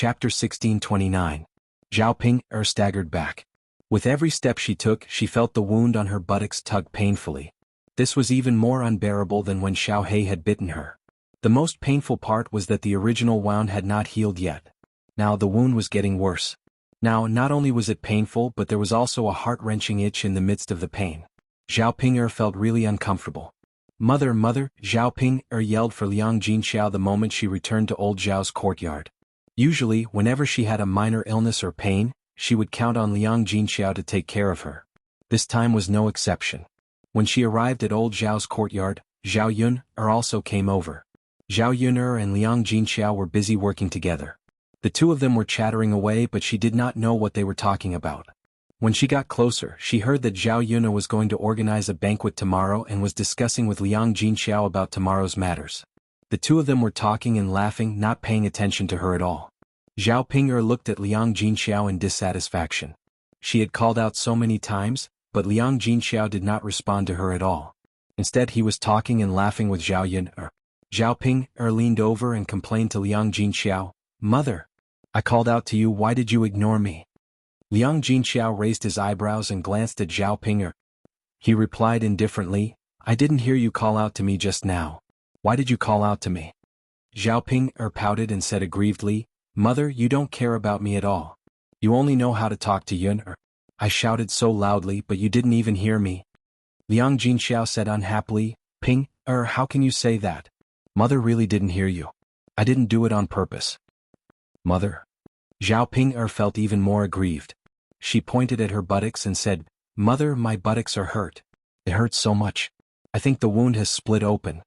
Chapter 1629. Zhao Ping staggered back. With every step she took, she felt the wound on her buttocks tug painfully. This was even more unbearable than when Xiao He had bitten her. The most painful part was that the original wound had not healed yet. Now the wound was getting worse. Now not only was it painful, but there was also a heart-wrenching itch in the midst of the pain. Zhao Ping felt really uncomfortable. Mother, mother, Zhao Ping yelled for Liang Jinxiao the moment she returned to old Zhao's courtyard. Usually, whenever she had a minor illness or pain, she would count on Liang Jinxiao to take care of her. This time was no exception. When she arrived at old Zhao's courtyard, Zhao Yun also came over. Zhao Yun and Liang Jinxiao were busy working together. The two of them were chattering away, but she did not know what they were talking about. When she got closer, she heard that Zhao Yun was going to organize a banquet tomorrow and was discussing with Liang Jinxiao about tomorrow's matters. The two of them were talking and laughing, not paying attention to her at all. Zhao Ping looked at Liang Jinxiao in dissatisfaction. She had called out so many times, but Liang Jinxiao did not respond to her at all. Instead, he was talking and laughing with Zhao Yun. Zhao Ping leaned over and complained to Liang Jinxiao, "Mother, I called out to you, why did you ignore me?" Liang Jinxiao raised his eyebrows and glanced at Zhao Ping. He replied indifferently, "I didn't hear you call out to me just now. Why did you call out to me?" Zhao Ping pouted and said aggrievedly, "Mother, you don't care about me at all. You only know how to talk to Yun. I shouted so loudly, but you didn't even hear me." Liang Jinxiao said unhappily, "Ping, how can you say that? Mother really didn't hear you. I didn't do it on purpose." "Mother?" Zhao Ping felt even more aggrieved. She pointed at her buttocks and said, "Mother, my buttocks are hurt. It hurts so much. I think the wound has split open."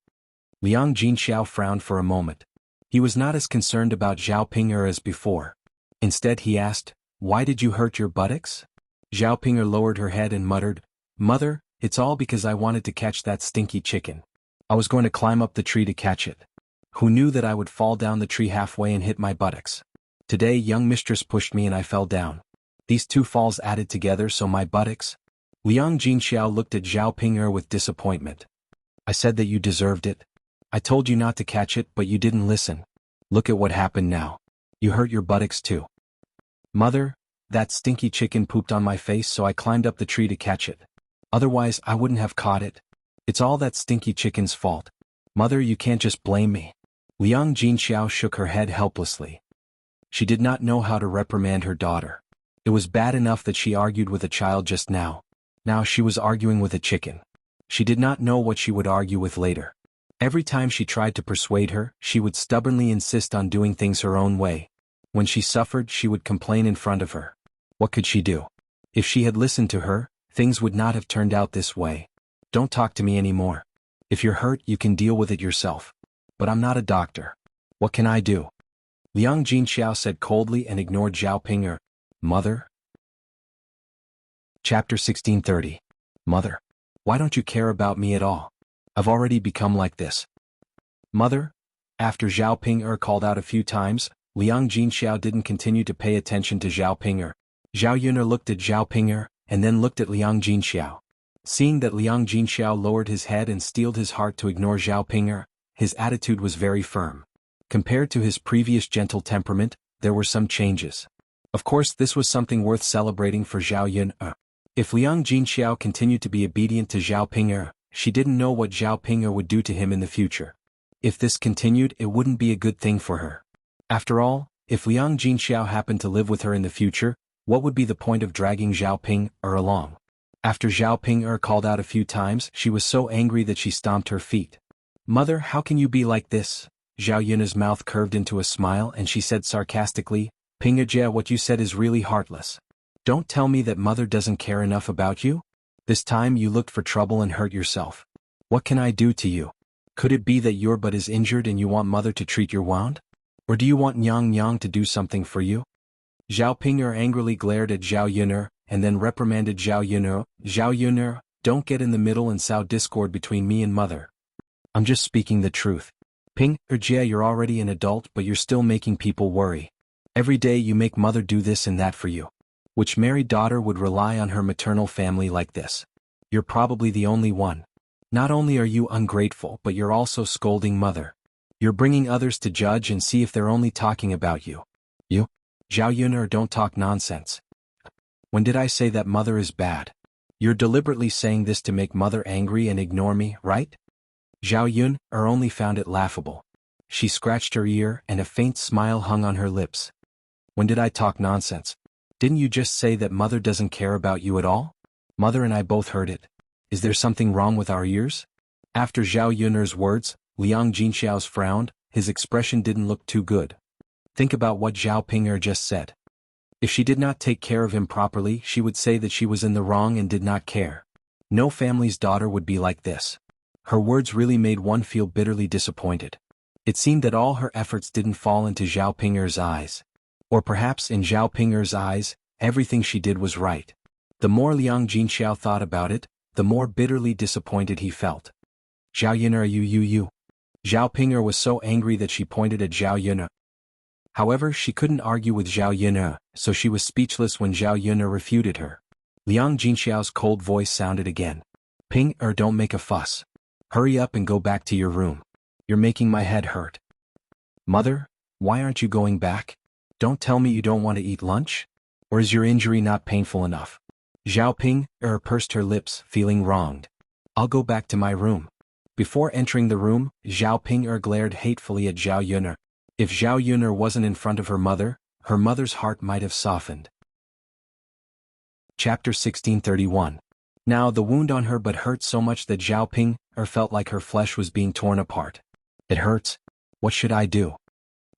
Liang Jinxiao frowned for a moment. He was not as concerned about Zhao Ping as before. Instead he asked, "Why did you hurt your buttocks?" Zhao Ping lowered her head and muttered, "Mother, it's all because I wanted to catch that stinky chicken. I was going to climb up the tree to catch it. Who knew that I would fall down the tree halfway and hit my buttocks? Today young mistress pushed me and I fell down. These two falls added together, so my buttocks." Liang Jinxiao looked at Zhao Ping with disappointment. "I said that you deserved it. I told you not to catch it, but you didn't listen. Look at what happened now. You hurt your buttocks too." "Mother, that stinky chicken pooped on my face, so I climbed up the tree to catch it. Otherwise I wouldn't have caught it. It's all that stinky chicken's fault. Mother, you can't just blame me." Liang Jinxiao shook her head helplessly. She did not know how to reprimand her daughter. It was bad enough that she argued with a child just now. Now she was arguing with a chicken. She did not know what she would argue with later. Every time she tried to persuade her, she would stubbornly insist on doing things her own way. When she suffered, she would complain in front of her. What could she do? If she had listened to her, things would not have turned out this way. "Don't talk to me anymore. If you're hurt, you can deal with it yourself. But I'm not a doctor. What can I do?" Liang Jinxiao said coldly and ignored Zhao Ping. "Mother?" Chapter 1630. Mother, why don't you care about me at all? I've already become like this. Mother? After Zhao Ping called out a few times, Liang Jinxiao didn't continue to pay attention to Zhao Ping. Zhao Yun looked at Zhao Ping and then looked at Liang Jinxiao. Seeing that Liang Jinxiao lowered his head and steeled his heart to ignore Zhao Ping, his attitude was very firm. Compared to his previous gentle temperament, there were some changes. Of course, this was something worth celebrating for Zhao Yun. If Liang Jinxiao continued to be obedient to Zhao Ping, she didn't know what Zhao Ping would do to him in the future. If this continued, it wouldn't be a good thing for her. After all, if Liang Jinxiao happened to live with her in the future, what would be the point of dragging Zhao Ping along? After Zhao Ping called out a few times, she was so angry that she stomped her feet. "Mother, how can you be like this?" Zhao Yun's mouth curved into a smile and she said sarcastically, "Ping-jie, what you said is really heartless. Don't tell me that mother doesn't care enough about you? This time you looked for trouble and hurt yourself. What can I do to you? Could it be that your butt is injured and you want mother to treat your wound? Or do you want Nyang Nyang to do something for you?" Zhao Ping angrily glared at Zhao Yun and then reprimanded Zhao Yun. "Zhao Yun, don't get in the middle and sow discord between me and mother. I'm just speaking the truth. Ping-jie, you're already an adult, but you're still making people worry. Every day you make mother do this and that for you. Which married daughter would rely on her maternal family like this? You're probably the only one. Not only are you ungrateful, but you're also scolding mother. You're bringing others to judge and see if they're only talking about you. You? Zhao Yun, don't talk nonsense. When did I say that mother is bad? You're deliberately saying this to make mother angry and ignore me, right? Zhao Yun only found it laughable. She scratched her ear and a faint smile hung on her lips. When did I talk nonsense? Didn't you just say that mother doesn't care about you at all? Mother and I both heard it. Is there something wrong with our ears? After Zhao Yun's words, Liang Jinxiao's frowned. His expression didn't look too good. Think about what Zhao Ping'er just said. If she did not take care of him properly, she would say that she was in the wrong and did not care. No family's daughter would be like this. Her words really made one feel bitterly disappointed. It seemed that all her efforts didn't fall into Zhao Ping'er's eyes. Or perhaps in Zhao Ping'er's eyes, everything she did was right. The more Liang Jinxiao thought about it, the more bitterly disappointed he felt. Zhao Yun, you. Zhao Ping'er was so angry that she pointed at Zhao Yun. However, she couldn't argue with Zhao Yun, so she was speechless when Zhao Yun refuted her. Liang Jinxiao's cold voice sounded again. Ping'er, don't make a fuss. Hurry up and go back to your room. You're making my head hurt. Mother, why aren't you going back? Don't tell me you don't want to eat lunch? Or is your injury not painful enough? Zhao Ping'er pursed her lips, feeling wronged. I'll go back to my room. Before entering the room, Zhao Ping'er glared hatefully at Zhao Yun. If Zhao Yun wasn't in front of her mother's heart might have softened. Chapter 1631. Now the wound on her butt hurt so much that Zhao Ping'er felt like her flesh was being torn apart. It hurts. What should I do?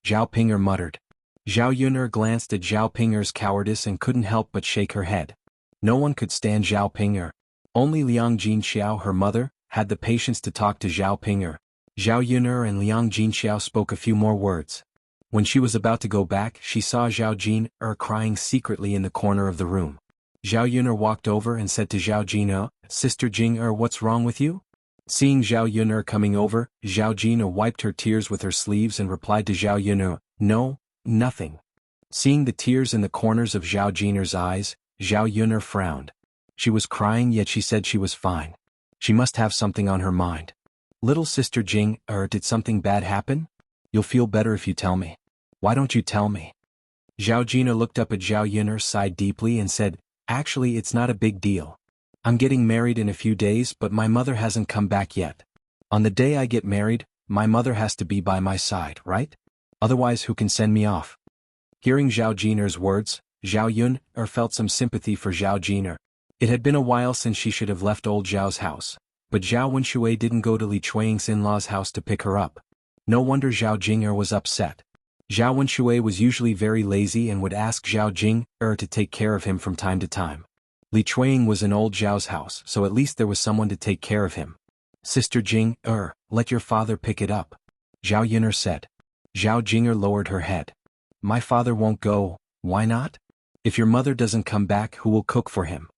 Zhao Ping'er muttered. Zhao Yun glanced at Zhao Ping'er's cowardice and couldn't help but shake her head. No one could stand Zhao Ping'er. Only Liang Jinxiao, her mother, had the patience to talk to Zhao Ping'er. Zhao Yun and Liang Jinxiao spoke a few more words. When she was about to go back, she saw Zhao Jin crying secretly in the corner of the room. Zhao Yun walked over and said to Zhao Jin, Sister Jing, what's wrong with you? Seeing Zhao Yun coming over, Zhao Jin wiped her tears with her sleeves and replied to Zhao Yun, No, nothing. Seeing the tears in the corners of Zhao Jin's eyes, Zhao Yun frowned. She was crying, yet she said she was fine. She must have something on her mind. Little sister Jing, did something bad happen? You'll feel better if you tell me. Why don't you tell me? Zhao Jin looked up at Zhao Yun, sighed deeply and said, Actually, it's not a big deal. I'm getting married in a few days, but my mother hasn't come back yet. On the day I get married, my mother has to be by my side, right? Otherwise, who can send me off? Hearing Zhao Jin's words, Zhao Yun felt some sympathy for Zhao Jin. It had been a while since she should have left old Zhao's house, but Zhao Wenshui didn't go to Li Chuang's in-laws' house to pick her up. No wonder Zhao Jing was upset. Zhao Wenshui was usually very lazy and would ask Zhao Jing to take care of him from time to time. Li Chuang was in old Zhao's house, so at least there was someone to take care of him. Sister Jing, let your father pick it up. Zhao Yun said. Zhao Jing lowered her head. My father won't go, why not? If your mother doesn't come back, who will cook for him?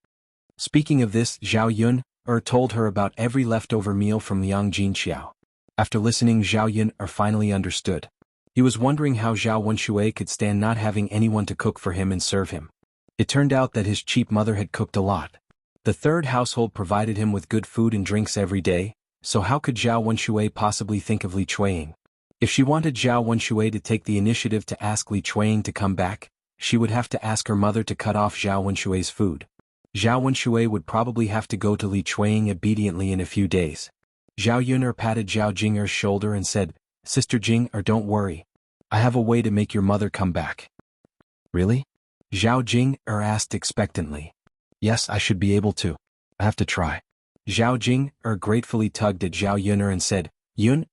Speaking of this, Zhao Yun told her about every leftover meal from Liang Jinxiao. After listening, Zhao Yun finally understood. He was wondering how Zhao Wenshui could stand not having anyone to cook for him and serve him. It turned out that his cheap mother had cooked a lot. The third household provided him with good food and drinks every day, so how could Zhao Wenshui possibly think of Li Chuang? If she wanted Zhao Wenshui to take the initiative to ask Li Chuang to come back, she would have to ask her mother to cut off Zhao Wenshui's food. Zhao Wenshui would probably have to go to Li Chuang obediently in a few days. Zhao Yun patted Zhao Jing's shoulder and said, Sister Jing, don't worry. I have a way to make your mother come back. Really? Zhao Jing asked expectantly. Yes, I should be able to. I have to try. Zhao Jing gratefully tugged at Zhao Yun and said, Yun,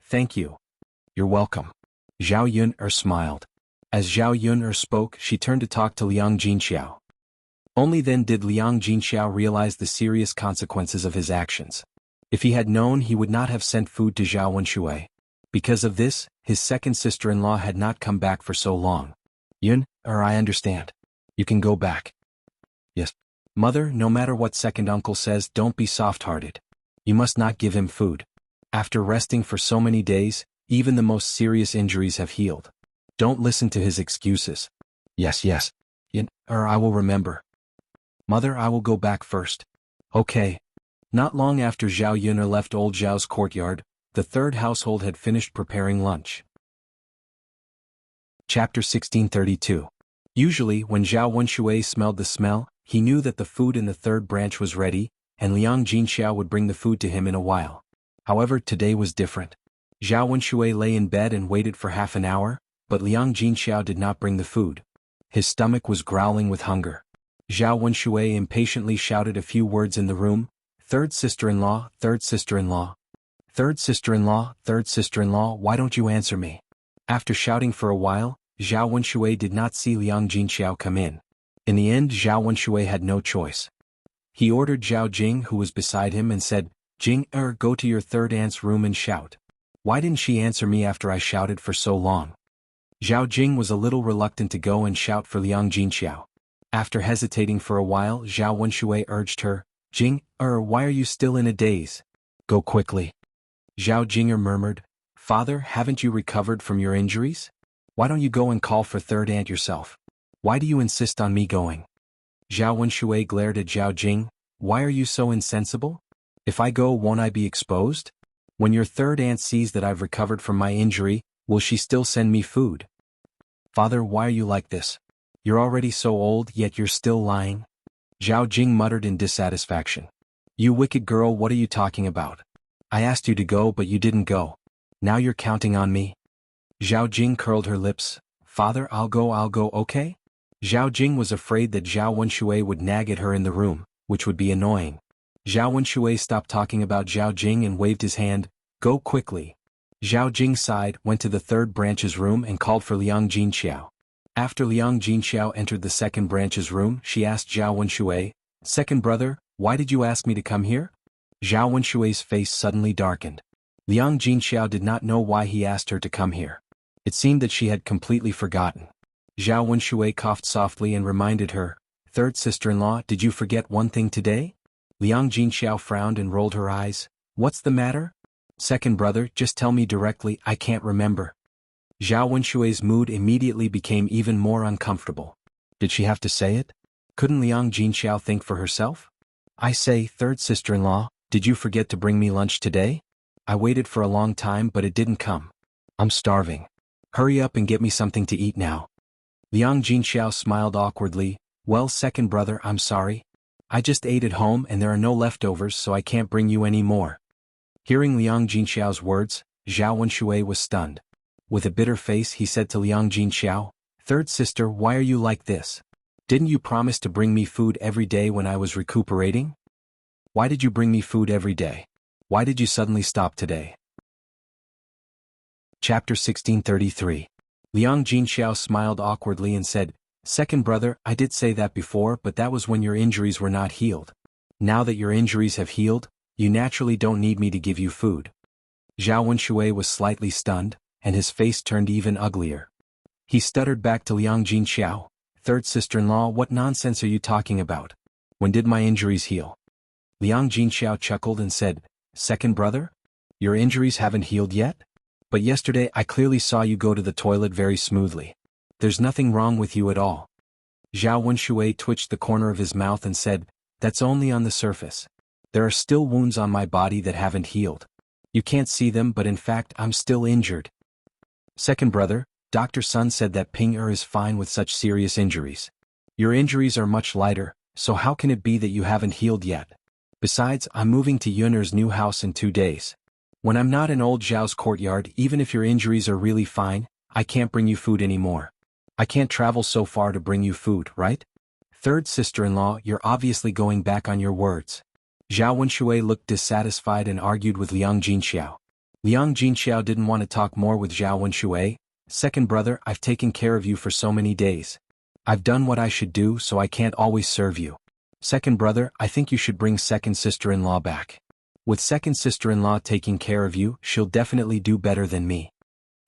thank you. You're welcome. Zhao Yun smiled. As Zhao Yun spoke, she turned to talk to Liang Jinxiao. Only then did Liang Jinxiao realize the serious consequences of his actions. If he had known, he would not have sent food to Zhao Wenshui. Because of this, his second sister-in-law had not come back for so long. Yun, I understand. You can go back. Yes. Mother, no matter what second uncle says, don't be soft-hearted. You must not give him food. After resting for so many days, even the most serious injuries have healed. Don't listen to his excuses. Yes. Yun, I will remember. Mother, I will go back first. Okay. Not long after Zhao Yun left old Zhao's courtyard, the third household had finished preparing lunch. Chapter 1632. Usually, when Zhao Wenshui smelled the smell, he knew that the food in the third branch was ready, and Liang Jinxiao would bring the food to him in a while. However, today was different. Zhao Wenshui lay in bed and waited for half an hour, but Liang Jinxiao did not bring the food. His stomach was growling with hunger. Zhao Wenshui impatiently shouted a few words in the room. Third sister-in-law, third sister-in-law. Third sister-in-law, third sister-in-law, why don't you answer me? After shouting for a while, Zhao Wenshui did not see Liang Jinxiao come in. In the end, Zhao Wenshui had no choice. He ordered Zhao Jing, who was beside him, and said, Jing, go to your third aunt's room and shout. Why didn't she answer me after I shouted for so long? Zhao Jing was a little reluctant to go and shout for Liang Jinxiao. After hesitating for a while, Zhao Wenshui urged her, Jing, why are you still in a daze? Go quickly. Zhao Jinger murmured, Father, haven't you recovered from your injuries? Why don't you go and call for third aunt yourself? Why do you insist on me going? Zhao Wenshui glared at Zhao Jing, why are you so insensible? If I go, won't I be exposed? When your third aunt sees that I've recovered from my injury, will she still send me food? Father, why are you like this? You're already so old, yet you're still lying? Zhao Jing muttered in dissatisfaction. You wicked girl, what are you talking about? I asked you to go, but you didn't go. Now you're counting on me? Zhao Jing curled her lips. Father, I'll go, okay? Zhao Jing was afraid that Zhao Wenshui would nag at her in the room, which would be annoying. Zhao Wenshui stopped talking about Zhao Jing and waved his hand, go quickly. Zhao Jing sighed, went to the third branch's room and called for Liang Jinxiao. After Liang Jinxiao entered the second branch's room, she asked Zhao Wenshui, Second brother, why did you ask me to come here? Zhao Wenshui's face suddenly darkened. Liang Jinxiao did not know why he asked her to come here. It seemed that she had completely forgotten. Zhao Wenshui coughed softly and reminded her, Third sister-in-law, did you forget one thing today? Liang Jinxiao frowned and rolled her eyes. What's the matter? Second brother, just tell me directly, I can't remember. Zhao Wenshui's mood immediately became even more uncomfortable. Did she have to say it? Couldn't Liang Jinxiao think for herself? I say, third sister-in-law, did you forget to bring me lunch today? I waited for a long time but it didn't come. I'm starving. Hurry up and get me something to eat now. Liang Jinxiao smiled awkwardly. Well, second brother, I'm sorry. I just ate at home and there are no leftovers, so I can't bring you any more. Hearing Liang Jinxiao's words, Zhao Wenshui was stunned. With a bitter face he said to Liang Jinxiao, Third sister, why are you like this? Didn't you promise to bring me food every day when I was recuperating? Why did you bring me food every day? Why did you suddenly stop today? Chapter 1633. Liang Jinxiao smiled awkwardly and said, Second brother, I did say that before, but that was when your injuries were not healed. Now that your injuries have healed, you naturally don't need me to give you food. Zhao Wenshui was slightly stunned, and his face turned even uglier. He stuttered back to Liang Jinxiao, Third sister-in-law, what nonsense are you talking about? When did my injuries heal? Liang Jinxiao chuckled and said, Second brother? Your injuries haven't healed yet? But yesterday I clearly saw you go to the toilet very smoothly. There's nothing wrong with you at all. Zhao Wenshui twitched the corner of his mouth and said, That's only on the surface. There are still wounds on my body that haven't healed. You can't see them, but in fact I'm still injured. Second brother, Dr. Sun said that Ping is fine with such serious injuries. Your injuries are much lighter, so how can it be that you haven't healed yet? Besides, I'm moving to Yun'er's new house in 2 days. When I'm not in old Zhao's courtyard, even if your injuries are really fine, I can't bring you food anymore. I can't travel so far to bring you food, right? Third sister-in-law, you're obviously going back on your words. Zhao Wenshui looked dissatisfied and argued with Liang Jinxiao. Liang Jinxiao didn't want to talk more with Zhao Wenshui. Second brother, I've taken care of you for so many days. I've done what I should do, so I can't always serve you. Second brother, I think you should bring second sister-in-law back. With second sister-in-law taking care of you, she'll definitely do better than me.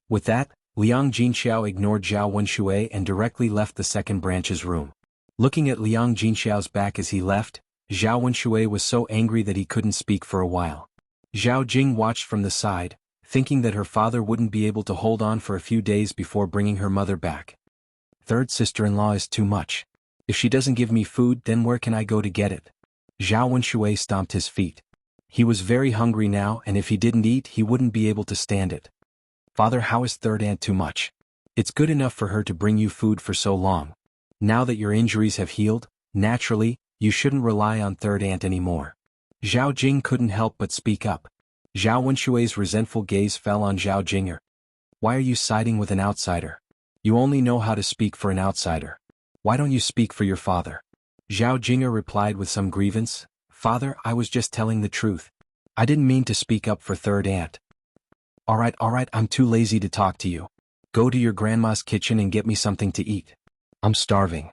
With that, Liang Jinxiao ignored Zhao Wenshui and directly left the second branch's room. Looking at Liang Jinxiao's back as he left, Zhao Wenshui was so angry that he couldn't speak for a while. Zhao Jing watched from the side, thinking that her father wouldn't be able to hold on for a few days before bringing her mother back. Third sister-in-law is too much. If she doesn't give me food, then where can I go to get it? Zhao Wenshui stomped his feet. He was very hungry now, and if he didn't eat, he wouldn't be able to stand it. Father, how is third aunt too much? It's good enough for her to bring you food for so long. Now that your injuries have healed, naturally, you shouldn't rely on third aunt anymore. Zhao Jing couldn't help but speak up. Zhao Wenshui's resentful gaze fell on Zhao Jinger. Why are you siding with an outsider? You only know how to speak for an outsider. Why don't you speak for your father? Zhao Jinger replied with some grievance. Father, I was just telling the truth. I didn't mean to speak up for third aunt. Alright, I'm too lazy to talk to you. Go to your grandma's kitchen and get me something to eat. I'm starving.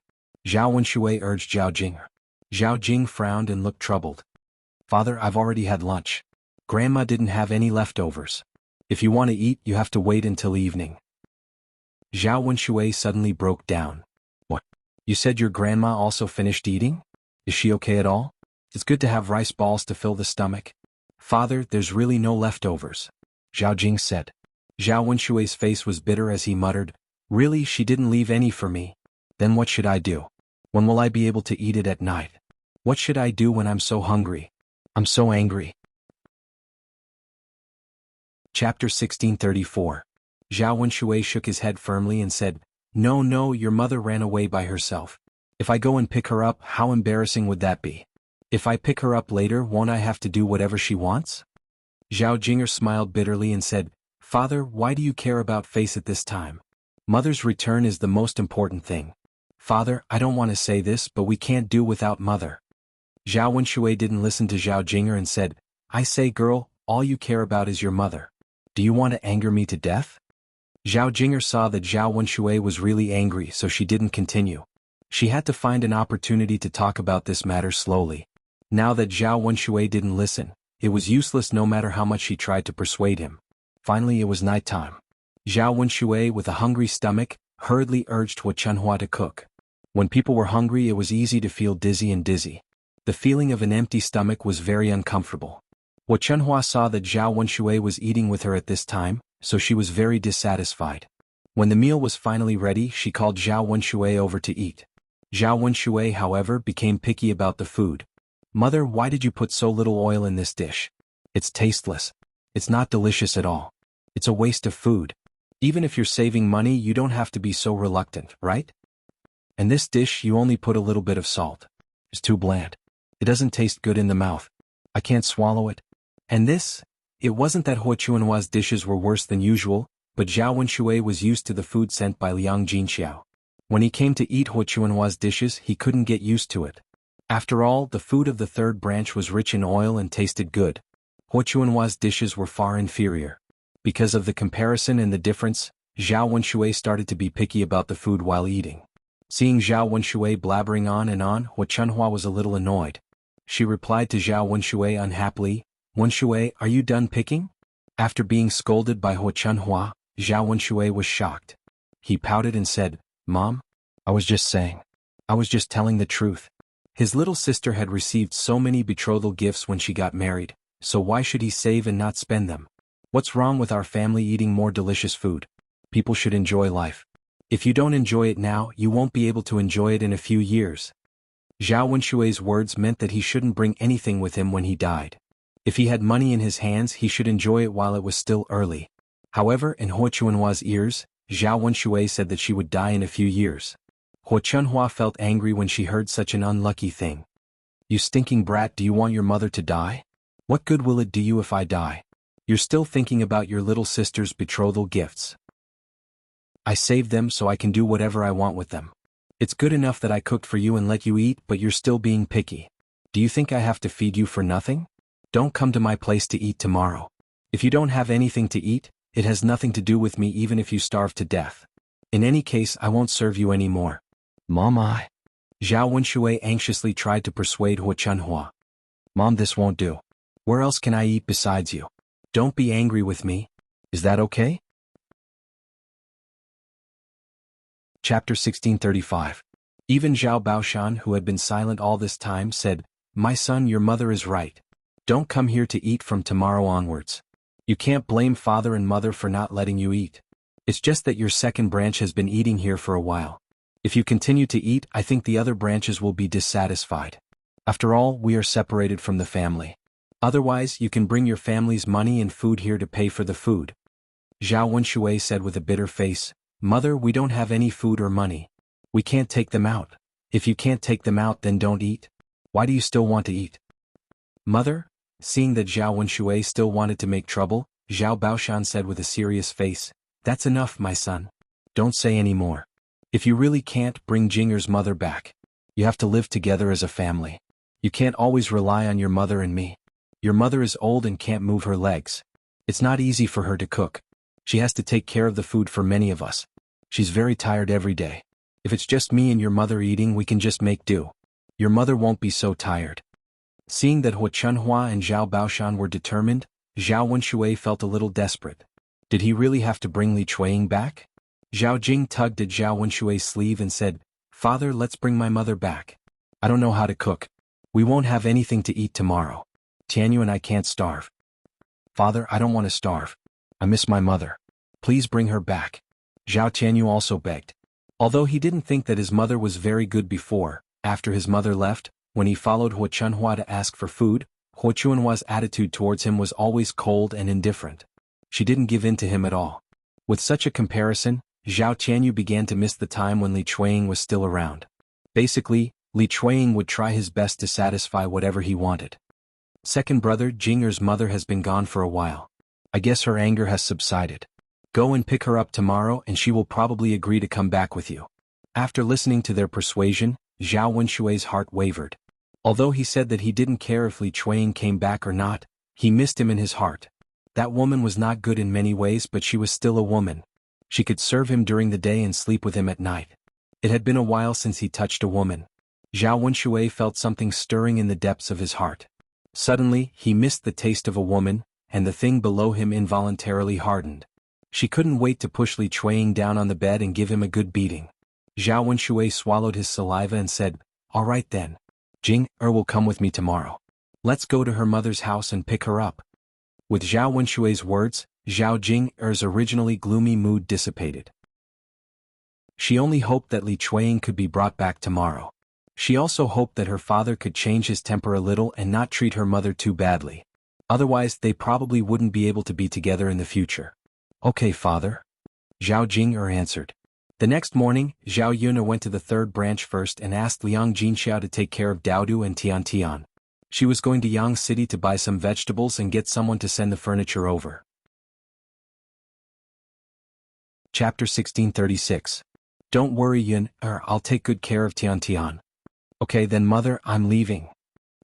Zhao Wenshui urged Zhao Jinger. Zhao Jing frowned and looked troubled. Father, I've already had lunch. Grandma didn't have any leftovers. If you want to eat, you have to wait until evening. Zhao Wenshui suddenly broke down. What? You said your grandma also finished eating? Is she okay at all? It's good to have rice balls to fill the stomach. Father, there's really no leftovers. Zhao Jing said. Zhao Wenshui's face was bitter as he muttered, Really, she didn't leave any for me. Then what should I do? When will I be able to eat it at night? What should I do when I'm so hungry? I'm so angry. Chapter 1634. Zhao Wenshui shook his head firmly and said, No, your mother ran away by herself. If I go and pick her up, how embarrassing would that be? If I pick her up later, won't I have to do whatever she wants? Zhao Jinger smiled bitterly and said, Father, why do you care about face at this time? Mother's return is the most important thing. Father, I don't want to say this, but we can't do without mother. Zhao Wenshui didn't listen to Zhao Jinger and said, I say girl, all you care about is your mother. Do you want to anger me to death? Zhao Jinger saw that Zhao Wenshui was really angry, so she didn't continue. She had to find an opportunity to talk about this matter slowly. Now that Zhao Wenshui didn't listen, it was useless no matter how much she tried to persuade him. Finally it was night time. Zhao Wenshui, with a hungry stomach, hurriedly urged Hua Chunhua to cook. When people were hungry, it was easy to feel dizzy. The feeling of an empty stomach was very uncomfortable. Hua Chunhua saw that Zhao Wenshui was eating with her at this time, so she was very dissatisfied. When the meal was finally ready, she called Zhao Wenshui over to eat. Zhao Wenshui, however, became picky about the food. Mother, why did you put so little oil in this dish? It's tasteless. It's not delicious at all. It's a waste of food. Even if you're saving money, you don't have to be so reluctant, right? And this dish, you only put a little bit of salt. It's too bland. It doesn't taste good in the mouth. I can't swallow it. And this? It wasn't that Hua Chunhua's dishes were worse than usual, but Zhao Wenshui was used to the food sent by Liang Jinxiao. When he came to eat Hua Chunhua's dishes, he couldn't get used to it. After all, the food of the third branch was rich in oil and tasted good. Hua Chunhua's dishes were far inferior. Because of the comparison and the difference, Zhao Wenshui started to be picky about the food while eating. Seeing Zhao Wenshui blabbering on and on, Hua Chunhua was a little annoyed. She replied to Zhao Wenshui unhappily, Wenshui, are you done picking? After being scolded by Hua Chunhua, Zhao Wenshui was shocked. He pouted and said, Mom, I was just saying. I was just telling the truth. His little sister had received so many betrothal gifts when she got married, so why should he save and not spend them? What's wrong with our family eating more delicious food? People should enjoy life. If you don't enjoy it now, you won't be able to enjoy it in a few years. Zhao Wenshui's words meant that he shouldn't bring anything with him when he died. If he had money in his hands, he should enjoy it while it was still early. However, in Hua Chunhua's ears, Zhao Wenshui said that she would die in a few years. Hua Chunhua felt angry when she heard such an unlucky thing. You stinking brat, do you want your mother to die? What good will it do you if I die? You're still thinking about your little sister's betrothal gifts. I saved them so I can do whatever I want with them. It's good enough that I cooked for you and let you eat, but you're still being picky. Do you think I have to feed you for nothing? Don't come to my place to eat tomorrow. If you don't have anything to eat, it has nothing to do with me even if you starve to death. In any case, I won't serve you anymore. Mom, Zhao Wenshui anxiously tried to persuade Hua Chunhua. Mom, this won't do. Where else can I eat besides you? Don't be angry with me. Is that okay? Chapter 1635. Even Zhao Baoshan, who had been silent all this time, said, My son, your mother is right. Don't come here to eat from tomorrow onwards. You can't blame father and mother for not letting you eat. It's just that your second branch has been eating here for a while. If you continue to eat, I think the other branches will be dissatisfied. After all, we are separated from the family. Otherwise, you can bring your family's money and food here to pay for the food. Zhao Wenshui said with a bitter face, "Mother, we don't have any food or money. We can't take them out." "If you can't take them out, then don't eat. Why do you still want to eat?" "Mother?" Seeing that Zhao Wenshui still wanted to make trouble, Zhao Baoshan said with a serious face, "That's enough, my son. Don't say any more. If you really can't, bring Jinger's mother back. You have to live together as a family. You can't always rely on your mother and me. Your mother is old and can't move her legs. It's not easy for her to cook. She has to take care of the food for many of us. She's very tired every day. If it's just me and your mother eating, we can just make do. Your mother won't be so tired." Seeing that Hu Chunhua and Zhao Baoshan were determined, Zhao Wenshui felt a little desperate. Did he really have to bring Li Chuiying back? Zhao Jing tugged at Zhao Wenshui's sleeve and said, "Father, let's bring my mother back. I don't know how to cook. We won't have anything to eat tomorrow. Tianyu and I can't starve." "Father, I don't want to starve. I miss my mother. Please bring her back." Zhao Tianyu also begged. Although he didn't think that his mother was very good before, after his mother left, when he followed Hu Chunhua to ask for food, Hu Chunhua's attitude towards him was always cold and indifferent. She didn't give in to him at all. With such a comparison, Zhao Tianyu began to miss the time when Li Chuiying was still around. Basically, Li Chuiying would try his best to satisfy whatever he wanted. "Second brother, Jinger's mother has been gone for a while. I guess her anger has subsided. Go and pick her up tomorrow and she will probably agree to come back with you." After listening to their persuasion, Zhao Wenshui's heart wavered. Although he said that he didn't care if Li Chuiying came back or not, he missed him in his heart. That woman was not good in many ways, but she was still a woman. She could serve him during the day and sleep with him at night. It had been a while since he touched a woman. Zhao Wenshui felt something stirring in the depths of his heart. Suddenly, he missed the taste of a woman, and the thing below him involuntarily hardened. She couldn't wait to push Li Chuiying down on the bed and give him a good beating. Zhao Wenshui swallowed his saliva and said, "All right then. Jing will come with me tomorrow. Let's go to her mother's house and pick her up." With Zhao Wenshui's words, Zhao Jing's originally gloomy mood dissipated. She only hoped that Li Chuiying could be brought back tomorrow. She also hoped that her father could change his temper a little and not treat her mother too badly. Otherwise, they probably wouldn't be able to be together in the future. "Okay, father," Zhao Jing answered. The next morning, Zhao Yun went to the third branch first and asked Liang Jinxiao to take care of Daodu and Tian Tian. She was going to Yang City to buy some vegetables and get someone to send the furniture over. Chapter 1636. "Don't worry, Yun, I'll take good care of Tian Tian." "Okay then, mother, I'm leaving."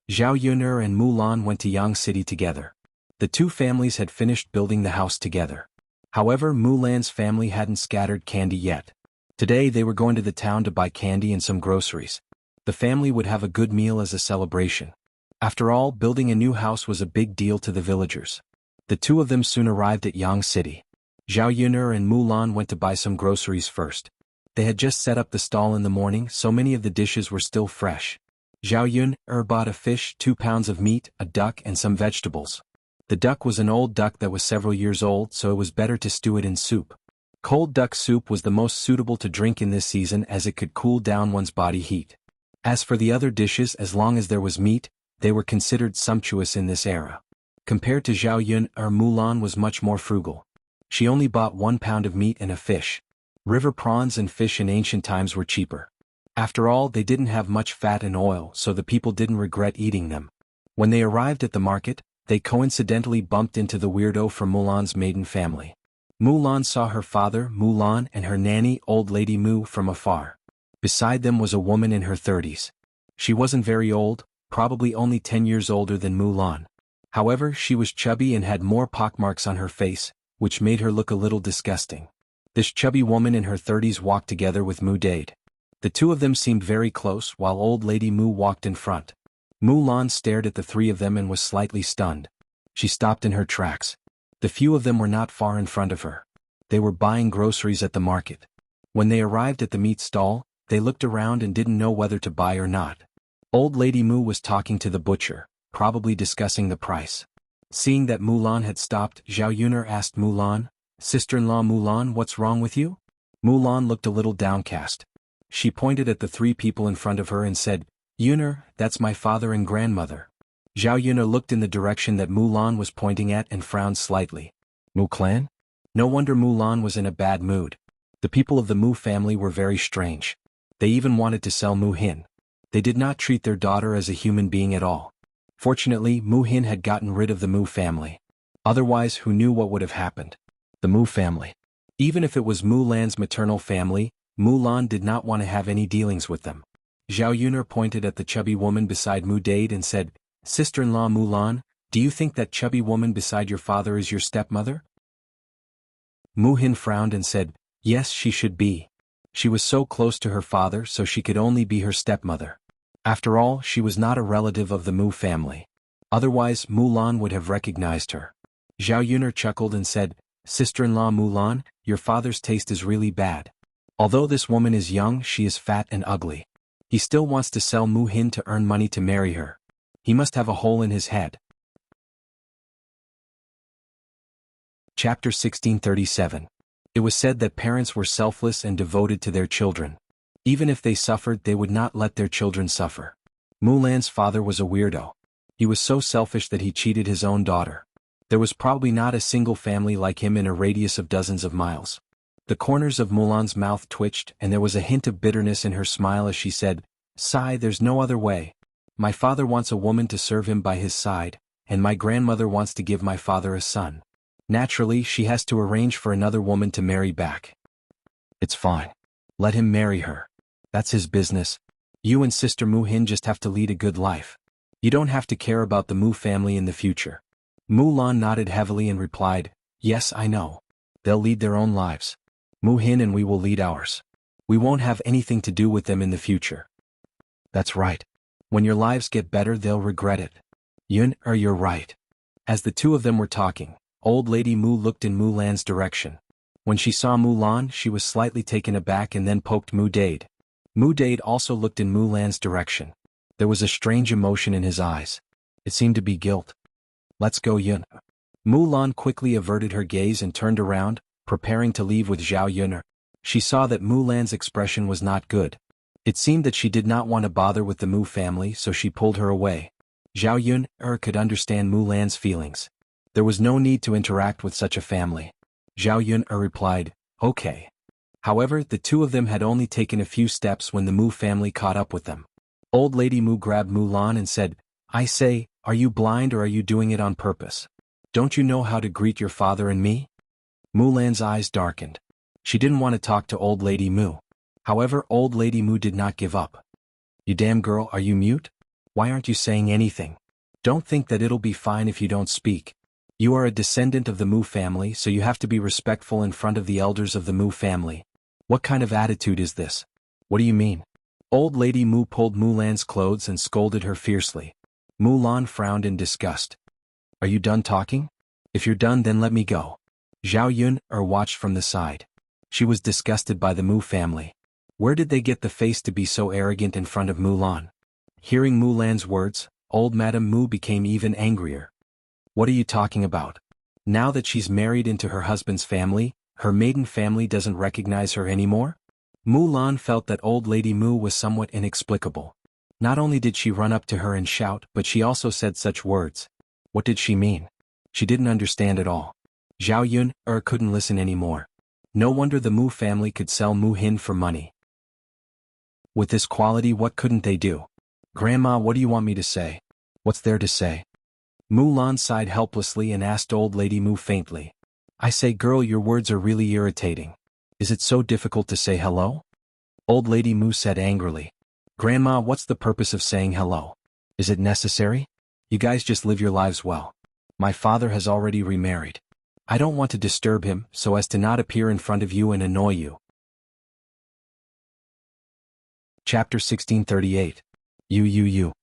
Zhao Yun and Mulan went to Yang City together. The two families had finished building the house together. However, Mulan's family hadn't scattered candy yet. Today they were going to the town to buy candy and some groceries. The family would have a good meal as a celebration. After all, building a new house was a big deal to the villagers. The two of them soon arrived at Yang City. Zhao Yun and Mulan went to buy some groceries first. They had just set up the stall in the morning, so many of the dishes were still fresh. Zhao Yun bought a fish, 2 pounds of meat, a duck and some vegetables. The duck was an old duck that was several years old, so it was better to stew it in soup. Cold duck soup was the most suitable to drink in this season as it could cool down one's body heat. As for the other dishes, as long as there was meat, they were considered sumptuous in this era. Compared to Zhao Yun, Mulan was much more frugal. She only bought 1 pound of meat and a fish. River prawns and fish in ancient times were cheaper. After all, they didn't have much fat and oil, so the people didn't regret eating them. When they arrived at the market, they coincidentally bumped into the weirdo from Mulan's maiden family. Mulan saw her father, Mulan, and her nanny, old lady Mu, from afar. Beside them was a woman in her 30s. She wasn't very old, probably only 10 years older than Mulan. However, she was chubby and had more pockmarks on her face, which made her look a little disgusting. This chubby woman in her 30s walked together with Mu Dade. The two of them seemed very close while old lady Mu walked in front. Mulan stared at the three of them and was slightly stunned. She stopped in her tracks. The few of them were not far in front of her. They were buying groceries at the market. When they arrived at the meat stall, they looked around and didn't know whether to buy or not. Old lady Mu was talking to the butcher, probably discussing the price. Seeing that Mulan had stopped, Zhao Yun asked Mulan, "Sister-in-law Mulan, what's wrong with you?" Mulan looked a little downcast. She pointed at the three people in front of her and said, "Yun, that's my father and grandmother." Zhao Yun looked in the direction that Mulan was pointing at and frowned slightly. "Mu clan?" No wonder Mulan was in a bad mood. The people of the Mu family were very strange. They even wanted to sell Mu Hin. They did not treat their daughter as a human being at all. Fortunately, Mu Hin had gotten rid of the Mu family. Otherwise, who knew what would have happened? The Mu family. Even if it was Mu Lan's maternal family, Mu Lan did not want to have any dealings with them. Zhao Yuner pointed at the chubby woman beside Mu Dade and said, "Sister-in-law Mu Lan, do you think that chubby woman beside your father is your stepmother?" Mu Hin frowned and said, "Yes, she should be. She was so close to her father, so she could only be her stepmother. After all, she was not a relative of the Mu family. Otherwise, Mu Lan would have recognized her." Zhao Yuner chuckled and said, "Sister-in-law Mu Lan, your father's taste is really bad. Although this woman is young, she is fat and ugly. He still wants to sell Mu Hin to earn money to marry her. He must have a hole in his head." Chapter 1637. It was said that parents were selfless and devoted to their children. Even if they suffered, they would not let their children suffer. Mu Lan's father was a weirdo. He was so selfish that he cheated his own daughter. There was probably not a single family like him in a radius of dozens of miles. The corners of Mulan's mouth twitched and there was a hint of bitterness in her smile as she said, "Sigh, there's no other way. My father wants a woman to serve him by his side, and my grandmother wants to give my father a son. Naturally, she has to arrange for another woman to marry back. It's fine. Let him marry her. That's his business. You and Sister Mu Hin just have to lead a good life. You don't have to care about the Mu family in the future." Mu Lan nodded heavily and replied, "Yes, I know. They'll lead their own lives. Mu Hin and we will lead ours. We won't have anything to do with them in the future." "That's right. When your lives get better, they'll regret it." You're right." As the two of them were talking, Old Lady Mu looked in Mu Lan's direction. When she saw Mu Lan, she was slightly taken aback and then poked Mu Dade. Mu Dade also looked in Mu Lan's direction. There was a strange emotion in his eyes. It seemed to be guilt. "Let's go, Yun." Mu Lan quickly averted her gaze and turned around, preparing to leave with Zhao Yuner. She saw that Mu Lan's expression was not good. It seemed that she did not want to bother with the Mu family, so she pulled her away. Zhao Yuner could understand Mu Lan's feelings. There was no need to interact with such a family. Zhao Yuner replied, "Okay." However, the two of them had only taken a few steps when the Mu family caught up with them. Old Lady Mu grabbed Mu Lan and said, "I say, are you blind or are you doing it on purpose? Don't you know how to greet your father and me?" Mu Lan's eyes darkened. She didn't want to talk to Old Lady Mu. However, Old Lady Mu did not give up. "You damn girl, are you mute? Why aren't you saying anything? Don't think that it'll be fine if you don't speak. You are a descendant of the Mu family, so you have to be respectful in front of the elders of the Mu family. What kind of attitude is this? What do you mean?" Old Lady Mu pulled Mu Lan's clothes and scolded her fiercely. Mu Lan frowned in disgust. "Are you done talking? If you're done, then let me go." Zhao Yuner watched from the side. She was disgusted by the Mu family. Where did they get the face to be so arrogant in front of Mu Lan? Hearing Mu Lan's words, old Madame Mu became even angrier. "What are you talking about? Now that she's married into her husband's family, her maiden family doesn't recognize her anymore?" Mu Lan felt that Old Lady Mu was somewhat inexplicable. Not only did she run up to her and shout, but she also said such words. What did she mean? She didn't understand at all. Zhao Yuner couldn't listen anymore. No wonder the Mu family could sell Mu Hin for money. With this quality, what couldn't they do? "Grandma, what do you want me to say?" "What's there to say?" Mu Lan sighed helplessly and asked Old Lady Mu faintly. "I say, girl, your words are really irritating. Is it so difficult to say hello?" Old Lady Mu said angrily. "Grandma, what's the purpose of saying hello? Is it necessary? You guys just live your lives well. My father has already remarried. I don't want to disturb him so as to not appear in front of you and annoy you." Chapter 1638. You.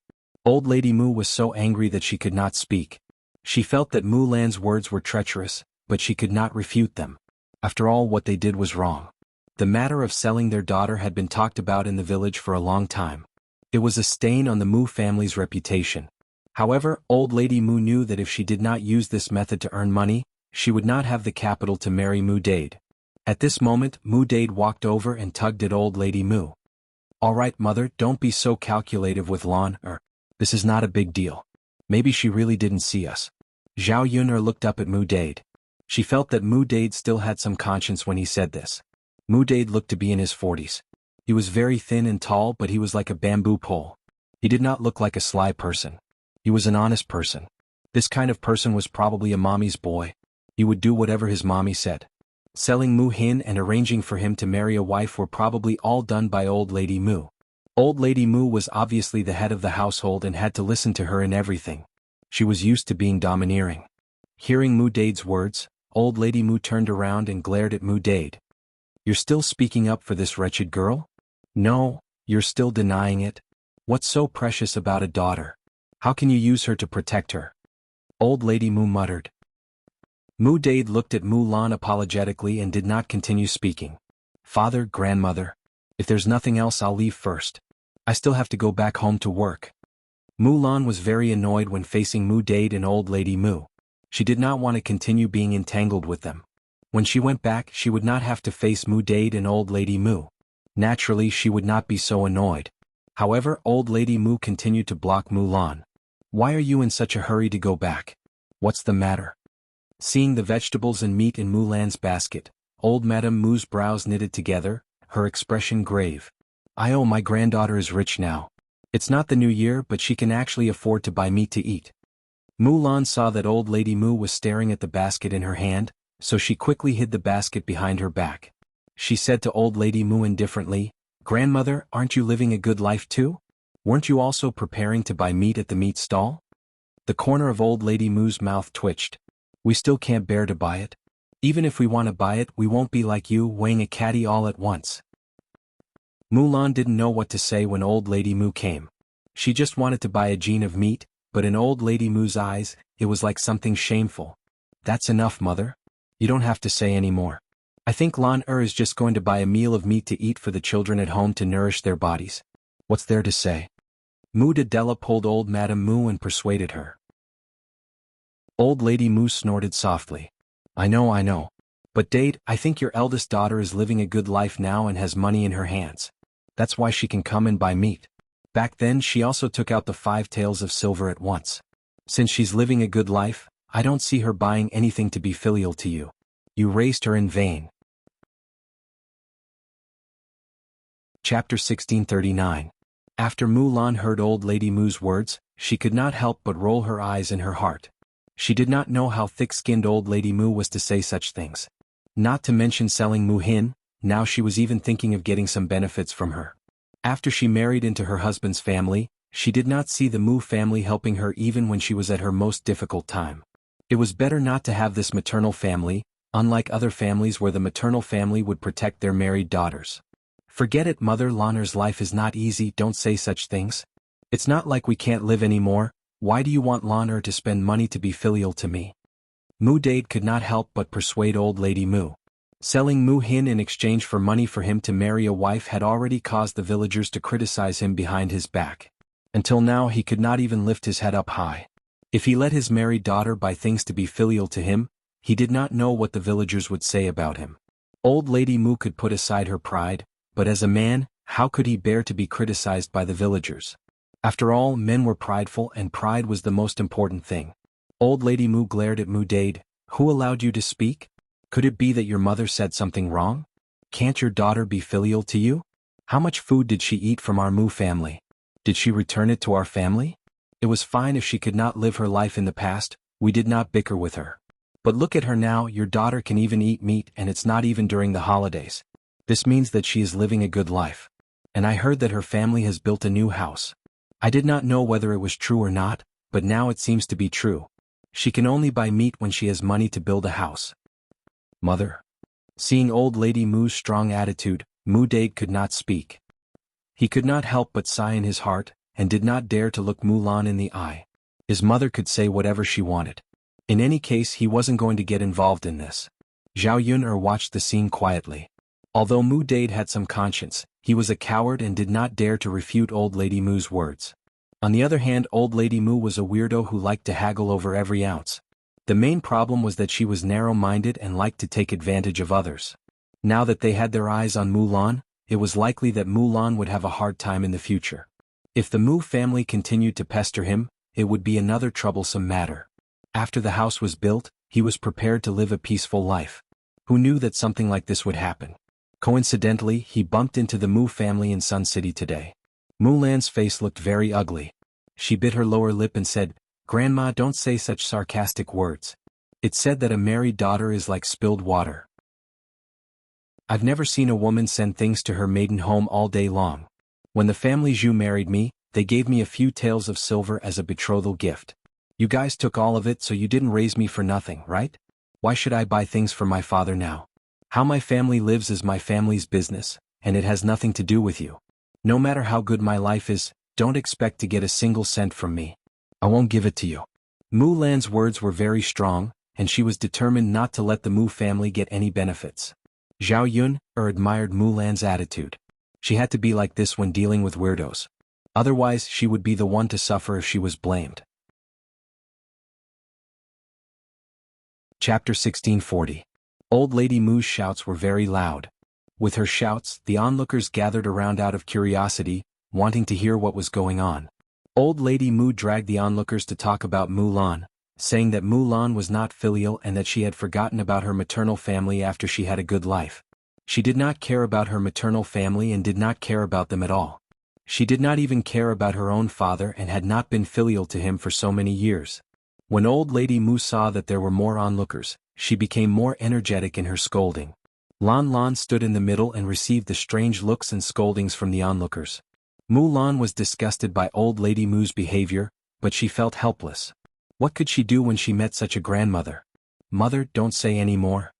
Old Lady Mu was so angry that she could not speak. She felt that Mu Lan's words were treacherous, but she could not refute them. After all, what they did was wrong. The matter of selling their daughter had been talked about in the village for a long time. It was a stain on the Mu family's reputation. However, Old Lady Mu knew that if she did not use this method to earn money, she would not have the capital to marry Mu Dade. At this moment, Mu Dade walked over and tugged at Old Lady Mu. "All right, mother, don't be so calculative with Lan. This is not a big deal. Maybe she really didn't see us." Zhao Yuner looked up at Mu Dade. She felt that Mu Dade still had some conscience when he said this. Mu Dade looked to be in his 40s. He was very thin and tall, but he was like a bamboo pole. He did not look like a sly person. He was an honest person. This kind of person was probably a mommy's boy. He would do whatever his mommy said. Selling Mu Hin and arranging for him to marry a wife were probably all done by Old Lady Mu. Old Lady Mu was obviously the head of the household and had to listen to her in everything. She was used to being domineering. Hearing Mu Dade's words, Old Lady Mu turned around and glared at Mu Dade. "You're still speaking up for this wretched girl? No, you're still denying it? What's so precious about a daughter? How can you use her to protect her?" Old Lady Mu muttered. Mu Dade looked at Mu Lan apologetically and did not continue speaking. "Father, grandmother, if there's nothing else, I'll leave first. I still have to go back home to work." Mu Lan was very annoyed when facing Mu Dade and Old Lady Mu. She did not want to continue being entangled with them. When she went back, she would not have to face Mu Dade and Old Lady Mu. Naturally, she would not be so annoyed. However, Old Lady Mu continued to block Mu Lan. "Why are you in such a hurry to go back? What's the matter?" Seeing the vegetables and meat in Mu Lan's basket, Old Madame Mu's brows knitted together, her expression grave. My granddaughter is rich now. It's not the new year, but she can actually afford to buy meat to eat." Mu Lan saw that Old Lady Mu was staring at the basket in her hand, so she quickly hid the basket behind her back. She said to Old Lady Mu indifferently, "Grandmother, aren't you living a good life too? Weren't you also preparing to buy meat at the meat stall?" The corner of Old Lady Mu's mouth twitched. "We still can't bear to buy it. Even if we want to buy it, we won't be like you, weighing a caddy all at once." Mu Lan didn't know what to say when Old Lady Mu came. She just wanted to buy a gene of meat, but in Old Lady Mu's eyes, it was like something shameful. "That's enough, mother. You don't have to say any more. I think Lan is just going to buy a meal of meat to eat for the children at home to nourish their bodies. What's there to say?" Mu Della pulled Old Madame Mu and persuaded her. Old Lady Mu snorted softly. I know. But Dade, I think your eldest daughter is living a good life now and has money in her hands. That's why she can come and buy meat. Back then she also took out the 5 taels of silver at once. Since she's living a good life, I don't see her buying anything to be filial to you. You raised her in vain." Chapter 1639. After Mu Lan heard Old Lady Mu's words, she could not help but roll her eyes in her heart. She did not know how thick-skinned Old Lady Mu was to say such things. Not to mention selling Mu Hin, now she was even thinking of getting some benefits from her. After she married into her husband's family, she did not see the Mu family helping her even when she was at her most difficult time. It was better not to have this maternal family, unlike other families where the maternal family would protect their married daughters. "Forget it, Mother, Lanner's life is not easy, don't say such things. It's not like we can't live anymore. Why do you want Lanner to spend money to be filial to me?" Mu Dade could not help but persuade Old Lady Mu. Selling Mu Hin in exchange for money for him to marry a wife had already caused the villagers to criticize him behind his back. Until now he could not even lift his head up high. If he let his married daughter buy things to be filial to him, he did not know what the villagers would say about him. Old Lady Mu could put aside her pride, but as a man, how could he bear to be criticized by the villagers? After all, men were prideful and pride was the most important thing. Old Lady Mu glared at Mu Dade. "Who allowed you to speak? Could it be that your mother said something wrong? Can't your daughter be filial to you? How much food did she eat from our Mu family? Did she return it to our family? It was fine if she could not live her life in the past, we did not bicker with her. But look at her now, your daughter can even eat meat and it's not even during the holidays. This means that she is living a good life. And I heard that her family has built a new house. I did not know whether it was true or not, but now it seems to be true. She can only buy meat when she has money to build a house." "Mother." Seeing Old Lady Mu's strong attitude, Mu Dade could not speak. He could not help but sigh in his heart, and did not dare to look Mu Lan in the eye. His mother could say whatever she wanted. In any case, he wasn't going to get involved in this. Zhao Yun'er watched the scene quietly. Although Mu Dade had some conscience, he was a coward and did not dare to refute Old Lady Mu's words. On the other hand, Old Lady Mu was a weirdo who liked to haggle over every ounce. The main problem was that she was narrow-minded and liked to take advantage of others. Now that they had their eyes on Mu Lan, it was likely that Mu Lan would have a hard time in the future. If the Mu family continued to pester him, it would be another troublesome matter. After the house was built, he was prepared to live a peaceful life. Who knew that something like this would happen? Coincidentally, he bumped into the Mu family in Sun City today. Mulan's face looked very ugly. She bit her lower lip and said, "Grandma, don't say such sarcastic words. It's said that a married daughter is like spilled water. I've never seen a woman send things to her maiden home all day long. When the family Zhu married me, they gave me a few taels of silver as a betrothal gift. You guys took all of it, so you didn't raise me for nothing, right? Why should I buy things for my father now? How my family lives is my family's business, and it has nothing to do with you. No matter how good my life is, don't expect to get a single cent from me. I won't give it to you." Mulan's words were very strong, and she was determined not to let the Mu family get any benefits. Zhao Yun admired Mulan's attitude. She had to be like this when dealing with weirdos. Otherwise, she would be the one to suffer if she was blamed. Chapter 1640. Old Lady Mu's shouts were very loud. With her shouts, the onlookers gathered around out of curiosity, wanting to hear what was going on. Old Lady Mu dragged the onlookers to talk about Mulan, saying that Mulan was not filial and that she had forgotten about her maternal family after she had a good life. She did not care about her maternal family and did not care about them at all. She did not even care about her own father and had not been filial to him for so many years. When Old Lady Mu saw that there were more onlookers, she became more energetic in her scolding. Lan Lan stood in the middle and received the strange looks and scoldings from the onlookers. Mulan was disgusted by Old Lady Mu's behavior, but she felt helpless. What could she do when she met such a grandmother? "Mother, don't say any more."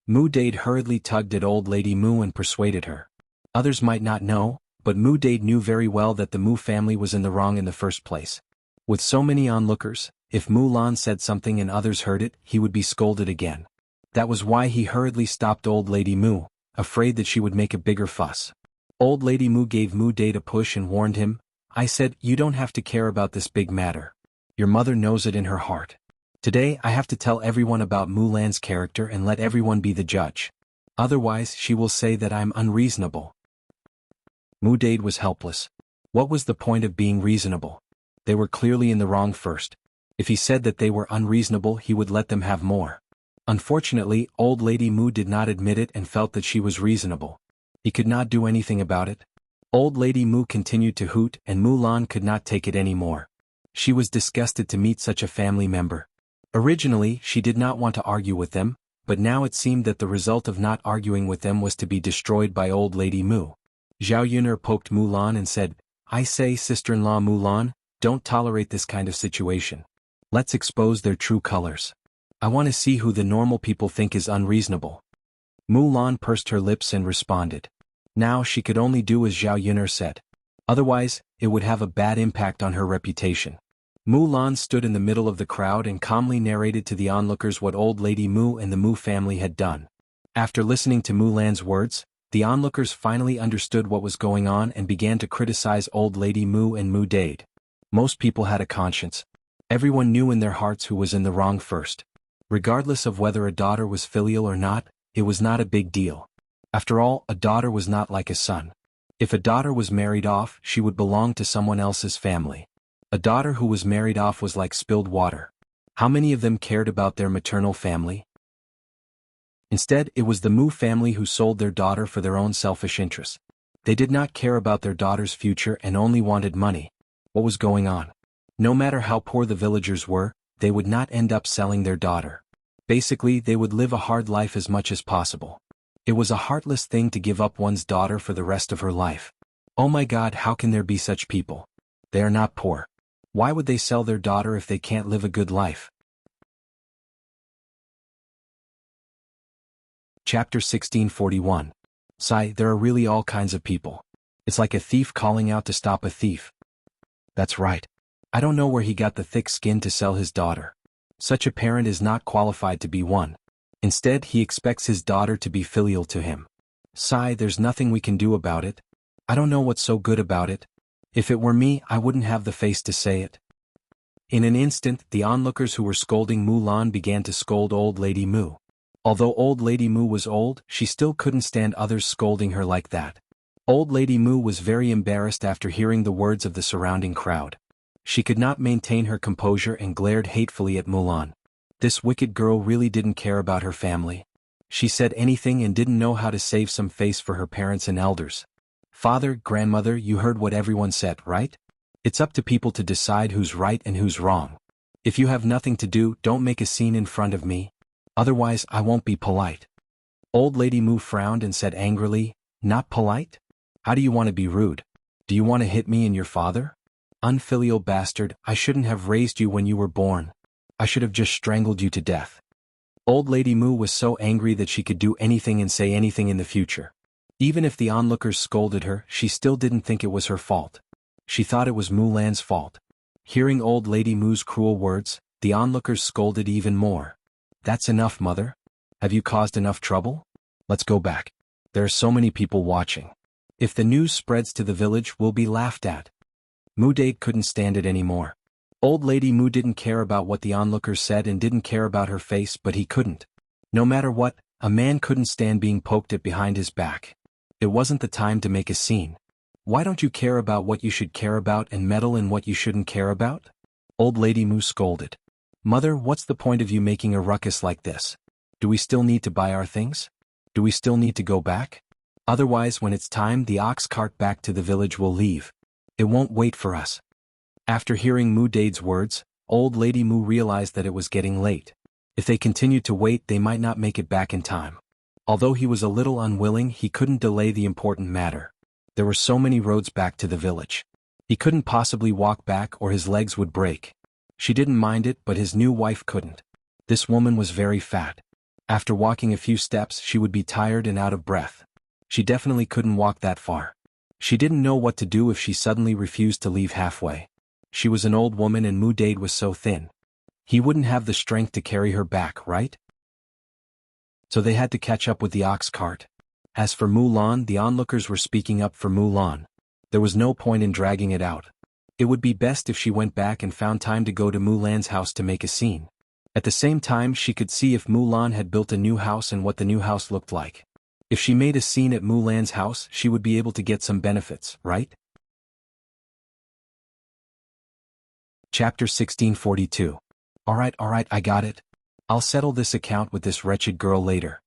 Mu Dade hurriedly tugged at Old Lady Mu and persuaded her. Others might not know, but Mu Dade knew very well that the Mu family was in the wrong in the first place. With so many onlookers, if Mulan said something and others heard it, he would be scolded again. That was why he hurriedly stopped Old Lady Mu, afraid that she would make a bigger fuss. Old Lady Mu gave Mu Dade a push and warned him, "I said, you don't have to care about this big matter. Your mother knows it in her heart. Today I have to tell everyone about Mulan's character and let everyone be the judge. Otherwise she will say that I'm unreasonable." Mu Dade was helpless. What was the point of being reasonable? They were clearly in the wrong first. If he said that they were unreasonable, he would let them have more. Unfortunately, Old Lady Mu did not admit it and felt that she was reasonable. He could not do anything about it. Old Lady Mu continued to hoot and Mulan could not take it anymore. She was disgusted to meet such a family member. Originally, she did not want to argue with them, but now it seemed that the result of not arguing with them was to be destroyed by Old Lady Mu. Zhao Yun'er poked Mulan and said, "I say, sister-in-law Mulan, don't tolerate this kind of situation. Let's expose their true colors. I want to see who the normal people think is unreasonable." Mulan pursed her lips and responded. Now she could only do as Zhao Yun'er said. Otherwise, it would have a bad impact on her reputation. Mulan stood in the middle of the crowd and calmly narrated to the onlookers what Old Lady Mu and the Mu family had done. After listening to Mulan's words, the onlookers finally understood what was going on and began to criticize Old Lady Mu and Mu Dade. Most people had a conscience. Everyone knew in their hearts who was in the wrong first. Regardless of whether a daughter was filial or not, it was not a big deal. After all, a daughter was not like a son. If a daughter was married off, she would belong to someone else's family. A daughter who was married off was like spilled water. How many of them cared about their maternal family? Instead, it was the Mu family who sold their daughter for their own selfish interests. They did not care about their daughter's future and only wanted money. What was going on? No matter how poor the villagers were, they would not end up selling their daughter. Basically, they would live a hard life as much as possible. It was a heartless thing to give up one's daughter for the rest of her life. Oh my God, how can there be such people? They are not poor. Why would they sell their daughter if they can't live a good life? Chapter 1641. Sigh, there are really all kinds of people. It's like a thief calling out to stop a thief. That's right. I don't know where he got the thick skin to sell his daughter. Such a parent is not qualified to be one. Instead, he expects his daughter to be filial to him. Sigh, there's nothing we can do about it. I don't know what's so good about it. If it were me, I wouldn't have the face to say it. In an instant, the onlookers who were scolding Mulan began to scold Old Lady Mu. Although Old Lady Mu was old, she still couldn't stand others scolding her like that. Old Lady Mu was very embarrassed after hearing the words of the surrounding crowd. She could not maintain her composure and glared hatefully at Mulan. This wicked girl really didn't care about her family. She said anything and didn't know how to save some face for her parents and elders. Father, grandmother, you heard what everyone said, right? It's up to people to decide who's right and who's wrong. If you have nothing to do, don't make a scene in front of me. Otherwise, I won't be polite. Old Lady Mu frowned and said angrily, not polite? How do you want to be rude? Do you want to hit me and your father? Unfilial bastard, I shouldn't have raised you when you were born. I should have just strangled you to death. Old Lady Mu was so angry that she could do anything and say anything in the future. Even if the onlookers scolded her, she still didn't think it was her fault. She thought it was Mulan's fault. Hearing Old Lady Mu's cruel words, the onlookers scolded even more. That's enough, mother. Have you caused enough trouble? Let's go back. There are so many people watching. If the news spreads to the village, we'll be laughed at. Mudade couldn't stand it anymore. Old Lady Mu didn't care about what the onlookers said and didn't care about her face, but he couldn't. No matter what, a man couldn't stand being poked at behind his back. It wasn't the time to make a scene. Why don't you care about what you should care about and meddle in what you shouldn't care about? Old Lady Mu scolded. Mother, what's the point of you making a ruckus like this? Do we still need to buy our things? Do we still need to go back? Otherwise, when it's time, the ox cart back to the village will leave. It won't wait for us. After hearing Mudade's words, Old Lady Mu realized that it was getting late. If they continued to wait, they might not make it back in time. Although he was a little unwilling, he couldn't delay the important matter. There were so many roads back to the village. He couldn't possibly walk back or his legs would break. She didn't mind it, but his new wife couldn't. This woman was very fat. After walking a few steps, she would be tired and out of breath. She definitely couldn't walk that far. She didn't know what to do if she suddenly refused to leave halfway. She was an old woman and Mudade was so thin. He wouldn't have the strength to carry her back, right? So they had to catch up with the ox cart. As for Mulan, the onlookers were speaking up for Mulan. There was no point in dragging it out. It would be best if she went back and found time to go to Mulan's house to make a scene. At the same time, she could see if Mulan had built a new house and what the new house looked like. If she made a scene at Mulan's house, she would be able to get some benefits, right? Chapter 1642. Alright, I got it. I'll settle this account with this wretched girl later.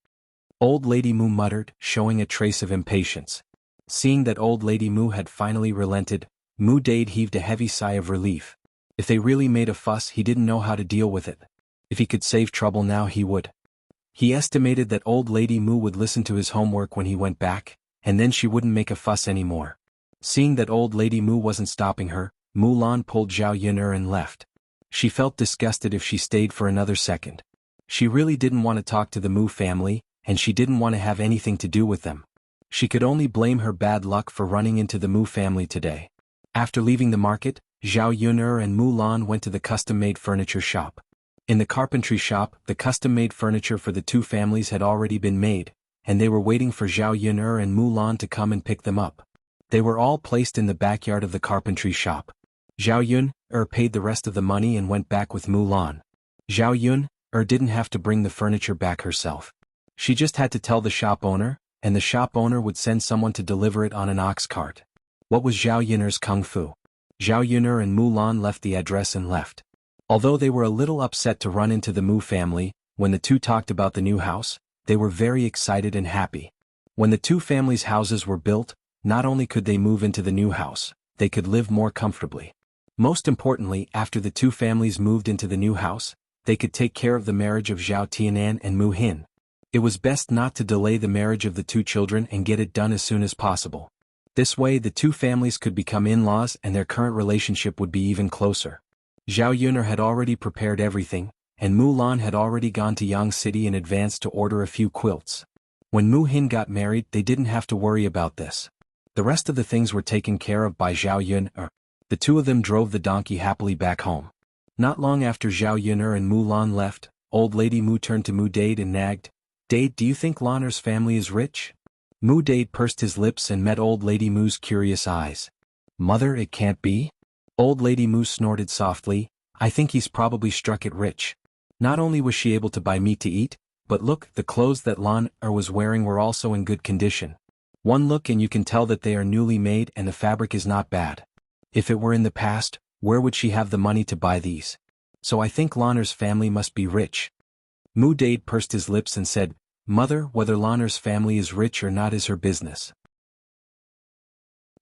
Old Lady Mu muttered, showing a trace of impatience. Seeing that Old Lady Mu had finally relented, Mudade heaved a heavy sigh of relief. If they really made a fuss, he didn't know how to deal with it. If he could save trouble now, he would. He estimated that Old Lady Mu would listen to his homework when he went back, and then she wouldn't make a fuss anymore. Seeing that Old Lady Mu wasn't stopping her, Mulan pulled Zhao Yun'er and left. She felt disgusted if she stayed for another second. She really didn't want to talk to the Mu family, and she didn't want to have anything to do with them. She could only blame her bad luck for running into the Mu family today. After leaving the market, Zhao Yun'er and Mulan went to the custom-made furniture shop. In the carpentry shop, the custom-made furniture for the two families had already been made, and they were waiting for Zhao Yun'er and Mulan to come and pick them up. They were all placed in the backyard of the carpentry shop. Zhao Yun'er paid the rest of the money and went back with Mulan. Zhao Yun'er didn't have to bring the furniture back herself. She just had to tell the shop owner, and the shop owner would send someone to deliver it on an ox cart. What was Zhao Yun'er's kung fu? Zhao Yun'er and Mulan left the address and left. Although they were a little upset to run into the Mu family, when the two talked about the new house, they were very excited and happy. When the two families' houses were built, not only could they move into the new house, they could live more comfortably. Most importantly, after the two families moved into the new house, they could take care of the marriage of Zhao Tianan and Mu Hin. It was best not to delay the marriage of the two children and get it done as soon as possible. This way the two families could become in-laws and their current relationship would be even closer. Zhao Yun'er had already prepared everything, and Mulan had already gone to Yang City in advance to order a few quilts. When Mu Hin got married, they didn't have to worry about this. The rest of the things were taken care of by Zhao Yun'er. The two of them drove the donkey happily back home. Not long after Zhao Yun'er and Mulan left, Old Lady Mu turned to Mudade and nagged, "Dade, do you think Lan'er's family is rich?" Mudade pursed his lips and met Old Lady Mu's curious eyes. "Mother, it can't be?" Old Lady Mu snorted softly, "I think he's probably struck it rich. Not only was she able to buy meat to eat, but look, the clothes that Lan'er was wearing were also in good condition. One look and you can tell that they are newly made and the fabric is not bad. If it were in the past, where would she have the money to buy these? So I think Lan'er's family must be rich." Mudade pursed his lips and said, Mother, whether Lan'er's family is rich or not is her business.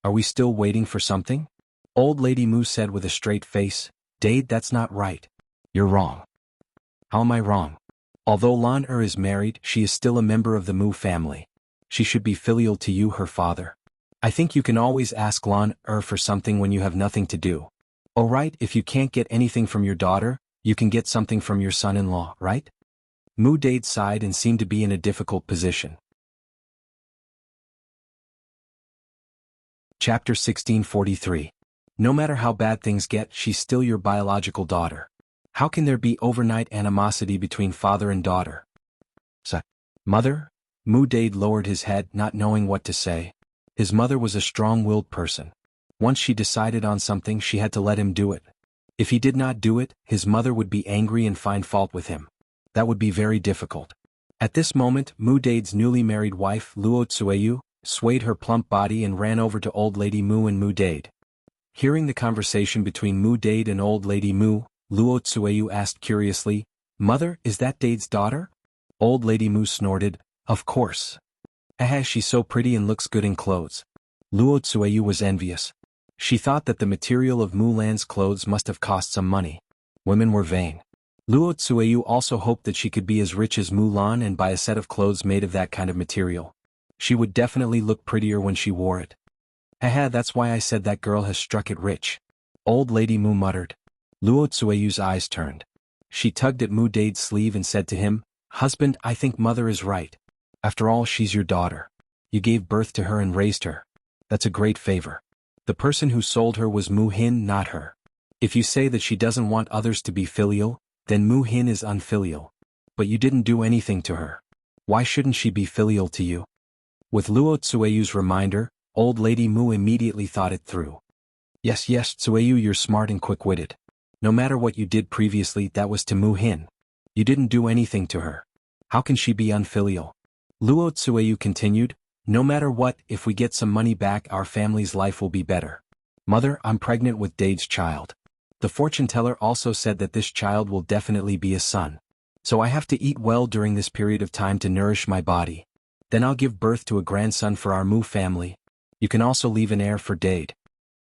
Are we still waiting for something? Old Lady Mu said with a straight face. Dade, that's not right. You're wrong. How am I wrong? Although Lan'er is married, she is still a member of the Mu family. She should be filial to you, her father. I think you can always ask Lan'er for something when you have nothing to do. Oh right, if you can't get anything from your daughter, you can get something from your son-in-law, right? Mu Dade sighed and seemed to be in a difficult position. Chapter 1643. No matter how bad things get, she's still your biological daughter. How can there be overnight animosity between father and daughter? Mother? Mu Dade lowered his head, not knowing what to say. His mother was a strong-willed person. Once she decided on something, she had to let him do it. If he did not do it, his mother would be angry and find fault with him. That would be very difficult. At this moment, Mu Dade's newly married wife, Luo Tsueyu, swayed her plump body and ran over to Old Lady Mu and Mu Dade. Hearing the conversation between Mu Dade and Old Lady Mu, Luo Tsueyu asked curiously, Mother, is that Dade's daughter? Old Lady Mu snorted, Of course. She's so pretty and looks good in clothes. Luo Tsueyu was envious. She thought that the material of Mulan's clothes must have cost some money. Women were vain. Luo Tsueyu also hoped that she could be as rich as Mulan and buy a set of clothes made of that kind of material. She would definitely look prettier when she wore it. That's why I said that girl has struck it rich. Old Lady Mu muttered. Luo Tsueyu's eyes turned. She tugged at Mu Dade's sleeve and said to him, Husband, I think Mother is right. After all, she's your daughter. You gave birth to her and raised her. That's a great favor. The person who sold her was Mu Hin, not her. If you say that she doesn't want others to be filial, then Mu Hin is unfilial. But you didn't do anything to her. Why shouldn't she be filial to you? With Luo Tsueyu's reminder, Old Lady Mu immediately thought it through. Yes, Tsueyu, you're smart and quick-witted. No matter what you did previously, that was to Mu Hin. You didn't do anything to her. How can she be unfilial? Luo Tsueyu continued, No matter what, if we get some money back, our family's life will be better. Mother, I'm pregnant with Dade's child. The fortune teller also said that this child will definitely be a son. So I have to eat well during this period of time to nourish my body. Then I'll give birth to a grandson for our Mu family. You can also leave an heir for Dade.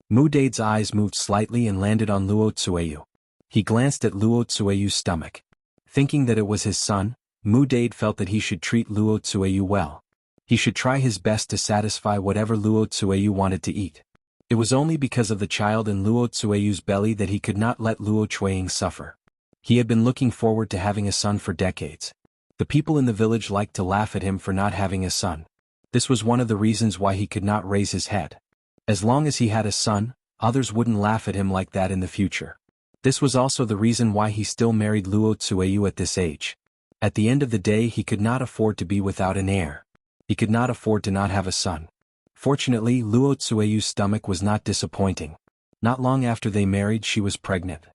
Mu Dade's eyes moved slightly and landed on Luo Tsueyu. He glanced at Luo Tsueyu's stomach. Thinking that it was his son, Mu Dade felt that he should treat Luo Tsueyu well. He should try his best to satisfy whatever Luo Tsueyu wanted to eat. It was only because of the child in Luo Tsueyu's belly that he could not let Luo Chueying suffer. He had been looking forward to having a son for decades. The people in the village liked to laugh at him for not having a son. This was one of the reasons why he could not raise his head. As long as he had a son, others wouldn't laugh at him like that in the future. This was also the reason why he still married Luo Tsueyu at this age. At the end of the day, he could not afford to be without an heir. He could not afford to not have a son. Fortunately, Luo Tsueyu's stomach was not disappointing. Not long after they married, she was pregnant.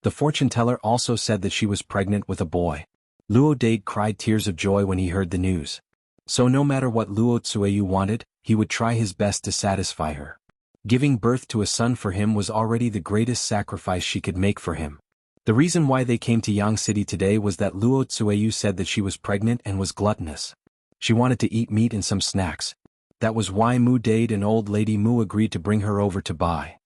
The fortune teller also said that she was pregnant with a boy. Luo Dade cried tears of joy when he heard the news. So no matter what Luo Tsueyu wanted, he would try his best to satisfy her. Giving birth to a son for him was already the greatest sacrifice she could make for him. The reason why they came to Yang City today was that Luo Tsueyu said that she was pregnant and was gluttonous. She wanted to eat meat and some snacks. That was why Mu Dade and Old Lady Mu agreed to bring her over to buy.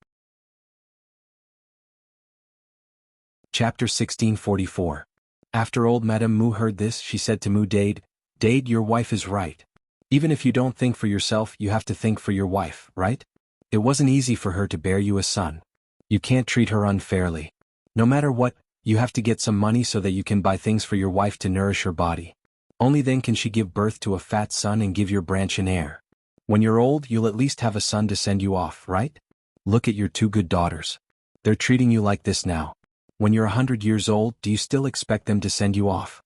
Chapter 1644. After old Madame Mu heard this, she said to Mu Dade, Dade, your wife is right. Even if you don't think for yourself, you have to think for your wife, right? It wasn't easy for her to bear you a son. You can't treat her unfairly. No matter what, you have to get some money so that you can buy things for your wife to nourish her body. Only then can she give birth to a fat son and give your branch an heir. When you're old, you'll at least have a son to send you off, right? Look at your two good daughters. They're treating you like this now. When you're 100 years old, do you still expect them to send you off?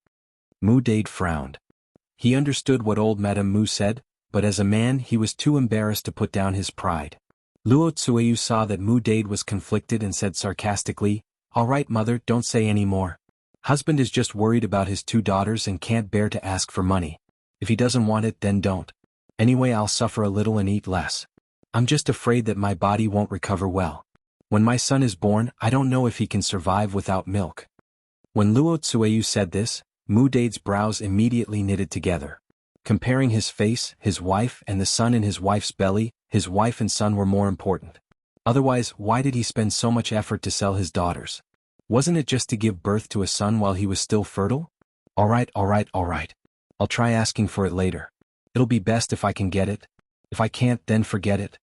Mu Dade frowned. He understood what old Madame Mu said, but as a man he was too embarrassed to put down his pride. Luo Tsueyu saw that Mu Dade was conflicted and said sarcastically, All right, mother, don't say any more. Husband is just worried about his two daughters and can't bear to ask for money. If he doesn't want it, then don't. Anyway, I'll suffer a little and eat less. I'm just afraid that my body won't recover well. When my son is born, I don't know if he can survive without milk. When Luo Tsueyu said this, Mu Dade's brows immediately knitted together. Comparing his face, his wife, and the son in his wife's belly, his wife and son were more important. Otherwise, why did he spend so much effort to sell his daughters? Wasn't it just to give birth to a son while he was still fertile? Alright. I'll try asking for it later. It'll be best if I can get it. If I can't, then forget it.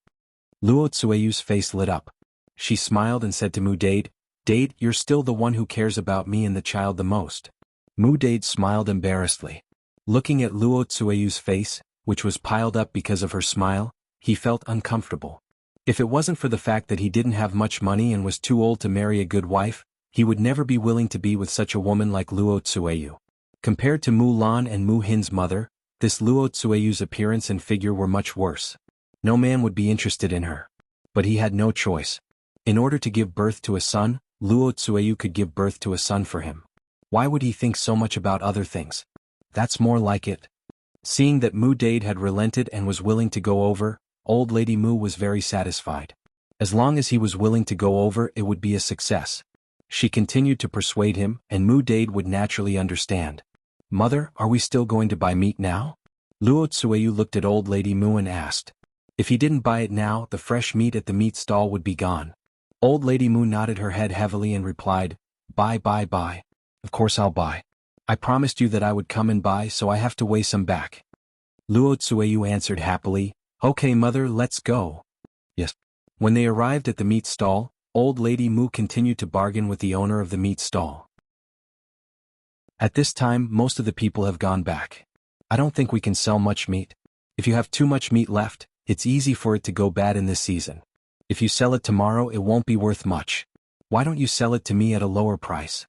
Luo Tsueyu's face lit up. She smiled and said to Mu Dade, "Dade, you're still the one who cares about me and the child the most." Mu Dade smiled embarrassedly. Looking at Luo Tsueyu's face, which was piled up because of her smile, he felt uncomfortable. If it wasn't for the fact that he didn't have much money and was too old to marry a good wife, he would never be willing to be with such a woman like Luo Tsueyu. Compared to Mu Lan and Mu Hin's mother, this Luo Tsueyu's appearance and figure were much worse. No man would be interested in her. But he had no choice. In order to give birth to a son, Luo Tsueyu could give birth to a son for him. Why would he think so much about other things? That's more like it. Seeing that Mu Dade had relented and was willing to go over, old lady Mu was very satisfied. As long as he was willing to go over, it would be a success. She continued to persuade him, and Mu Dade would naturally understand. "Mother, are we still going to buy meat now?" Luo Tsueyu looked at old lady Mu and asked. If he didn't buy it now, the fresh meat at the meat stall would be gone. Old lady Mu nodded her head heavily and replied, Buy. Of course I'll buy. I promised you that I would come and buy, so I have to weigh some back. Luo Tsueyu answered happily, "Okay mother, let's go." Yes. When they arrived at the meat stall, old lady Mu continued to bargain with the owner of the meat stall. At this time, most of the people have gone back. I don't think we can sell much meat. If you have too much meat left, it's easy for it to go bad in this season. If you sell it tomorrow, it won't be worth much. Why don't you sell it to me at a lower price?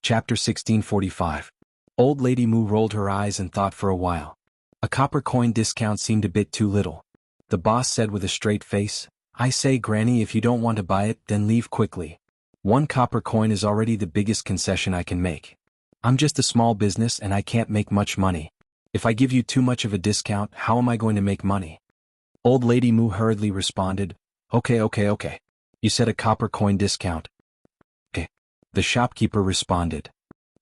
Chapter 1645. Old lady Mu rolled her eyes and thought for a while. A copper coin discount seemed a bit too little. The boss said with a straight face, "I say Granny, if you don't want to buy it, then leave quickly. 1 copper coin is already the biggest concession I can make. I'm just a small business and I can't make much money. If I give you too much of a discount, how am I going to make money?" Old lady Mu hurriedly responded, Okay. You said a copper coin discount. Okay. The shopkeeper responded.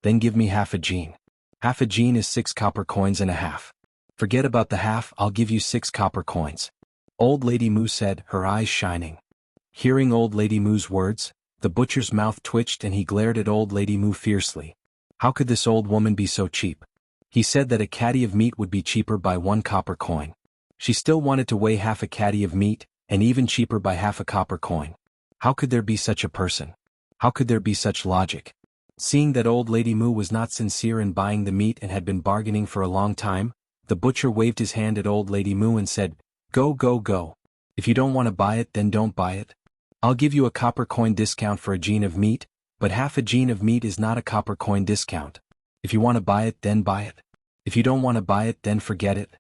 Then give me half a gene. Half a gene is 6 copper coins and a half. Forget about the half, I'll give you 6 copper coins. Old lady Mu said, her eyes shining. Hearing old lady Mu's words, the butcher's mouth twitched and he glared at old lady Mu fiercely. How could this old woman be so cheap? He said that a caddy of meat would be cheaper by 1 copper coin. She still wanted to weigh half a caddy of meat, and even cheaper by half a copper coin. How could there be such a person? How could there be such logic? Seeing that old lady Mu was not sincere in buying the meat and had been bargaining for a long time, the butcher waved his hand at old lady Mu and said, Go. If you don't want to buy it, then don't buy it. I'll give you a copper coin discount for a gene of meat, but half a gene of meat is not a copper coin discount. If you want to buy it, then buy it. If you don't want to buy it, then forget it.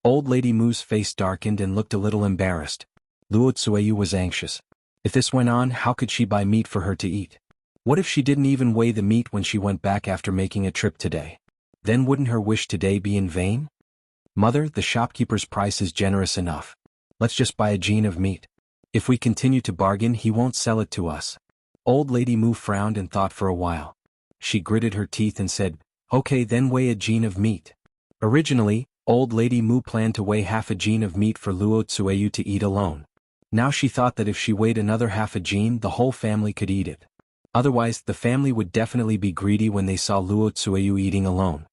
Old lady Mu's face darkened and looked a little embarrassed. Luo Tsueyu was anxious. If this went on, how could she buy meat for her to eat? What if she didn't even weigh the meat when she went back after making a trip today? Then wouldn't her wish today be in vain? Mother, the shopkeeper's price is generous enough. Let's just buy a gene of meat. If we continue to bargain, he won't sell it to us. Old lady Mu frowned and thought for a while. She gritted her teeth and said, Okay, then weigh a gene of meat. Originally, old lady Mu planned to weigh half a gene of meat for Luo Tsueyu to eat alone. Now she thought that if she weighed another half a gene, the whole family could eat it. Otherwise, the family would definitely be greedy when they saw Luo Tsueyu eating alone.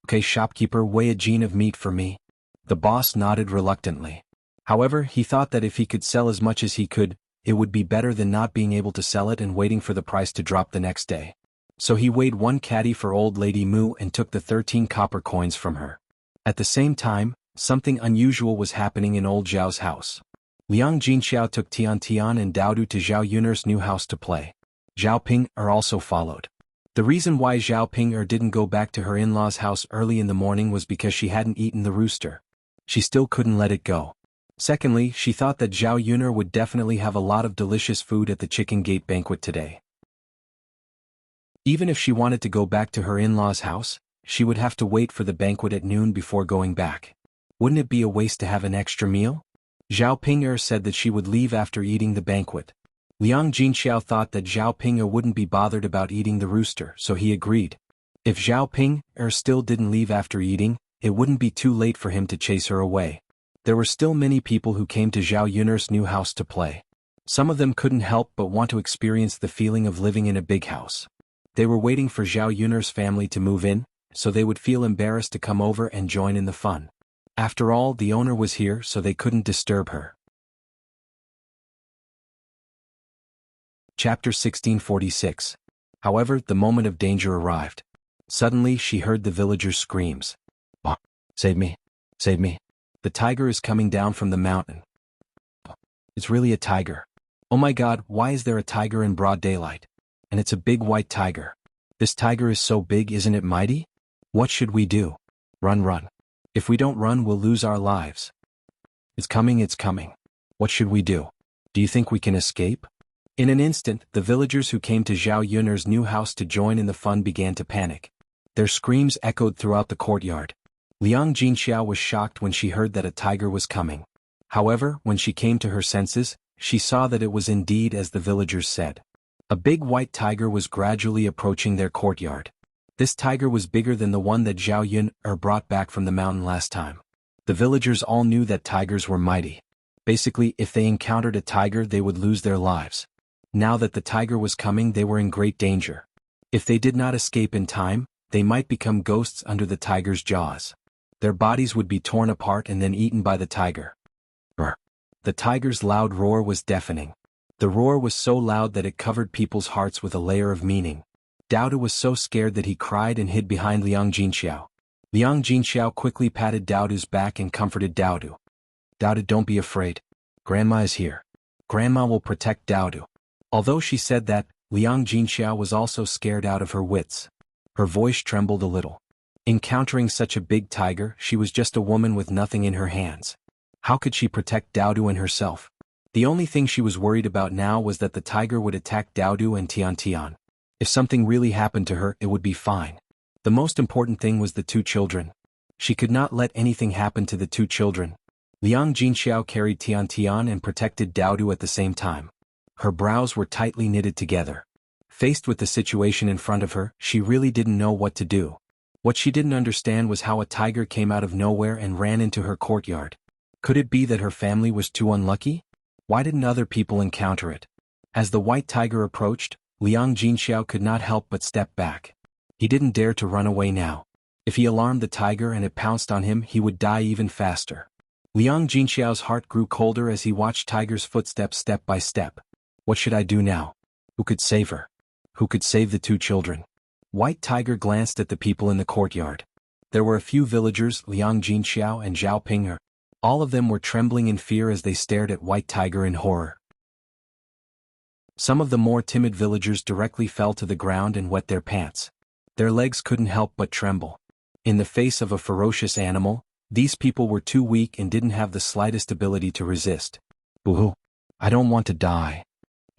Okay, shopkeeper, weigh a gene of meat for me. The boss nodded reluctantly. However, he thought that if he could sell as much as he could, it would be better than not being able to sell it and waiting for the price to drop the next day. So he weighed 1 caddy for old lady Mu and took the 13 copper coins from her. At the same time, something unusual was happening in old Zhao's house. Liang Jinxiao took Tian and Daodu to Zhao Yun'er's new house to play. Zhao Ping'er also followed. The reason why Zhao Ping'er didn't go back to her in-laws' house early in the morning was because she hadn't eaten the rooster. She still couldn't let it go. Secondly, she thought that Zhao Yun'er would definitely have a lot of delicious food at the Chicken Gate banquet today. Even if she wanted to go back to her in-laws' house, she would have to wait for the banquet at noon before going back. Wouldn't it be a waste to have an extra meal? Zhao Ping'er said that she would leave after eating the banquet. Liang Jinxiao thought that Zhao Ping'er wouldn't be bothered about eating the rooster, so he agreed. If Zhao Ping'er still didn't leave after eating, it wouldn't be too late for him to chase her away. There were still many people who came to Zhao Yun'er's new house to play. Some of them couldn't help but want to experience the feeling of living in a big house. They were waiting for Zhao Yun'er's family to move in, so they would feel embarrassed to come over and join in the fun. After all, the owner was here, so they couldn't disturb her. Chapter 1646. However, the moment of danger arrived. Suddenly she heard the villagers' screams. "Oh, save me! Save me! The tiger is coming down from the mountain. It's really a tiger. Oh my god, why is there a tiger in broad daylight? And it's a big white tiger. This tiger is so big, isn't it mighty? What should we do? Run, run. If we don't run, we'll lose our lives. It's coming, it's coming. What should we do? Do you think we can escape?" In an instant, the villagers who came to Zhao Yun'er's new house to join in the fun began to panic. Their screams echoed throughout the courtyard. Liang Jinxiao was shocked when she heard that a tiger was coming. However, when she came to her senses, she saw that it was indeed as the villagers said. A big white tiger was gradually approaching their courtyard. This tiger was bigger than the one that Zhao Yun'er brought back from the mountain last time. The villagers all knew that tigers were mighty. Basically, if they encountered a tiger, they would lose their lives. Now that the tiger was coming, they were in great danger. If they did not escape in time, they might become ghosts under the tiger's jaws. Their bodies would be torn apart and then eaten by the tiger. Roar. The tiger's loud roar was deafening. The roar was so loud that it covered people's hearts with a layer of meaning. Daodu was so scared that he cried and hid behind Liang Jinxiao. Liang Jinxiao quickly patted Daodu's back and comforted Daodu. "Daodu, don't be afraid. Grandma is here. Grandma will protect Daodu." Although she said that, Liang Jinxiao was also scared out of her wits. Her voice trembled a little. Encountering such a big tiger, she was just a woman with nothing in her hands. How could she protect Daodu and herself? The only thing she was worried about now was that the tiger would attack Daodu and Tian. If something really happened to her, it would be fine. The most important thing was the two children. She could not let anything happen to the two children. Liang Jinxiao carried Tian and protected Daodu at the same time. Her brows were tightly knitted together. Faced with the situation in front of her, she really didn't know what to do. What she didn't understand was how a tiger came out of nowhere and ran into her courtyard. Could it be that her family was too unlucky? Why didn't other people encounter it? As the white tiger approached, Liang Jinxiao could not help but step back. He didn't dare to run away now. If he alarmed the tiger and it pounced on him, he would die even faster. Liang Jinxiao's heart grew colder as he watched Tiger's footsteps step by step. What should I do now? Who could save her? Who could save the two children? White Tiger glanced at the people in the courtyard. There were a few villagers, Liang Jinxiao and Zhao Ping'er. All of them were trembling in fear as they stared at White Tiger in horror. Some of the more timid villagers directly fell to the ground and wet their pants. Their legs couldn't help but tremble. In the face of a ferocious animal, these people were too weak and didn't have the slightest ability to resist. "Boo-hoo! I don't want to die."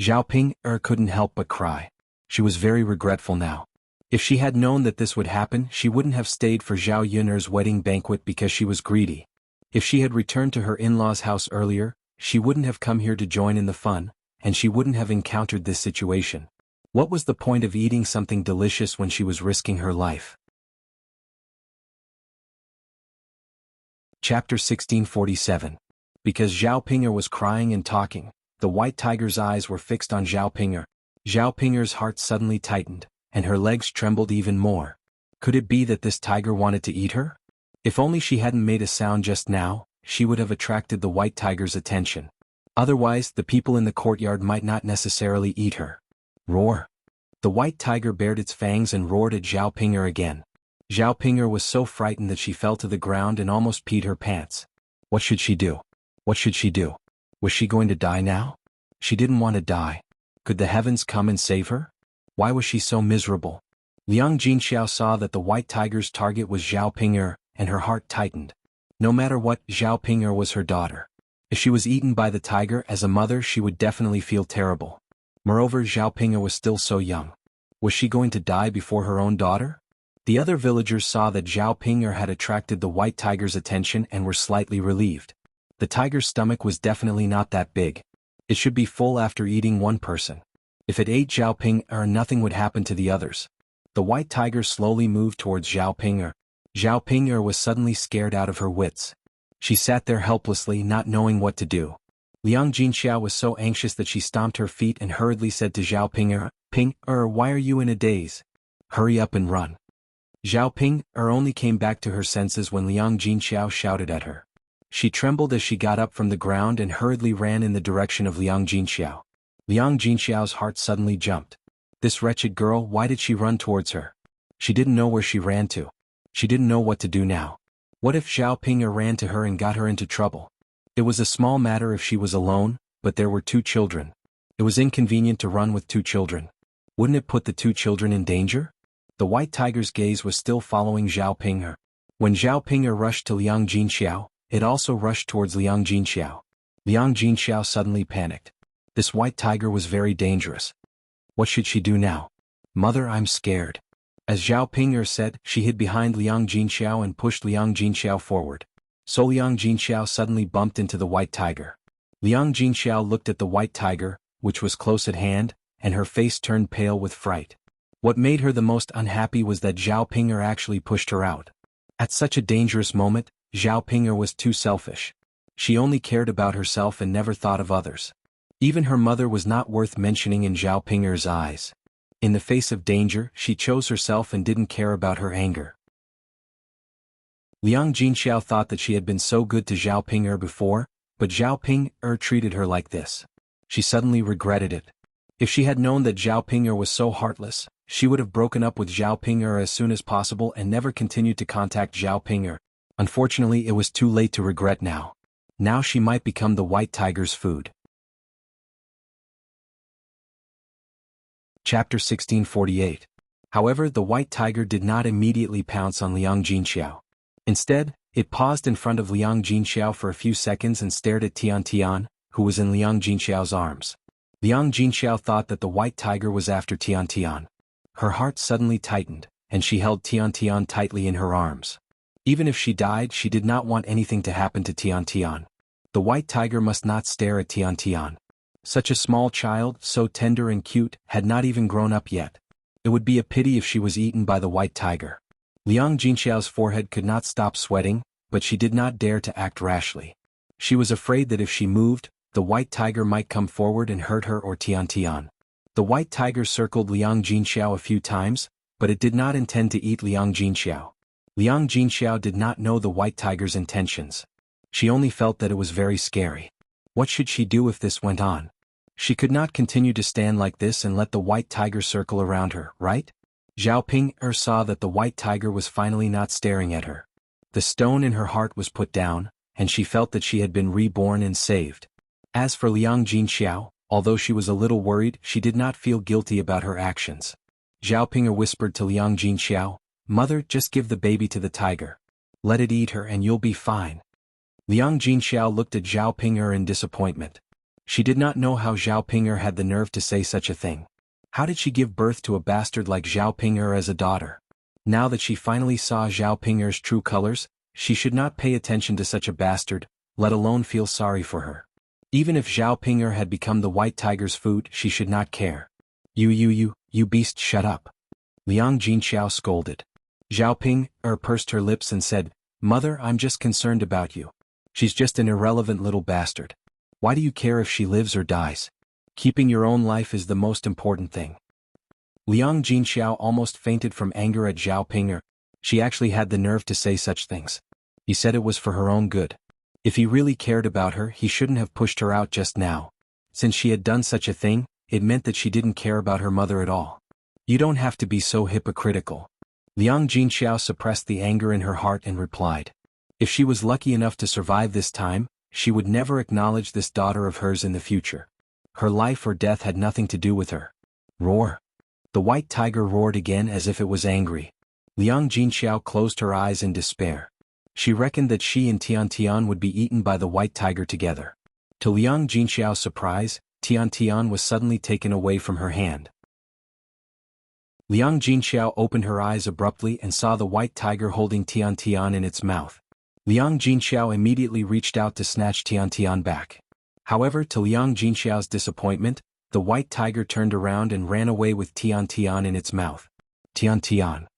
Zhao Ping'er couldn't help but cry. She was very regretful now. If she had known that this would happen, she wouldn't have stayed for Zhao Yun'er's wedding banquet because she was greedy. If she had returned to her in-laws' house earlier, she wouldn't have come here to join in the fun, and she wouldn't have encountered this situation. What was the point of eating something delicious when she was risking her life? Chapter 1647. Because Zhao Ping'er was crying and talking, the white tiger's eyes were fixed on Zhao Ping'er. Zhao Ping'er's heart suddenly tightened, and her legs trembled even more. Could it be that this tiger wanted to eat her? If only she hadn't made a sound just now, she would have attracted the white tiger's attention. Otherwise, the people in the courtyard might not necessarily eat her. Roar! The white tiger bared its fangs and roared at Zhao Ping'er again. Zhao Ping'er was so frightened that she fell to the ground and almost peed her pants. What should she do? What should she do? Was she going to die now? She didn't want to die. Could the heavens come and save her? Why was she so miserable? Liang Jinxiao saw that the white tiger's target was Zhao Ping'er, and her heart tightened. No matter what, Zhao Ping'er was her daughter. If she was eaten by the tiger as a mother, she would definitely feel terrible. Moreover, Zhao Ping'er was still so young. Was she going to die before her own daughter? The other villagers saw that Zhao Ping'er had attracted the white tiger's attention and were slightly relieved. The tiger's stomach was definitely not that big. It should be full after eating one person. If it ate Zhao Ping, nothing would happen to the others. The white tiger slowly moved towards Zhao Ping. Zhao Ping was suddenly scared out of her wits. She sat there helplessly, not knowing what to do. Liang Jinxiao was so anxious that she stomped her feet and hurriedly said to Zhao Ping, Ping, why are you in a daze? Hurry up and run. Zhao Ping only came back to her senses when Liang Jinxiao shouted at her. She trembled as she got up from the ground and hurriedly ran in the direction of Liang Jinxiao. Liang Jinxiao's heart suddenly jumped. This wretched girl, why did she run towards her? She didn't know where she ran to. She didn't know what to do now. What if Zhao Ping ran to her and got her into trouble? It was a small matter if she was alone, but there were 2 children. It was inconvenient to run with 2 children. Wouldn't it put the 2 children in danger? The white tiger's gaze was still following Zhao Ping. When Zhao Ping rushed to Liang Jinxiao, it also rushed towards Liang Jinxiao. Liang Jinxiao suddenly panicked. This white tiger was very dangerous. What should she do now? Mother, I'm scared. As Zhao Ping said, she hid behind Liang Jinxiao and pushed Liang Jinxiao forward. So Liang Jinxiao suddenly bumped into the white tiger. Liang Jinxiao looked at the white tiger, which was close at hand, and her face turned pale with fright. What made her the most unhappy was that Zhao Ping actually pushed her out. At such a dangerous moment, Zhao Ping was too selfish. She only cared about herself and never thought of others. Even her mother was not worth mentioning in Zhao Ping's eyes. In the face of danger, she chose herself and didn't care about her anger. Liang Jinxiao thought that she had been so good to Zhao Ping before, but Zhao Ping treated her like this. She suddenly regretted it. If she had known that Zhao Ping was so heartless, she would have broken up with Zhao Ping as soon as possible and never continued to contact Zhao Ping. Unfortunately, it was too late to regret now. Now she might become the white tiger's food. Chapter 1648. However, the white tiger did not immediately pounce on Liang Jinxiao. Instead, it paused in front of Liang Jinxiao for a few seconds and stared at Tian Tian, who was in Liang Jinxiao's arms. Liang Jinxiao thought that the white tiger was after Tian Tian. Her heart suddenly tightened, and she held Tian Tian tightly in her arms. Even if she died, she did not want anything to happen to Tian Tian. The white tiger must not stare at Tian Tian. Such a small child, so tender and cute, had not even grown up yet. It would be a pity if she was eaten by the white tiger. Liang Jinxiao's forehead could not stop sweating, but she did not dare to act rashly. She was afraid that if she moved, the white tiger might come forward and hurt her or Tian Tian. The white tiger circled Liang Jinxiao a few times, but it did not intend to eat Liang Jinxiao. Liang Jinxiao did not know the white tiger's intentions. She only felt that it was very scary. What should she do if this went on? She could not continue to stand like this and let the white tiger circle around her, right? Zhao Ping saw that the white tiger was finally not staring at her. The stone in her heart was put down, and she felt that she had been reborn and saved. As for Liang Jinxiao, although she was a little worried, she did not feel guilty about her actions. Zhao Ping whispered to Liang Jinxiao, "Mother, just give the baby to the tiger. Let it eat her and you'll be fine." Liang Jinxiao looked at Zhao Ping in disappointment. She did not know how Zhao Ping had the nerve to say such a thing. How did she give birth to a bastard like Zhao Ping as a daughter? Now that she finally saw Zhao Ping's true colors, she should not pay attention to such a bastard, let alone feel sorry for her. Even if Zhao Ping had become the white tiger's food, she should not care. You beast, shut up. Liang Jinxiao scolded. Zhao Ping pursed her lips and said, "Mother, I'm just concerned about you. She's just an irrelevant little bastard. Why do you care if she lives or dies? Keeping your own life is the most important thing." Liang Jinxiao almost fainted from anger at Zhao Ping. She actually had the nerve to say such things. He said it was for her own good. If he really cared about her, he shouldn't have pushed her out just now. Since she had done such a thing, it meant that she didn't care about her mother at all. You don't have to be so hypocritical. Liang Jinxiao suppressed the anger in her heart and replied. If she was lucky enough to survive this time, she would never acknowledge this daughter of hers in the future. Her life or death had nothing to do with her. Roar. The white tiger roared again as if it was angry. Liang Jinxiao closed her eyes in despair. She reckoned that she and Tian Tian would be eaten by the white tiger together. To Liang Jinxiao's surprise, Tian Tian was suddenly taken away from her hand. Liang Jinxiao opened her eyes abruptly and saw the white tiger holding Tian Tian in its mouth. Liang Jinxiao immediately reached out to snatch Tian Tian back. However, to Liang Jinxiao's disappointment, the white tiger turned around and ran away with Tian Tian in its mouth. Tian Tian!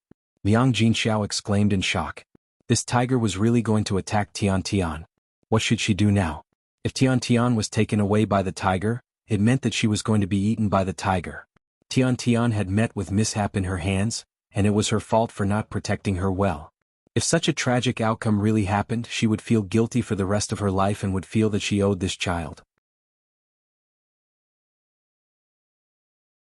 Liang Jinxiao exclaimed in shock. This tiger was really going to attack Tian Tian. What should she do now? If Tian Tian was taken away by the tiger, it meant that she was going to be eaten by the tiger. Tian Tian had met with mishap in her hands, and it was her fault for not protecting her well. If such a tragic outcome really happened, she would feel guilty for the rest of her life and would feel that she owed this child.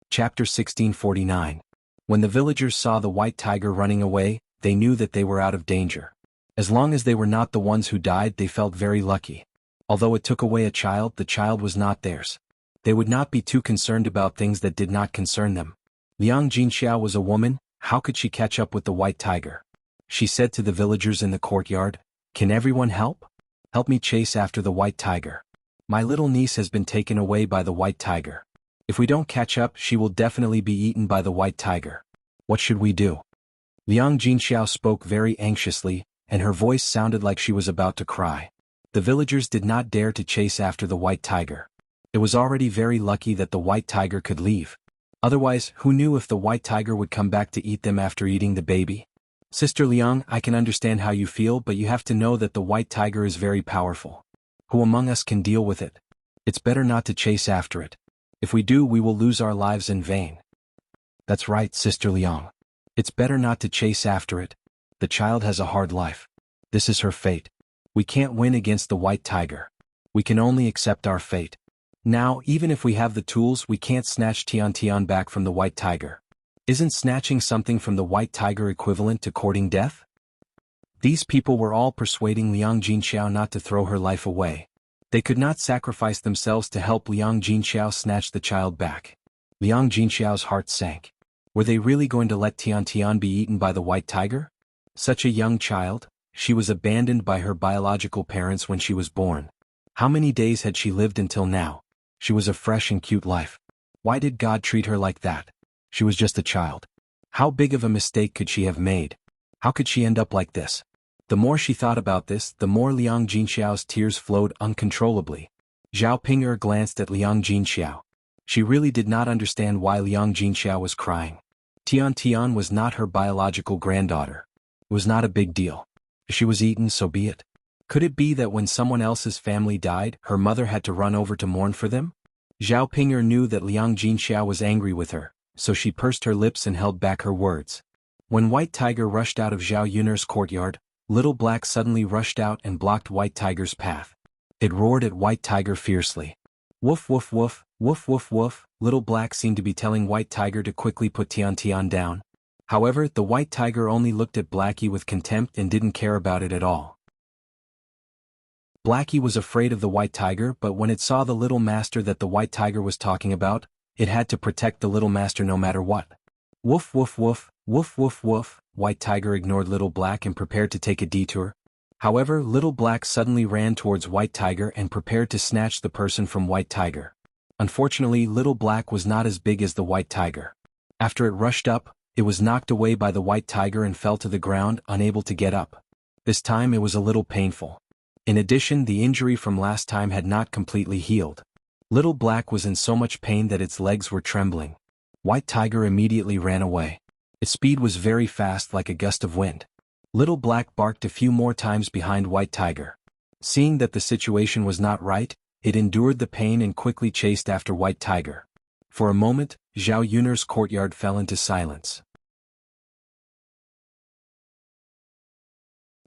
Chapter 1649. When the villagers saw the white tiger running away, they knew that they were out of danger. As long as they were not the ones who died, they felt very lucky. Although it took away a child, the child was not theirs. They would not be too concerned about things that did not concern them. Liang Jinxiao was a woman. How could she catch up with the white tiger? She said to the villagers in the courtyard, "Can everyone help? Help me chase after the white tiger. My little niece has been taken away by the white tiger. If we don't catch up, she will definitely be eaten by the white tiger. What should we do?" Liang Jinxiao spoke very anxiously, and her voice sounded like she was about to cry. The villagers did not dare to chase after the white tiger. It was already very lucky that the white tiger could leave. Otherwise, who knew if the white tiger would come back to eat them after eating the baby? Sister Liang, I can understand how you feel, but you have to know that the white tiger is very powerful. Who among us can deal with it? It's better not to chase after it. If we do, we will lose our lives in vain. That's right, Sister Liang. It's better not to chase after it. The child has a hard life. This is her fate. We can't win against the white tiger. We can only accept our fate. Now, even if we have the tools, we can't snatch Tian Tian back from the white tiger. Isn't snatching something from the white tiger equivalent to courting death? These people were all persuading Liang Jinxiao not to throw her life away. They could not sacrifice themselves to help Liang Jinxiao snatch the child back. Liang Jinxiao's heart sank. Were they really going to let Tian Tian be eaten by the white tiger? Such a young child, she was abandoned by her biological parents when she was born. How many days had she lived until now? She was a fresh and cute life. Why did God treat her like that? She was just a child. How big of a mistake could she have made? How could she end up like this? The more she thought about this, the more Liang Jinxiao's tears flowed uncontrollably. Zhao Ping'er glanced at Liang Jinxiao. She really did not understand why Liang Jinxiao was crying. Tian Tian was not her biological granddaughter. It was not a big deal. If she was eaten, so be it. Could it be that when someone else's family died, her mother had to run over to mourn for them? Zhao Ping'er knew that Liang Jinxiao was angry with her, so she pursed her lips and held back her words. When White Tiger rushed out of Zhao Yun'er's courtyard, Little Black suddenly rushed out and blocked White Tiger's path. It roared at White Tiger fiercely. Woof woof woof, woof woof woof. Little Black seemed to be telling White Tiger to quickly put Tian Tian down. However, the White Tiger only looked at Blackie with contempt and didn't care about it at all. Blackie was afraid of the White Tiger, but when it saw the little master that the White Tiger was talking about, it had to protect the little master no matter what. Woof woof woof, woof woof woof. White Tiger ignored Little Black and prepared to take a detour. However, Little Black suddenly ran towards White Tiger and prepared to snatch the person from White Tiger. Unfortunately, Little Black was not as big as the White Tiger. After it rushed up, it was knocked away by the White Tiger and fell to the ground, unable to get up. This time it was a little painful. In addition, the injury from last time had not completely healed. Little Black was in so much pain that its legs were trembling. White Tiger immediately ran away. Its speed was very fast, like a gust of wind. Little Black barked a few more times behind White Tiger. Seeing that the situation was not right, it endured the pain and quickly chased after White Tiger. For a moment, Zhao Yun'er's courtyard fell into silence.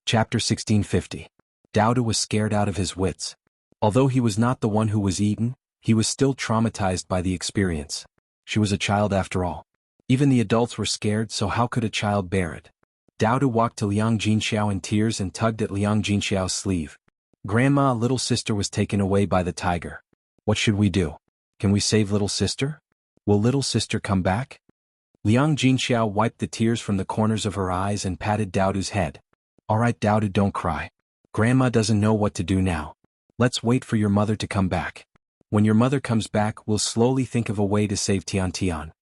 Chapter 1650. Dowda was scared out of his wits. Although he was not the one who was eaten, he was still traumatized by the experience. She was a child after all. Even the adults were scared, so how could a child bear it? Dowda walked to Liang Jinxiao in tears and tugged at Liang Jinxiao's sleeve. Grandma, little sister was taken away by the tiger. What should we do? Can we save little sister? Will little sister come back? Liang Jinxiao wiped the tears from the corners of her eyes and patted Dowda's head. All right, Dowda, don't cry. Grandma doesn't know what to do now. Let's wait for your mother to come back. When your mother comes back, we'll slowly think of a way to save Tian Tian.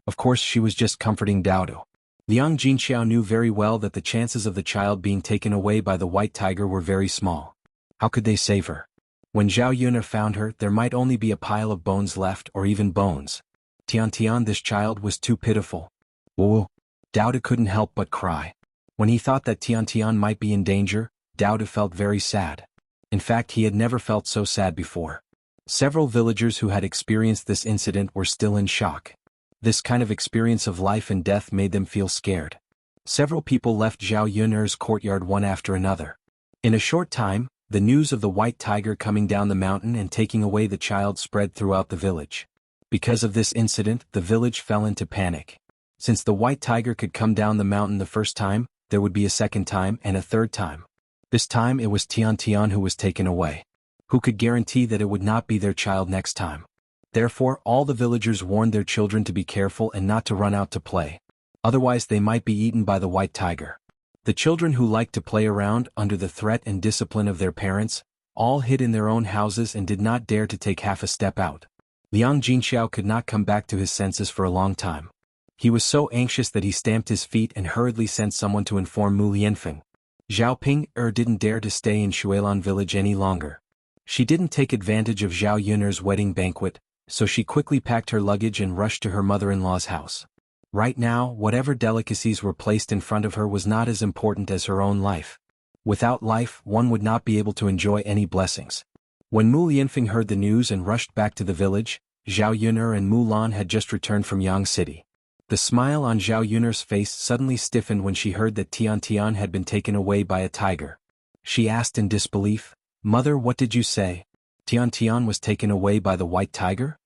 Of course, she was just comforting Dowda. Liang Jinxiao knew very well that the chances of the child being taken away by the White Tiger were very small. How could they save her? When Zhao Yun'er found her, there might only be a pile of bones left, or even bones. Tian, this child was too pitiful. Whoa. Dao De couldn't help but cry. When he thought that Tian might be in danger, Dao De felt very sad. In fact, he had never felt so sad before. Several villagers who had experienced this incident were still in shock. This kind of experience of life and death made them feel scared. Several people left Zhao Yun'er's courtyard one after another. In a short time, the news of the white tiger coming down the mountain and taking away the child spread throughout the village. Because of this incident, the village fell into panic. Since the white tiger could come down the mountain the first time, there would be a second time and a third time. This time it was Tian who was taken away. Who could guarantee that it would not be their child next time? Therefore, all the villagers warned their children to be careful and not to run out to play. Otherwise they might be eaten by the white tiger. The children who liked to play around under the threat and discipline of their parents, all hid in their own houses and did not dare to take half a step out. Liang Jinxiao could not come back to his senses for a long time. He was so anxious that he stamped his feet and hurriedly sent someone to inform Mu Lianfeng. Zhao Ping didn't dare to stay in Shuilan village any longer. She didn't take advantage of Zhao Yun'er's wedding banquet, so she quickly packed her luggage and rushed to her mother-in-law's house. Right now, whatever delicacies were placed in front of her was not as important as her own life. Without life, one would not be able to enjoy any blessings. When Mu Lianfeng heard the news and rushed back to the village, Zhao Yun'er and Mu Lan had just returned from Yang City. The smile on Zhao Yun'er's face suddenly stiffened when she heard that Tian had been taken away by a tiger. She asked in disbelief, "Mother, what did you say? Tian was taken away by the white tiger?"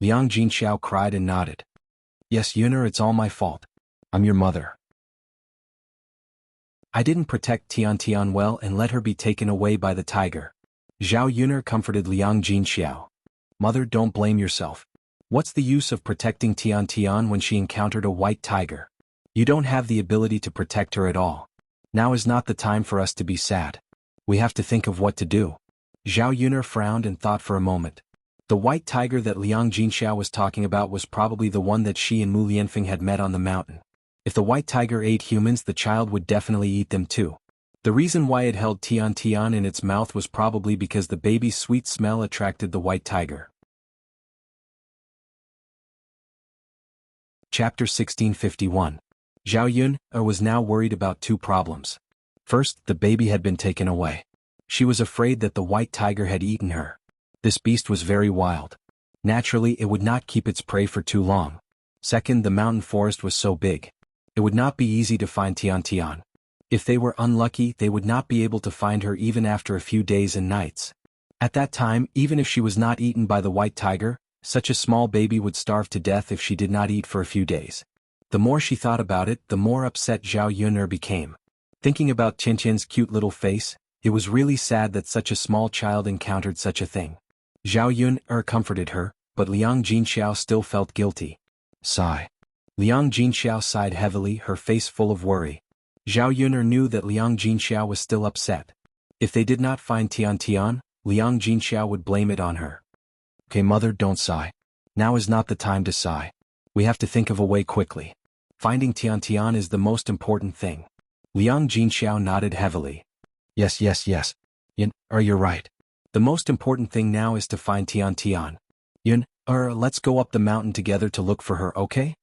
Liang Jinxiao cried and nodded. "Yes, Yun'er, it's all my fault. I'm your mother. I didn't protect Tian well and let her be taken away by the tiger." Zhao Yun'er comforted Liang Jinxiao. "Mother, don't blame yourself. What's the use of protecting Tian when she encountered a white tiger? You don't have the ability to protect her at all. Now is not the time for us to be sad. We have to think of what to do." Zhao Yun'er frowned and thought for a moment. The white tiger that Liang Jinxiao was talking about was probably the one that she and Mu Lianfeng had met on the mountain. If the white tiger ate humans, the child would definitely eat them too. The reason why it held Tian in its mouth was probably because the baby's sweet smell attracted the white tiger. Chapter 1651. Zhao Yun'er was now worried about two problems. First, the baby had been taken away. She was afraid that the white tiger had eaten her. This beast was very wild. Naturally, it would not keep its prey for too long. Second, the mountain forest was so big. It would not be easy to find Tian. If they were unlucky, they would not be able to find her even after a few days and nights. At that time, even if she was not eaten by the white tiger, such a small baby would starve to death if she did not eat for a few days. The more she thought about it, the more upset Zhao Yun'er became. Thinking about Tian's cute little face, it was really sad that such a small child encountered such a thing. Zhao Yun'er comforted her, but Liang Jinxiao still felt guilty. Sigh. Liang Jinxiao sighed heavily, her face full of worry. Zhao Yun'er knew that Liang Jinxiao was still upset. If they did not find Tian, Liang Jinxiao would blame it on her. "Okay, mother, don't sigh. Now is not the time to sigh. We have to think of a way quickly. Finding Tian is the most important thing." Liang Jinxiao nodded heavily. Yes. You're right. The most important thing now is to find Tian. Let's go up the mountain together to look for her, okay?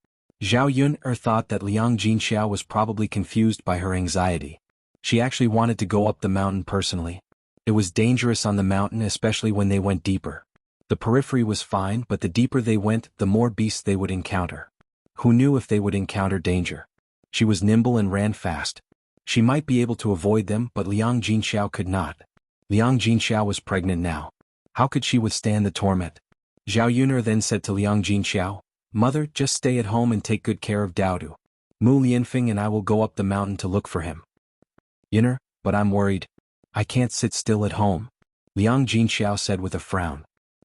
Zhao Yun'er thought that Liang Jinxiao was probably confused by her anxiety. She actually wanted to go up the mountain personally. It was dangerous on the mountain, especially when they went deeper. The periphery was fine, but the deeper they went, the more beasts they would encounter. Who knew if they would encounter danger? She was nimble and ran fast. She might be able to avoid them, but Liang Jinxiao could not. Liang Jinxiao was pregnant now. How could she withstand the torment? Zhao Yun'er then said to Liang Jinxiao, "Mother, just stay at home and take good care of Daodu. Mu Lianfeng and I will go up the mountain to look for him." "Yun'er, but I'm worried. I can't sit still at home," Liang Jinxiao said with a frown.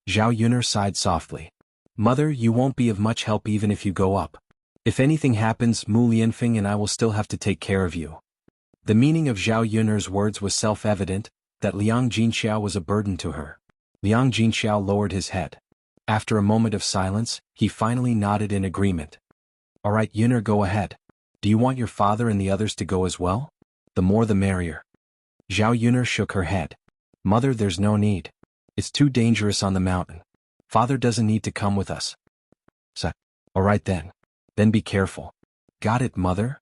Zhao Yun'er sighed softly. "Mother, you won't be of much help even if you go up. If anything happens, Mu Lianfeng and I will still have to take care of you." The meaning of Zhao Yun'er's words was self-evident, that Liang Jinxiao was a burden to her. Liang Jinxiao lowered his head. After a moment of silence, he finally nodded in agreement. "All right, Yun'er, go ahead. Do you want your father and the others to go as well? The more the merrier." Zhao Yun'er shook her head. "Mother, there's no need. It's too dangerous on the mountain. Father doesn't need to come with us. So, alright then. Then be careful. Got it, mother?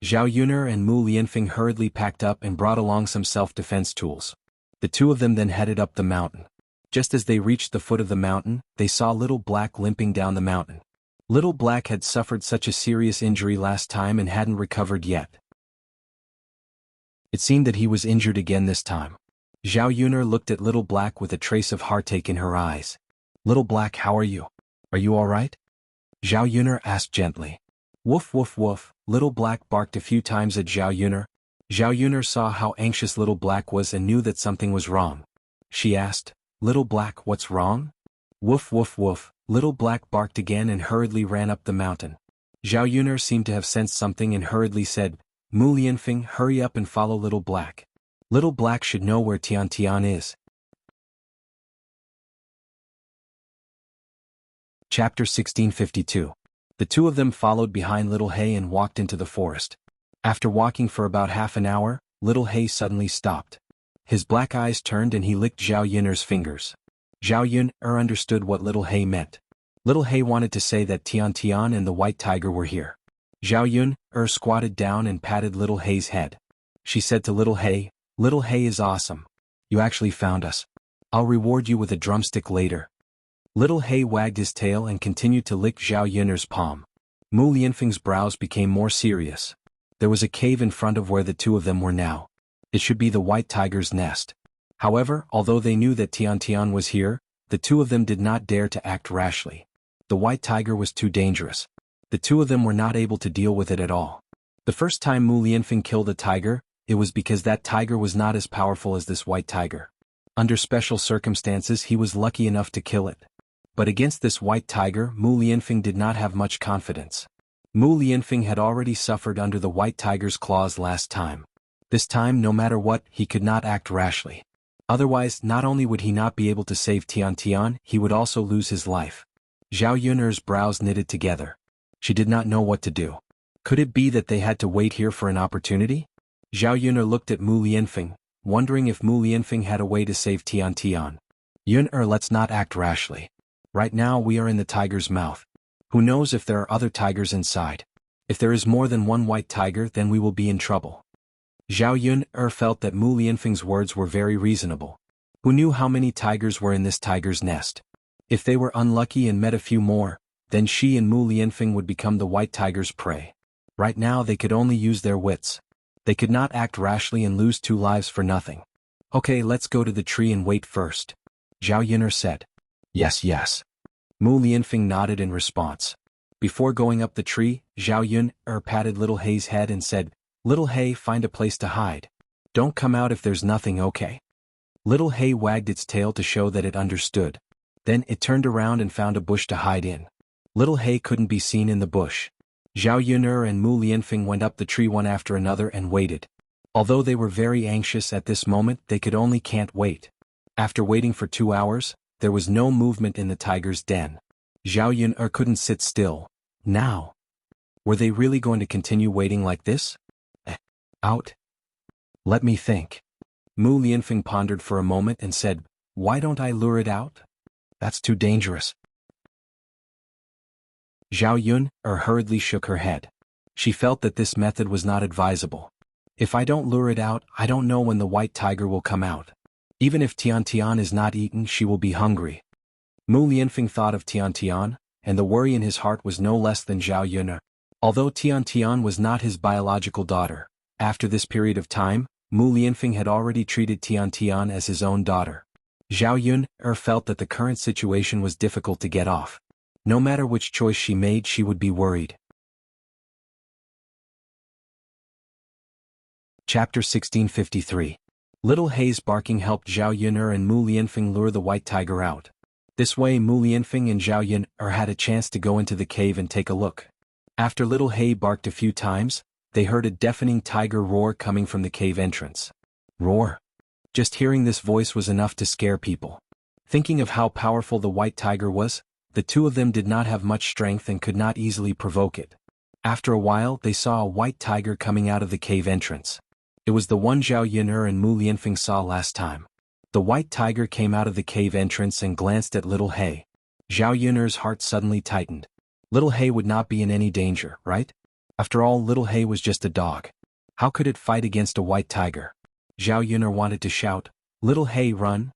Zhao Yuner and Mu Lianfeng hurriedly packed up and brought along some self-defense tools. The two of them then headed up the mountain. Just as they reached the foot of the mountain, they saw Little Black limping down the mountain. Little Black had suffered such a serious injury last time and hadn't recovered yet. It seemed that he was injured again this time. Zhao Yuner looked at Little Black with a trace of heartache in her eyes. Little Black, how are you? Are you all right? Zhao Yuner asked gently. Woof woof woof, Little Black barked a few times at Zhao Yuner. Zhao Yuner saw how anxious Little Black was and knew that something was wrong. She asked, Little Black, what's wrong? Woof woof woof, Little Black barked again and hurriedly ran up the mountain. Zhao Yuner seemed to have sensed something and hurriedly said, Mu Lianfeng, hurry up and follow Little Black. Little Black should know where Tian Tian is. Chapter 1652. The two of them followed behind Little Hay and walked into the forest. After walking for about half an hour, Little Hay suddenly stopped. His black eyes turned and he licked Zhao Yuner's fingers. Zhao Yuner understood what Little Hay meant. Little Hay wanted to say that Tian Tian and the white tiger were here. Zhao Yuner squatted down and patted Little Hay's head. She said to Little Hay is awesome. You actually found us. I'll reward you with a drumstick later. Little Hay wagged his tail and continued to lick Zhao Yuner's palm. Mu Lianfeng's brows became more serious. There was a cave in front of where the two of them were now. It should be the white tiger's nest. However, although they knew that Tian Tian was here, the two of them did not dare to act rashly. The white tiger was too dangerous. The two of them were not able to deal with it at all. The first time Mu Lianfeng killed a tiger, it was because that tiger was not as powerful as this white tiger. Under special circumstances he was lucky enough to kill it. But against this white tiger, Mu Lianfeng did not have much confidence. Mu Lianfeng had already suffered under the white tiger's claws last time. This time, no matter what, he could not act rashly. Otherwise, not only would he not be able to save Tian Tian, he would also lose his life. Zhao Yuner's brows knitted together. She did not know what to do. Could it be that they had to wait here for an opportunity? Zhao Yuner looked at Mu Lianfeng, wondering if Mu Lianfeng had a way to save Tian Tian. Yuner, let's not act rashly. Right now we are in the tiger's mouth. Who knows if there are other tigers inside? If there is more than one white tiger, then we will be in trouble. Zhao Yuner felt that Mu Lianfeng's words were very reasonable. Who knew how many tigers were in this tiger's nest? If they were unlucky and met a few more, then she and Mu Lianfeng would become the white tiger's prey. Right now they could only use their wits. They could not act rashly and lose 2 lives for nothing. Okay, let's go to the tree and wait first. Zhao Yuner said. Yes, yes. Mu Lianfeng nodded in response. Before going up the tree, Zhao Yuner patted Little Hay's head and said, Little Hay, find a place to hide. Don't come out if there's nothing, okay? Little Hay wagged its tail to show that it understood. Then it turned around and found a bush to hide in. Little Hay couldn't be seen in the bush. Zhao Yuner and Mu Lianfeng went up the tree one after another and waited. Although they were very anxious at this moment, they could only can't wait. After waiting for 2 hours, there was no movement in the tiger's den. Zhao Yuner couldn't sit still. Now. Were they really going to continue waiting like this? Out? Let me think. Mu Lianfeng pondered for a moment and said, Why don't I lure it out? That's too dangerous. Zhao Yuner hurriedly shook her head. She felt that this method was not advisable. If I don't lure it out, I don't know when the white tiger will come out. Even if Tian Tian is not eaten, she will be hungry. Mu Lianfeng thought of Tian Tian, and the worry in his heart was no less than Zhao Yuner. Although Tian Tian was not his biological daughter, after this period of time, Mu Lianfeng had already treated Tian Tian as his own daughter. Zhao Yuner felt that the current situation was difficult to get off. No matter which choice she made, she would be worried. Chapter 1653. Little Hay's barking helped Zhao Yuner and Mu Lianfeng lure the white tiger out. This way Mu Lianfeng and Zhao Yuner had a chance to go into the cave and take a look. After Little Hay barked a few times, they heard a deafening tiger roar coming from the cave entrance. Roar. Just hearing this voice was enough to scare people. Thinking of how powerful the white tiger was, the two of them did not have much strength and could not easily provoke it. After a while they saw a white tiger coming out of the cave entrance. It was the one Zhao Yuner and Mu Lianfeng saw last time. The white tiger came out of the cave entrance and glanced at little Hay. Zhao Yun'er's heart suddenly tightened. Little Hay would not be in any danger, right? After all, little Hay was just a dog. How could it fight against a white tiger? Zhao Yun'er wanted to shout, "Little Hay, run!"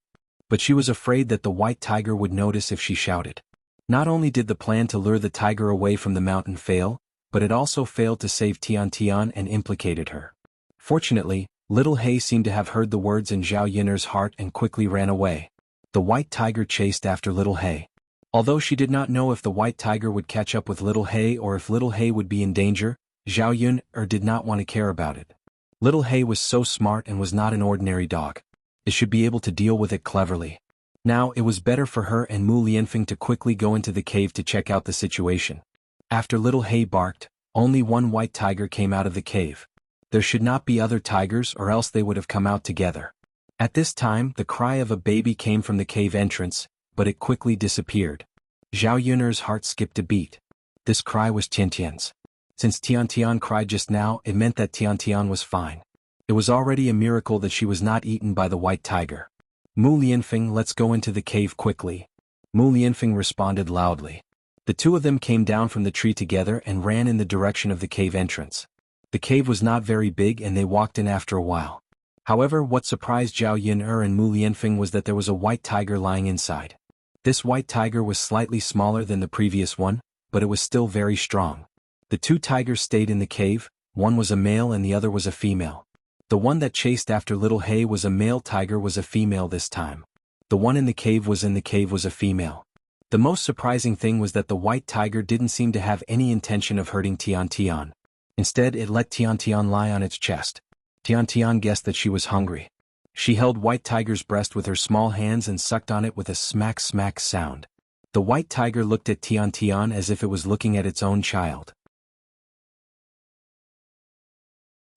But she was afraid that the white tiger would notice if she shouted. Not only did the plan to lure the tiger away from the mountain fail, but it also failed to save Tian and implicated her. Fortunately, little Hay seemed to have heard the words in Zhao Yun'er's heart and quickly ran away. The white tiger chased after little Hay. Although she did not know if the white tiger would catch up with little Hay or if little Hay would be in danger, Zhao Yun'er did not want to care about it. Little Hay was so smart and was not an ordinary dog. It should be able to deal with it cleverly. Now it was better for her and Mu Lianfeng to quickly go into the cave to check out the situation. After little Hay barked, only one white tiger came out of the cave. There should not be other tigers or else they would have come out together. At this time the cry of a baby came from the cave entrance, but it quickly disappeared. Zhao Yun'er's heart skipped a beat. This cry was Tian's. Since Tian cried just now, it meant that Tian was fine. It was already a miracle that she was not eaten by the white tiger. Mu Lianfeng, let's go into the cave quickly. Mu Lianfeng responded loudly. The two of them came down from the tree together and ran in the direction of the cave entrance. The cave was not very big and they walked in after a while. However, what surprised Zhao Yun'er and Mu Lianfeng was that there was a white tiger lying inside. This white tiger was slightly smaller than the previous one, but it was still very strong. The two tigers stayed in the cave, one was a male and the other was a female. The one that chased after little Hay was a male tiger was a female this time. The one in the cave was a female. The most surprising thing was that the white tiger didn't seem to have any intention of hurting Tian. Instead, it let Tian lie on its chest. Tian guessed that she was hungry. She held white tiger's breast with her small hands and sucked on it with a smack sound. The white tiger looked at Tian as if it was looking at its own child.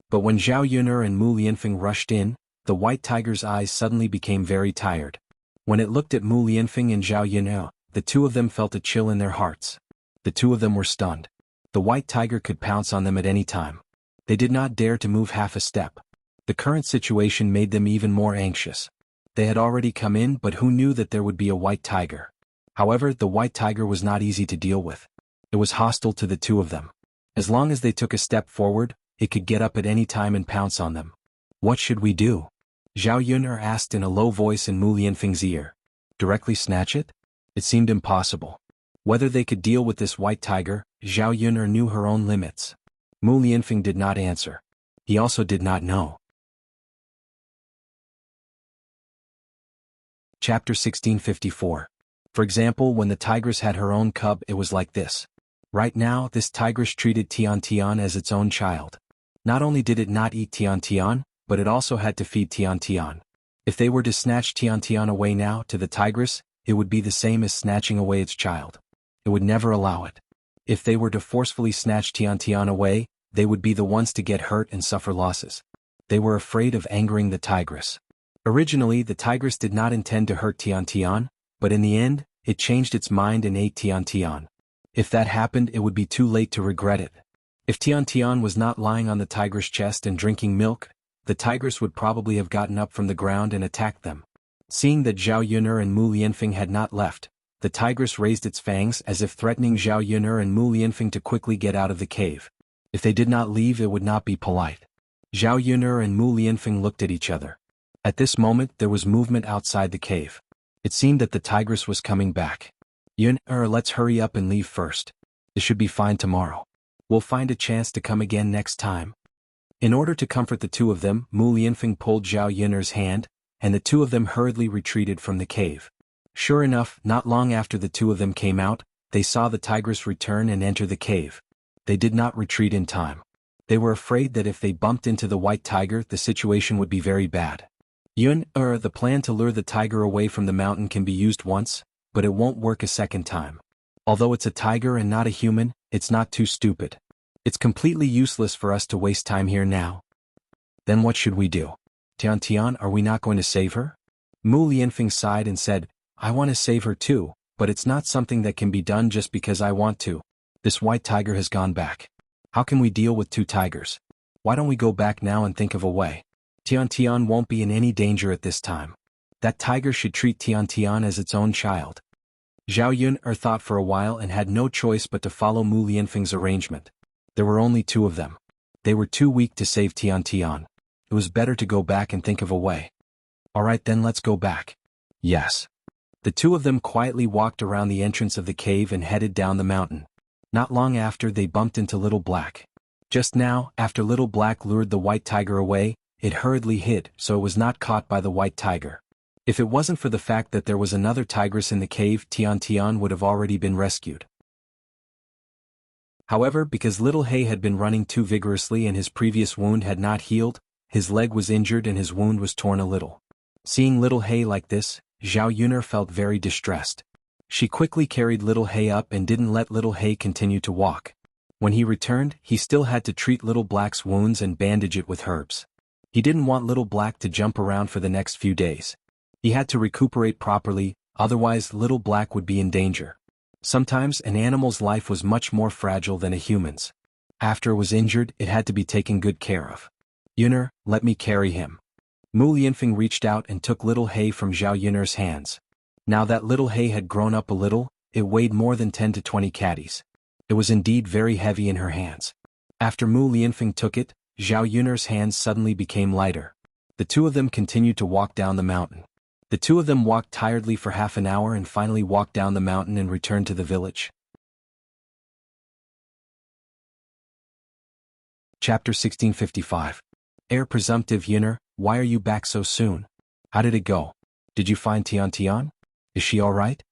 But when Zhao Yun'er and Mu Lianfeng rushed in, the white tiger's eyes suddenly became very tired. When it looked at Mu Lianfeng and Zhao Yun'er, the two of them felt a chill in their hearts. The two of them were stunned. The white tiger could pounce on them at any time. They did not dare to move half a step. The current situation made them even more anxious. They had already come in, but who knew that there would be a white tiger? However, the white tiger was not easy to deal with. It was hostile to the two of them. As long as they took a step forward, it could get up at any time and pounce on them. What should we do? Zhao Yun'er asked in a low voice in Mu Lianfeng's ear. Directly snatch it? It seemed impossible. Whether they could deal with this white tiger, Zhao Yun'er knew her own limits. Mu Lianfeng did not answer. He also did not know. Chapter 1654. For example, when the tigress had her own cub, it was like this. Right now, this tigress treated Tian as its own child. Not only did it not eat Tian, but it also had to feed Tian. If they were to snatch Tian away now to the tigress, it would be the same as snatching away its child. It would never allow it. If they were to forcefully snatch Tian away, they would be the ones to get hurt and suffer losses. They were afraid of angering the tigress. Originally, the tigress did not intend to hurt Tian, but in the end, it changed its mind and ate Tian. If that happened, it would be too late to regret it. If Tian was not lying on the tigress' chest and drinking milk, the tigress would probably have gotten up from the ground and attacked them. Seeing that Zhao Yun'er and Mu Lianfeng had not left, the tigress raised its fangs as if threatening Zhao Yun'er and Mu Lianfeng to quickly get out of the cave. If they did not leave, it would not be polite. Zhao Yun'er and Mu Lianfeng looked at each other. At this moment, there was movement outside the cave. It seemed that the tigress was coming back. Yun'er, let's hurry up and leave first. It should be fine tomorrow. We'll find a chance to come again next time. In order to comfort the two of them, Mu Lianfeng pulled Zhao Yun'er's hand, and the two of them hurriedly retreated from the cave. Sure enough, not long after the two of them came out, they saw the tigress return and enter the cave. They did not retreat in time. They were afraid that if they bumped into the white tiger, the situation would be very bad. Yun'er, the plan to lure the tiger away from the mountain can be used once, but it won't work a second time. Although it's a tiger and not a human, it's not too stupid. It's completely useless for us to waste time here now. Then what should we do? Tian, are we not going to save her? Mu Lianfeng sighed and said, I want to save her too, but it's not something that can be done just because I want to. This white tiger has gone back. How can we deal with two tigers? Why don't we go back now and think of a way? Tian won't be in any danger at this time. That tiger should treat Tian Tian as its own child. Zhao Yun'er thought for a while and had no choice but to follow Mu Lianfeng's arrangement. There were only two of them. They were too weak to save Tian Tian. It was better to go back and think of a way. Alright then, let's go back. Yes. The two of them quietly walked around the entrance of the cave and headed down the mountain. Not long after, they bumped into Little Black. Just now, after Little Black lured the white tiger away, it hurriedly hid so it was not caught by the white tiger. If it wasn't for the fact that there was another tigress in the cave, Tian Tian would have already been rescued. However, because Little Hay had been running too vigorously and his previous wound had not healed, his leg was injured and his wound was torn a little. Seeing Little Hay like this, Zhao Yun'er felt very distressed. She quickly carried Little Hay up and didn't let Little Hay continue to walk. When he returned, he still had to treat Little Black's wounds and bandage it with herbs. He didn't want Little Black to jump around for the next few days. He had to recuperate properly, otherwise Little Black would be in danger. Sometimes an animal's life was much more fragile than a human's. After it was injured, it had to be taken good care of. Yun'er, let me carry him. Mu Lianfeng reached out and took Little Hay from Zhao Yun'er's hands. Now that Little Hay had grown up a little, it weighed more than 10 to 20 caddies. It was indeed very heavy in her hands. After Mu Lianfeng took it, Zhao Yun'er's hands suddenly became lighter. The two of them continued to walk down the mountain. The two of them walked tiredly for half an hour and finally walked down the mountain and returned to the village. Chapter 1655. Heir Presumptive Yun'er, why are you back so soon? How did it go? Did you find Tian Tian? Is she alright?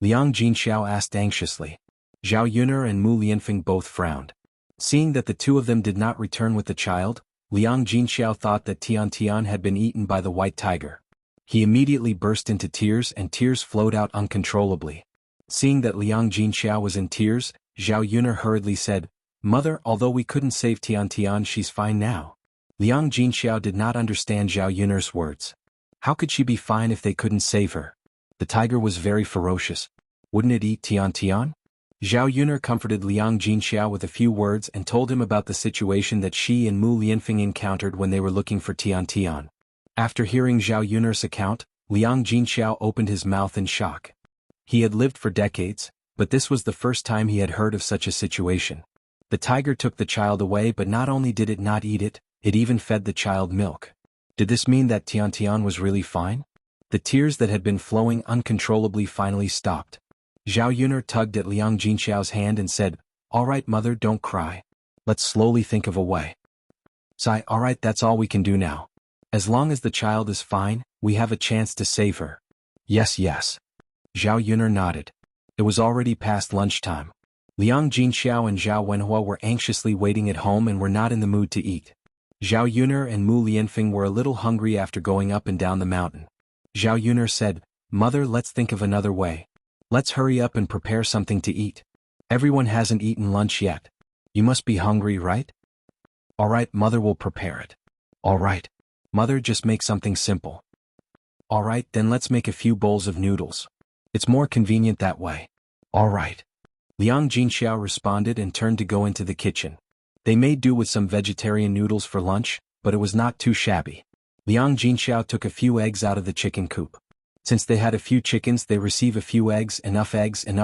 Liang Jinxiao asked anxiously. Zhao Yun'er and Mu Lianfeng both frowned. Seeing that the two of them did not return with the child, Liang Jinxiao thought that Tian Tian had been eaten by the white tiger. He immediately burst into tears and tears flowed out uncontrollably. Seeing that Liang Jinxiao was in tears, Zhao Yun'er hurriedly said, Mother, although we couldn't save Tian Tian, she's fine now. Liang Jinxiao did not understand Zhao Yun'er's words. How could she be fine if they couldn't save her? The tiger was very ferocious. Wouldn't it eat Tian Tian? Zhao Yun'er comforted Liang Jinxiao with a few words and told him about the situation that she and Mu Lianfeng encountered when they were looking for Tian Tian. After hearing Zhao Yun'er's account, Liang Jinxiao opened his mouth in shock. He had lived for decades, but this was the first time he had heard of such a situation. The tiger took the child away, but not only did it not eat it, it even fed the child milk. Did this mean that Tian Tian was really fine? The tears that had been flowing uncontrollably finally stopped. Zhao Yun'er tugged at Liang Jinxiao's hand and said, Alright mother, don't cry. Let's slowly think of a way. Sigh, alright, that's all we can do now. As long as the child is fine, we have a chance to save her. Yes, yes. Zhao Yun'er nodded. It was already past lunchtime. Liang Jinxiao and Zhao Wenhua were anxiously waiting at home and were not in the mood to eat. Zhao Yun'er and Mu Lianfeng were a little hungry after going up and down the mountain. Zhao Yun'er said, Mother, let's think of another way. Let's hurry up and prepare something to eat. Everyone hasn't eaten lunch yet. You must be hungry, right? Alright, Mother will prepare it. Alright. Mother, just make something simple. Alright, then let's make a few bowls of noodles. It's more convenient that way. Alright. Liang Jinxiao responded and turned to go into the kitchen. They made do with some vegetarian noodles for lunch, but it was not too shabby. Liang Jinxiao took a few eggs out of the chicken coop. Since they had a few chickens, they receive a few eggs, enough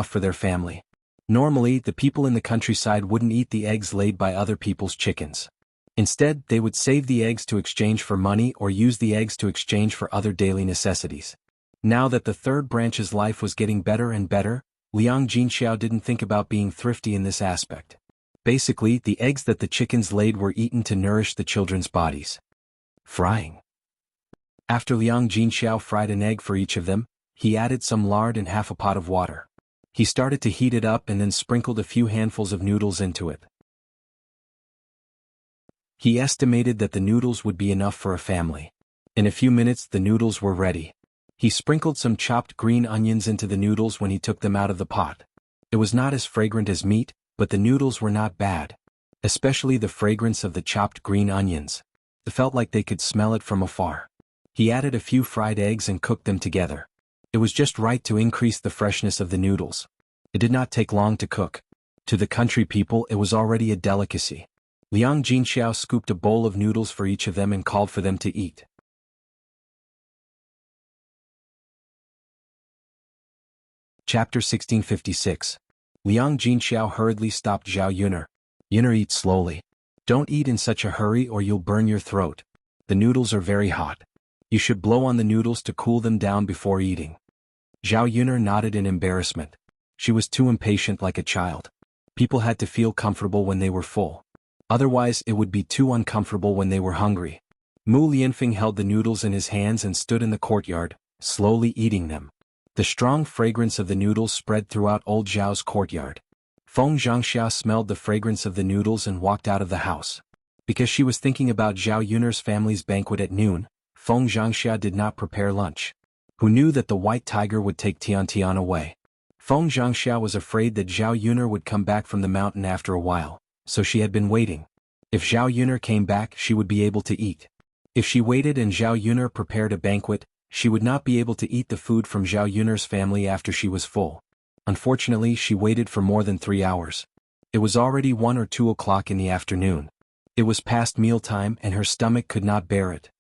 for their family. Normally, the people in the countryside wouldn't eat the eggs laid by other people's chickens. Instead, they would save the eggs to exchange for money or use the eggs to exchange for other daily necessities. Now that the third branch's life was getting better and better, Liang Jinxiao didn't think about being thrifty in this aspect. Basically, the eggs that the chickens laid were eaten to nourish the children's bodies. Frying. After Liang Jinxiao fried an egg for each of them, he added some lard and half a pot of water. He started to heat it up and then sprinkled a few handfuls of noodles into it. He estimated that the noodles would be enough for a family. In a few minutes the noodles were ready. He sprinkled some chopped green onions into the noodles when he took them out of the pot. It was not as fragrant as meat, but the noodles were not bad. Especially the fragrance of the chopped green onions. It felt like they could smell it from afar. He added a few fried eggs and cooked them together. It was just right to increase the freshness of the noodles. It did not take long to cook. To the country people it was already a delicacy. Liang Jinxiao scooped a bowl of noodles for each of them and called for them to eat. Chapter 1656. Liang Jinxiao hurriedly stopped Zhao Yuner. Yuner, eat slowly. Don't eat in such a hurry or you'll burn your throat. The noodles are very hot. You should blow on the noodles to cool them down before eating. Zhao Yuner nodded in embarrassment. She was too impatient, like a child. People had to feel comfortable when they were full. Otherwise it would be too uncomfortable when they were hungry. Mu Lianfeng held the noodles in his hands and stood in the courtyard, slowly eating them. The strong fragrance of the noodles spread throughout old Zhao's courtyard. Feng Zhangxia smelled the fragrance of the noodles and walked out of the house. Because she was thinking about Zhao Yuner's family's banquet at noon, Feng Zhangxia did not prepare lunch. Who knew that the white tiger would take Tian away? Feng Zhangxia was afraid that Zhao Yuner would come back from the mountain after a while, so she had been waiting. If Zhao Yuner came back, she would be able to eat. If she waited and Zhao Yuner prepared a banquet, she would not be able to eat the food from Zhao Yuner's family after she was full. Unfortunately, she waited for more than 3 hours. It was already 1 or 2 o'clock in the afternoon. It was past mealtime and her stomach could not bear it.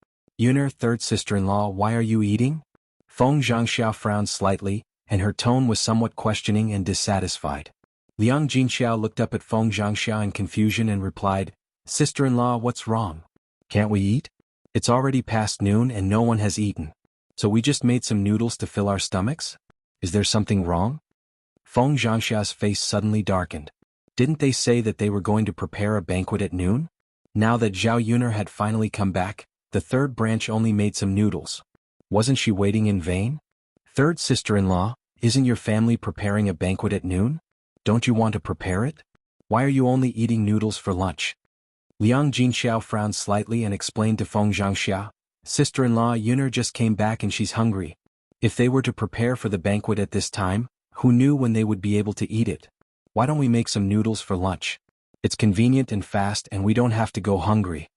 Yuner, third sister-in-law, why are you eating? Feng Zhangxia frowned slightly, and her tone was somewhat questioning and dissatisfied. Liang Jinxiao looked up at Feng Zhangxia in confusion and replied, Sister-in-law, what's wrong? Can't we eat? It's already past noon and no one has eaten. So we just made some noodles to fill our stomachs? Is there something wrong? Feng Zhangxia's face suddenly darkened. Didn't they say that they were going to prepare a banquet at noon? Now that Zhao Yuner had finally come back, the third branch only made some noodles. Wasn't she waiting in vain? Third sister-in-law, isn't your family preparing a banquet at noon? Don't you want to prepare it? Why are you only eating noodles for lunch? Liang Jinxiao frowned slightly and explained to Feng Zhangxia, Sister-in-law, Yuner just came back and she's hungry. If they were to prepare for the banquet at this time, who knew when they would be able to eat it? Why don't we make some noodles for lunch? It's convenient and fast and we don't have to go hungry.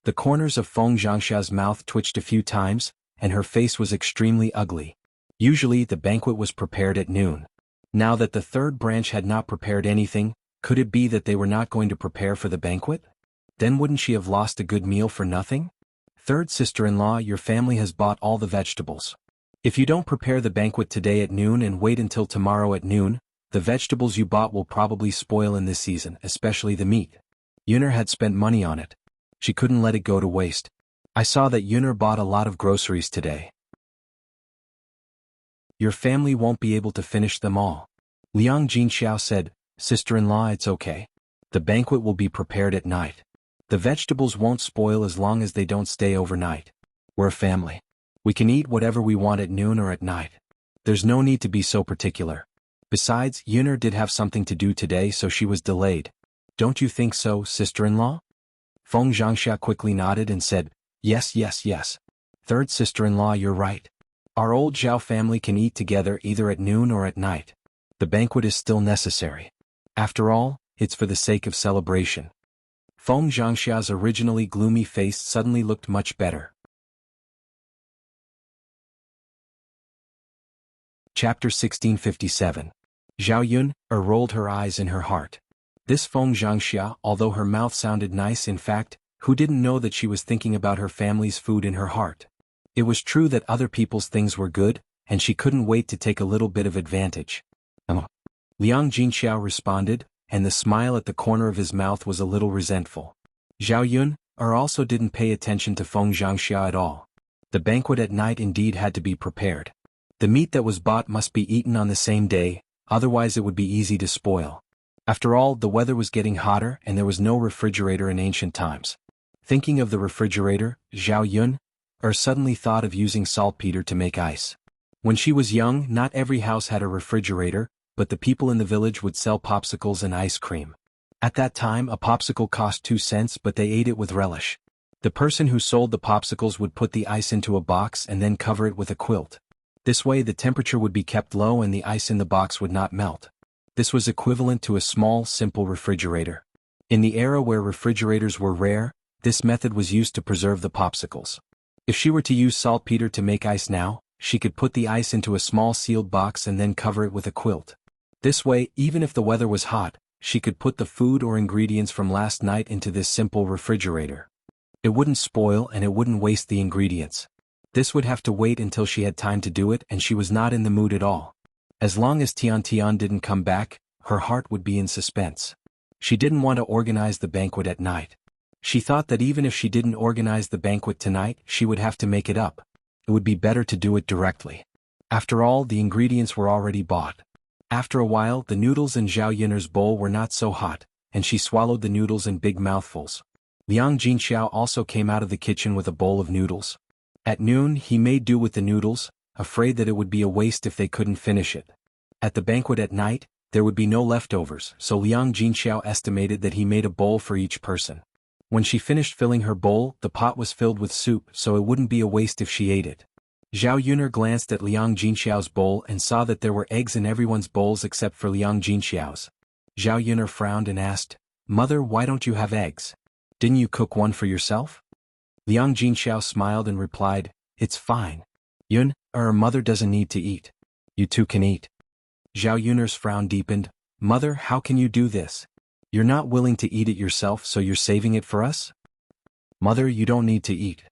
The corners of Feng Zhangxia's mouth twitched a few times, and her face was extremely ugly. Usually the banquet was prepared at noon. Now that the third branch had not prepared anything, could it be that they were not going to prepare for the banquet? Then wouldn't she have lost a good meal for nothing? Third sister-in-law, your family has bought all the vegetables. If you don't prepare the banquet today at noon and wait until tomorrow at noon, the vegetables you bought will probably spoil in this season, especially the meat. Yuner had spent money on it. She couldn't let it go to waste. I saw that Yuner bought a lot of groceries today. Your family won't be able to finish them all. Liang Jinxiao said, Sister-in-law, it's okay. The banquet will be prepared at night. The vegetables won't spoil as long as they don't stay overnight. We're a family. We can eat whatever we want at noon or at night. There's no need to be so particular. Besides, Yuner did have something to do today, so she was delayed. Don't you think so, sister-in-law? Feng Zhangxia quickly nodded and said, Yes, yes, yes. Third sister-in-law, you're right. Our old Zhao family can eat together either at noon or at night. The banquet is still necessary. After all, it's for the sake of celebration. Feng Zhangxia's originally gloomy face suddenly looked much better. Chapter 1657. Zhao Yun rolled her eyes in her heart. This Feng Zhangxia, although her mouth sounded nice, in fact, who didn't know that she was thinking about her family's food in her heart? It was true that other people's things were good, and she couldn't wait to take a little bit of advantage. Liang Jinxiao responded, and the smile at the corner of his mouth was a little resentful. Zhao Yun also didn't pay attention to Feng Zhangxia at all. The banquet at night indeed had to be prepared. The meat that was bought must be eaten on the same day, otherwise it would be easy to spoil. After all, the weather was getting hotter and there was no refrigerator in ancient times. Thinking of the refrigerator, Zhao Yun suddenly thought of using saltpeter to make ice. When she was young, not every house had a refrigerator, but the people in the village would sell popsicles and ice cream. At that time, a popsicle cost 2 cents, but they ate it with relish. The person who sold the popsicles would put the ice into a box and then cover it with a quilt. This way the temperature would be kept low and the ice in the box would not melt. This was equivalent to a small, simple refrigerator. In the era where refrigerators were rare, this method was used to preserve the popsicles. If she were to use saltpeter to make ice now, she could put the ice into a small sealed box and then cover it with a quilt. This way, even if the weather was hot, she could put the food or ingredients from last night into this simple refrigerator. It wouldn't spoil and it wouldn't waste the ingredients. This would have to wait until she had time to do it, and she was not in the mood at all. As long as Tian Tian didn't come back, her heart would be in suspense. She didn't want to organize the banquet at night. She thought that even if she didn't organize the banquet tonight, she would have to make it up. It would be better to do it directly. After all, the ingredients were already bought. After a while, the noodles in Zhao Yun'er's bowl were not so hot, and she swallowed the noodles in big mouthfuls. Liang Jinxiao also came out of the kitchen with a bowl of noodles. At noon, he made do with the noodles, afraid that it would be a waste if they couldn't finish it. At the banquet at night, there would be no leftovers, so Liang Jinxiao estimated that he made a bowl for each person. When she finished filling her bowl, the pot was filled with soup, so it wouldn't be a waste if she ate it. Zhao Yun'er glanced at Liang Jinxiao's bowl and saw that there were eggs in everyone's bowls except for Liang Jinxiao's. Zhao Yun'er frowned and asked, "Mother, why don't you have eggs? Didn't you cook one for yourself?" Liang Jinxiao smiled and replied, "It's fine. Mother doesn't need to eat. You two can eat." Zhao Yun'er's frown deepened. "Mother, how can you do this? You're not willing to eat it yourself, so you're saving it for us?" "Mother, you don't need to eat.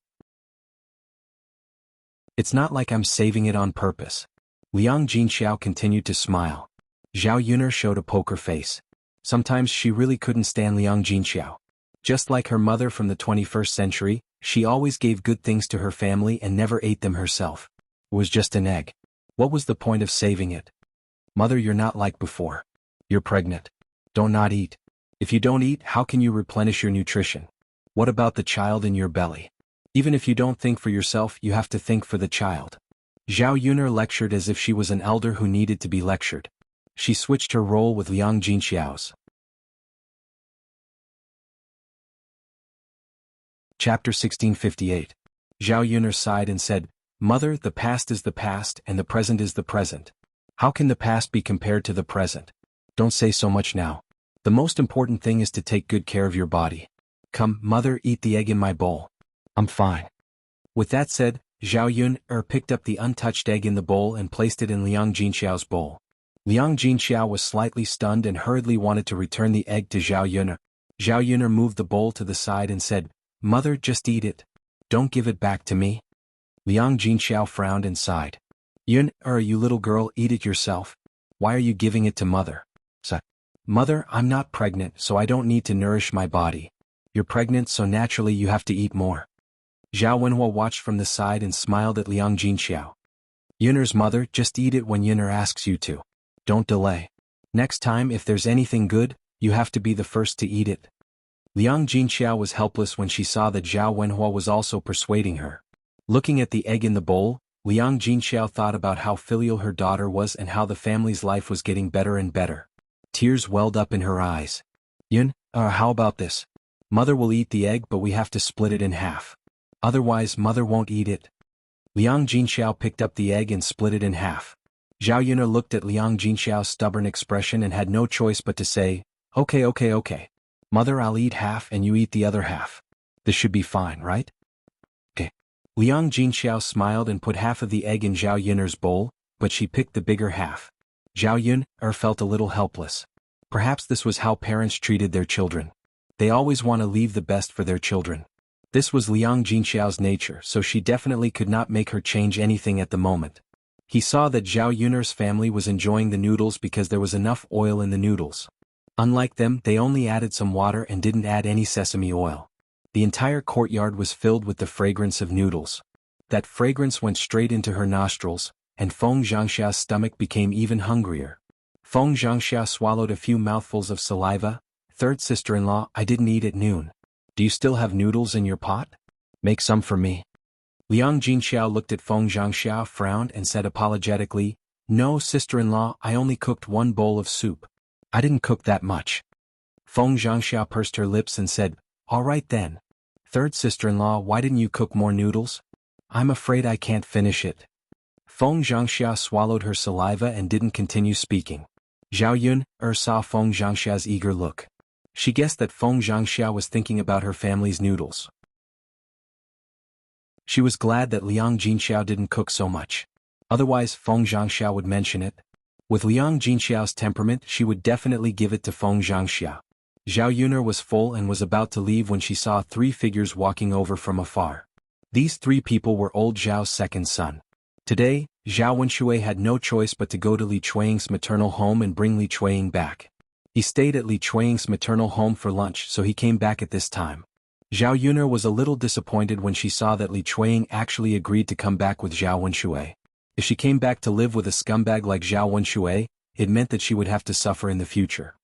It's not like I'm saving it on purpose." Liang Jinxiao continued to smile. Zhao Yun'er showed a poker face. Sometimes she really couldn't stand Liang Jinxiao. Just like her mother from the 21st century, she always gave good things to her family and never ate them herself. It was just an egg. What was the point of saving it? "Mother, you're not like before. You're pregnant. Don't not eat. If you don't eat, how can you replenish your nutrition? What about the child in your belly? Even if you don't think for yourself, you have to think for the child." Zhao Yun'er lectured as if she was an elder who needed to be lectured. She switched her role with Liang Jinxiao's. Chapter 1658. Zhao Yun'er sighed and said, "Mother, the past is the past and the present is the present. How can the past be compared to the present? Don't say so much now. The most important thing is to take good care of your body. Come, Mother, eat the egg in my bowl. I'm fine." With that said, Zhao Yun'er picked up the untouched egg in the bowl and placed it in Liang Jinxiao's bowl. Liang Jinxiao was slightly stunned and hurriedly wanted to return the egg to Zhao Yun'er. Zhao Yun'er moved the bowl to the side and said, "Mother, just eat it. Don't give it back to me." Liang Jinxiao frowned and sighed. "Yun'er, you little girl, eat it yourself. Why are you giving it to Mother?" "Mother, I'm not pregnant, so I don't need to nourish my body. You're pregnant, so naturally you have to eat more." Zhao Wenhua watched from the side and smiled at Liang Jinxiao. "Yun'er's mother, just eat it when Yun'er asks you to. Don't delay. Next time, if there's anything good, you have to be the first to eat it." Liang Jinxiao was helpless when she saw that Zhao Wenhua was also persuading her. Looking at the egg in the bowl, Liang Jinxiao thought about how filial her daughter was and how the family's life was getting better and better. Tears welled up in her eyes. How about this? Mother will eat the egg, but we have to split it in half. Otherwise, Mother won't eat it." Liang Jinxiao picked up the egg and split it in half. Zhao Yun'er looked at Liang Jinxiao's stubborn expression and had no choice but to say, Okay. Mother, I'll eat half and you eat the other half. This should be fine, right?" "Okay." Liang Jinxiao smiled and put half of the egg in Zhao Yun'er's bowl, but she picked the bigger half. Zhao Yun'er felt a little helpless. Perhaps this was how parents treated their children. They always want to leave the best for their children. This was Liang Jinxiao's nature, so she definitely could not make her change anything at the moment. He saw that Zhao Yun'er's family was enjoying the noodles because there was enough oil in the noodles. Unlike them, they only added some water and didn't add any sesame oil. The entire courtyard was filled with the fragrance of noodles. That fragrance went straight into her nostrils, and Feng Zhangxia's stomach became even hungrier. Feng Zhangxia swallowed a few mouthfuls of saliva. "Third sister-in-law, I didn't eat at noon. Do you still have noodles in your pot? Make some for me." Liang Jinxiao looked at Feng Zhangxia, frowned and said apologetically, "No, sister-in-law, I only cooked one bowl of soup. I didn't cook that much." Feng Zhangxia pursed her lips and said, "All right then. Third sister-in-law, why didn't you cook more noodles? I'm afraid I can't finish it." Feng Zhangxia swallowed her saliva and didn't continue speaking. Zhao Yun'er saw Feng Zhangxia's eager look. She guessed that Feng Zhangxia was thinking about her family's noodles. She was glad that Liang Jinxiao didn't cook so much. Otherwise, Feng Zhangxia would mention it. With Liang Jinxiao's temperament, she would definitely give it to Feng Zhangxia. Zhao Yun'er was full and was about to leave when she saw 3 figures walking over from afar. These 3 people were old Zhao's second son. Today, Zhao Wenxue had no choice but to go to Li Chuanying's maternal home and bring Li Chuanying back. He stayed at Li Chuanying's maternal home for lunch, so he came back at this time. Zhao Yuner was a little disappointed when she saw that Li Chuanying actually agreed to come back with Zhao Wenxue. If she came back to live with a scumbag like Zhao Wenxue, it meant that she would have to suffer in the future.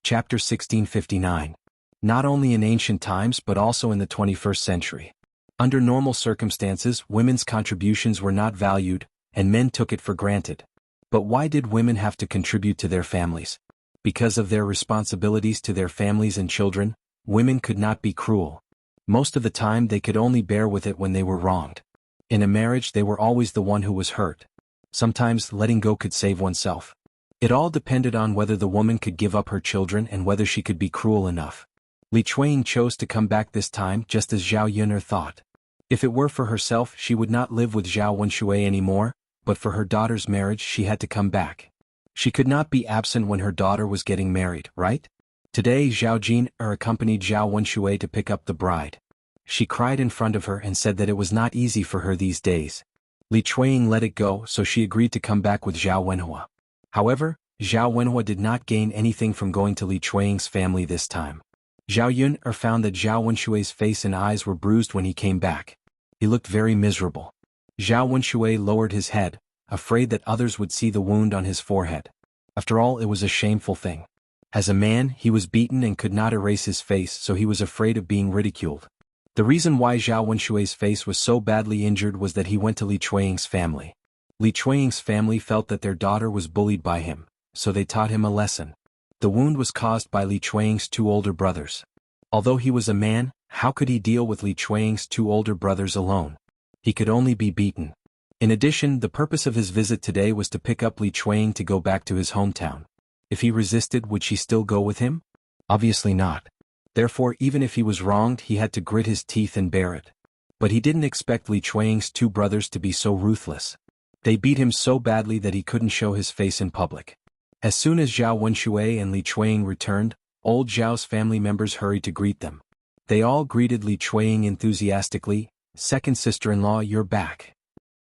Chapter 1659. Not only in ancient times but also in the 21st century. Under normal circumstances, women's contributions were not valued, and men took it for granted. But why did women have to contribute to their families? Because of their responsibilities to their families and children, women could not be cruel. Most of the time they could only bear with it when they were wronged. In a marriage they were always the one who was hurt. Sometimes letting go could save oneself. It all depended on whether the woman could give up her children and whether she could be cruel enough. Li Chuanying chose to come back this time just as Zhao Yuner thought. If it were for herself she would not live with Zhao Wenxue anymore, but for her daughter's marriage she had to come back. She could not be absent when her daughter was getting married, right? Today Zhao Yuner accompanied Zhao Wenxue to pick up the bride. She cried in front of her and said that it was not easy for her these days. Li Chuanying let it go, so she agreed to come back with Zhao Wenhua. However, Zhao Wenhua did not gain anything from going to Li Chuanying's family this time. Zhao Yuner found that Zhao Wenshue's face and eyes were bruised when he came back. He looked very miserable. Zhao Wenxue lowered his head, afraid that others would see the wound on his forehead. After all, it was a shameful thing. As a man, he was beaten and could not erase his face, so he was afraid of being ridiculed. The reason why Zhao Wenshue's face was so badly injured was that he went to Li Chuanying's family. Li Chuanying's family felt that their daughter was bullied by him, so they taught him a lesson. The wound was caused by Li Chuanying's two older brothers. Although he was a man, how could he deal with Li Chuanying's two older brothers alone? He could only be beaten. In addition, the purpose of his visit today was to pick up Li Chuanying to go back to his hometown. If he resisted, would she still go with him? Obviously not. Therefore, even if he was wronged, he had to grit his teeth and bear it. But he didn't expect Li Chuanying's two brothers to be so ruthless. They beat him so badly that he couldn't show his face in public. As soon as Zhao Wenxue and Li Chuanying returned, old Zhao's family members hurried to greet them. They all greeted Li Chuanying enthusiastically. "Second sister-in-law, you're back.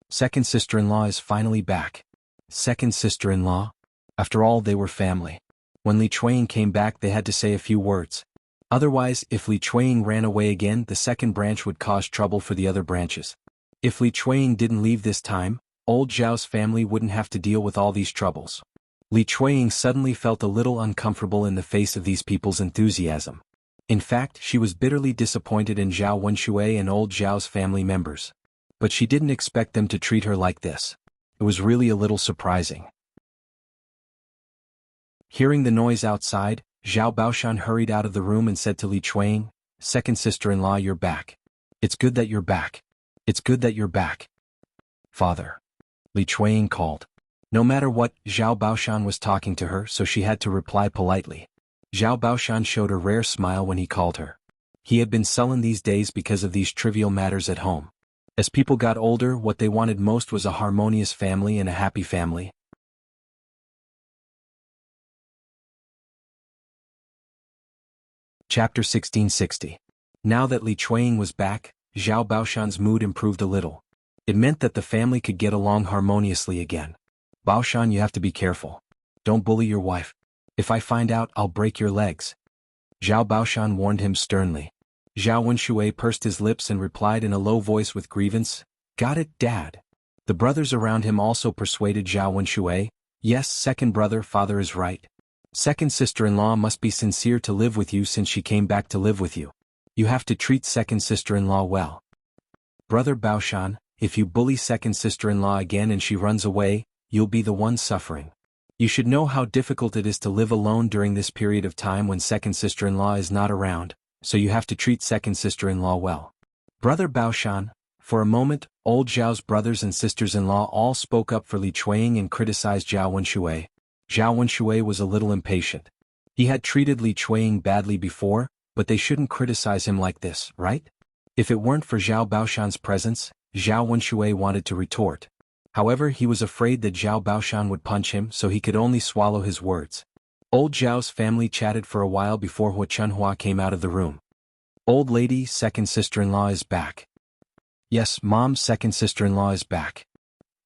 Second sister-in-law is finally back. Second sister-in-law?" After all, they were family. When Li Chuanying came back they had to say a few words. Otherwise, if Li Chuanying ran away again, the second branch would cause trouble for the other branches. If Li Chuanying didn't leave this time, old Zhao's family wouldn't have to deal with all these troubles. Li Chuanying suddenly felt a little uncomfortable in the face of these people's enthusiasm. In fact, she was bitterly disappointed in Zhao Wenxue and old Zhao's family members. But she didn't expect them to treat her like this. It was really a little surprising. Hearing the noise outside, Zhao Baoshan hurried out of the room and said to Li Chuanying, "Second sister-in-law, you're back. It's good that you're back. It's good that you're back." "Father," Li Chuanying called. No matter what, Zhao Baoshan was talking to her, so she had to reply politely. Zhao Baoshan showed a rare smile when he called her. He had been sullen these days because of these trivial matters at home. As people got older, what they wanted most was a harmonious family and a happy family. Chapter 1660. Now that Li Chuanying was back, Zhao Baoshan's mood improved a little. It meant that the family could get along harmoniously again. "Baoshan, you have to be careful. Don't bully your wife. If I find out, I'll break your legs." Zhao Baoshan warned him sternly. Zhao Wenxue pursed his lips and replied in a low voice with grievance, "Got it, Dad." The brothers around him also persuaded Zhao Wenxue, "Yes, second brother, father is right. Second sister-in-law must be sincere to live with you since she came back to live with you. You have to treat second sister-in-law well. Brother Baoshan, if you bully second sister-in-law again and she runs away, you'll be the one suffering. You should know how difficult it is to live alone during this period of time when second sister-in-law is not around, so you have to treat second sister-in-law well." Brother Baoshan. For a moment, old Zhao's brothers and sisters-in-law all spoke up for Li Chuanying and criticized Zhao Wenxue. Zhao Wenxue was a little impatient. He had treated Li Chuanying badly before, but they shouldn't criticize him like this, right? If it weren't for Zhao Baoshan's presence, Zhao Wenxue wanted to retort. However, he was afraid that Zhao Baoshan would punch him, so he could only swallow his words. Old Zhao's family chatted for a while before Hua Chunhua came out of the room. Old lady, second sister-in-law is back. Yes, Mom's second sister-in-law is back.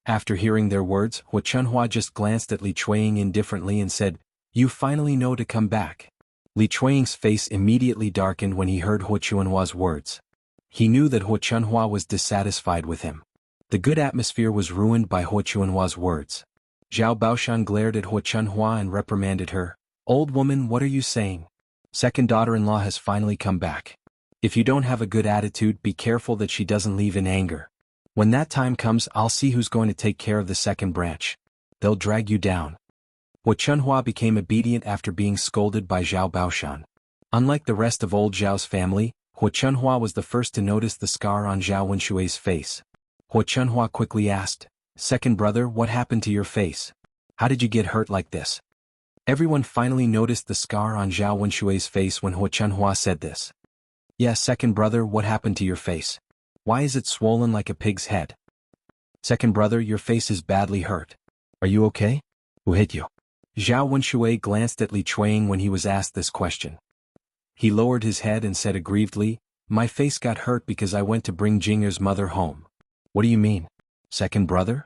After hearing their words, Hu Chunhua just glanced at Li Chuanying indifferently and said, "You finally know to come back." Li Chuanying's face immediately darkened when he heard Hu Chunhua's words. He knew that Hu Chunhua was dissatisfied with him. The good atmosphere was ruined by Hu Chunhua's words. Zhao Baoshan glared at Hu Chunhua and reprimanded her. "Old woman, what are you saying? Second daughter-in-law has finally come back. If you don't have a good attitude, be careful that she doesn't leave in anger. When that time comes, I'll see who's going to take care of the second branch. They'll drag you down." Hu Chunhua became obedient after being scolded by Zhao Baoshan. Unlike the rest of old Zhao's family, Hu Chunhua was the first to notice the scar on Zhao Wenshui's face. Hu Chunhua quickly asked, "Second brother, what happened to your face? How did you get hurt like this?" Everyone finally noticed the scar on Zhao Wenshui's face when Hu Chunhua said this. "Yes, second brother, what happened to your face? Why is it swollen like a pig's head? Second brother, your face is badly hurt. Are you okay? Who hit you?" Zhao Wenshui glanced at Li Chuanying when he was asked this question. He lowered his head and said aggrievedly, "My face got hurt because I went to bring Jinger's mother home." "What do you mean? Second brother?"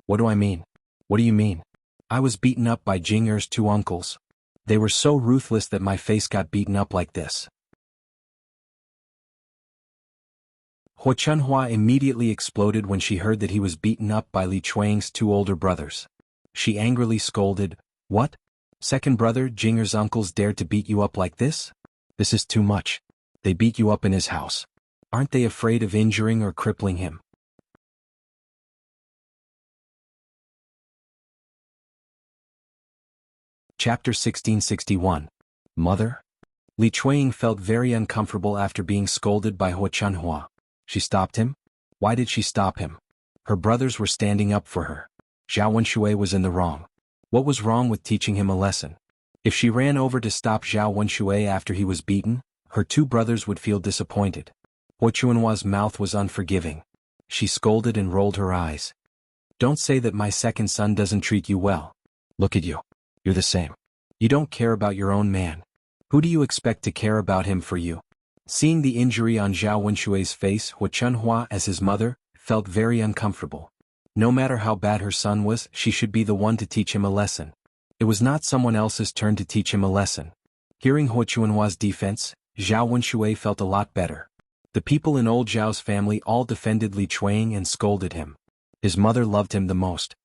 "What do I mean? What do you mean? I was beaten up by Jinger's two uncles. They were so ruthless that my face got beaten up like this." Hu Chunhua immediately exploded when she heard that he was beaten up by Li Chuanying's two older brothers. She angrily scolded, "What? Second brother, Jinger's uncles dared to beat you up like this? This is too much. They beat you up in his house. Aren't they afraid of injuring or crippling him?" Chapter 1661. Mother? Li Chuanying felt very uncomfortable after being scolded by Hu Chunhua. She stopped him? Why did she stop him? Her brothers were standing up for her. Zhao Wenshui was in the wrong. What was wrong with teaching him a lesson? If she ran over to stop Zhao Wenshui after he was beaten, her two brothers would feel disappointed. Hu Chunhua's mouth was unforgiving. She scolded and rolled her eyes. "Don't say that my second son doesn't treat you well. Look at you. You're the same. You don't care about your own man. Who do you expect to care about him for you?" Seeing the injury on Zhao Wenshui's face, Hu Chunhua, as his mother, felt very uncomfortable. No matter how bad her son was, she should be the one to teach him a lesson. It was not someone else's turn to teach him a lesson. Hearing Hu Chunhua's defense, Zhao Wenshui felt a lot better. The people in old Zhao's family all defended Li Chuanying and scolded him. His mother loved him the most.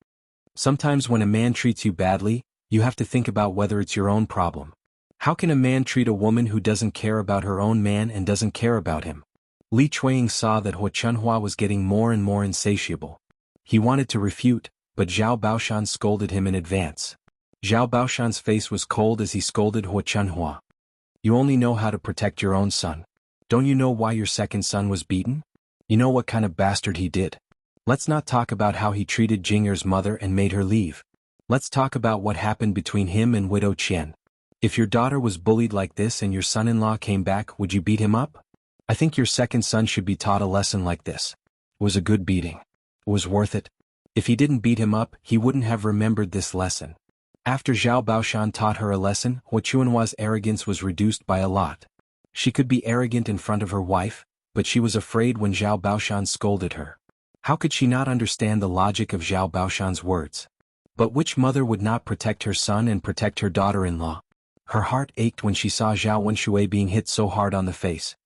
Sometimes when a man treats you badly, you have to think about whether it's your own problem. How can a man treat a woman who doesn't care about her own man and doesn't care about him? Li Chuanying saw that Hu Chunhua was getting more and more insatiable. He wanted to refute, but Zhao Baoshan scolded him in advance. Zhao Baoshan's face was cold as he scolded Hu Chunhua. "You only know how to protect your own son. Don't you know why your second son was beaten? You know what kind of bastard he did? Let's not talk about how he treated Jinger's mother and made her leave. Let's talk about what happened between him and Widow Qian. If your daughter was bullied like this and your son-in-law came back, would you beat him up? I think your second son should be taught a lesson like this. It was a good beating. It was worth it. If he didn't beat him up, he wouldn't have remembered this lesson." After Zhao Baoshan taught her a lesson, Hu Chunhua's arrogance was reduced by a lot. She could be arrogant in front of her wife, but she was afraid when Zhao Baoshan scolded her. How could she not understand the logic of Zhao Baoshan's words? But which mother would not protect her son and protect her daughter-in-law? Her heart ached when she saw Zhao Wenshui being hit so hard on the face.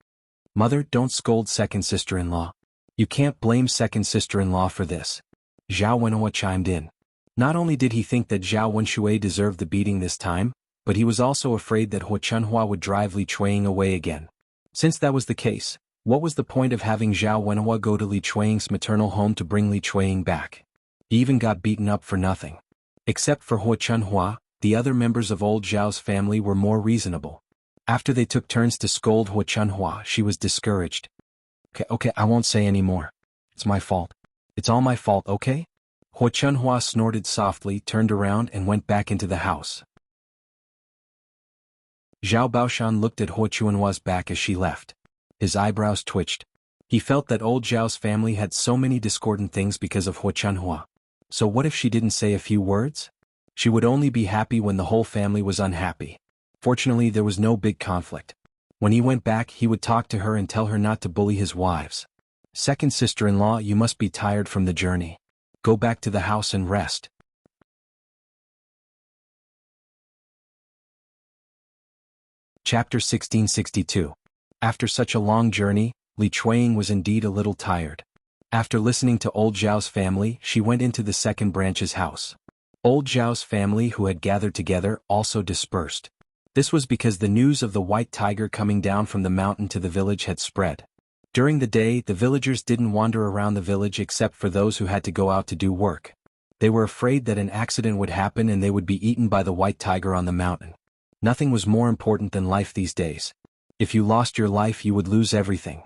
"Mother, don't scold second sister-in-law. You can't blame second sister-in-law for this." Zhao Wenhua chimed in. Not only did he think that Zhao Wenshui deserved the beating this time, but he was also afraid that Hu Chunhua would drive Li Chuanying away again. Since that was the case, what was the point of having Zhao Wenhua go to Li Chuanying's maternal home to bring Li Chuanying back? He even got beaten up for nothing. Except for Hu Chunhua, the other members of old Zhao's family were more reasonable. After they took turns to scold Hu Chunhua, she was discouraged. Okay, I won't say any more. It's my fault. It's all my fault, okay?" Hu Chunhua snorted softly, turned around and went back into the house. Zhao Baoshan looked at Hu Chunhua's back as she left. His eyebrows twitched. He felt that old Zhao's family had so many discordant things because of Hu Chunhua. So what if she didn't say a few words? She would only be happy when the whole family was unhappy. Fortunately, there was no big conflict. When he went back, he would talk to her and tell her not to bully his wives. Second sister-in-law, you must be tired from the journey. Go back to the house and rest. Chapter 1662. After such a long journey, Li Chuiying was indeed a little tired. After listening to old Zhao's family, she went into the second branch's house. Old Zhao's family, who had gathered together, also dispersed. This was because the news of the white tiger coming down from the mountain to the village had spread. During the day, the villagers didn't wander around the village except for those who had to go out to do work. They were afraid that an accident would happen and they would be eaten by the white tiger on the mountain. Nothing was more important than life these days. If you lost your life, you would lose everything.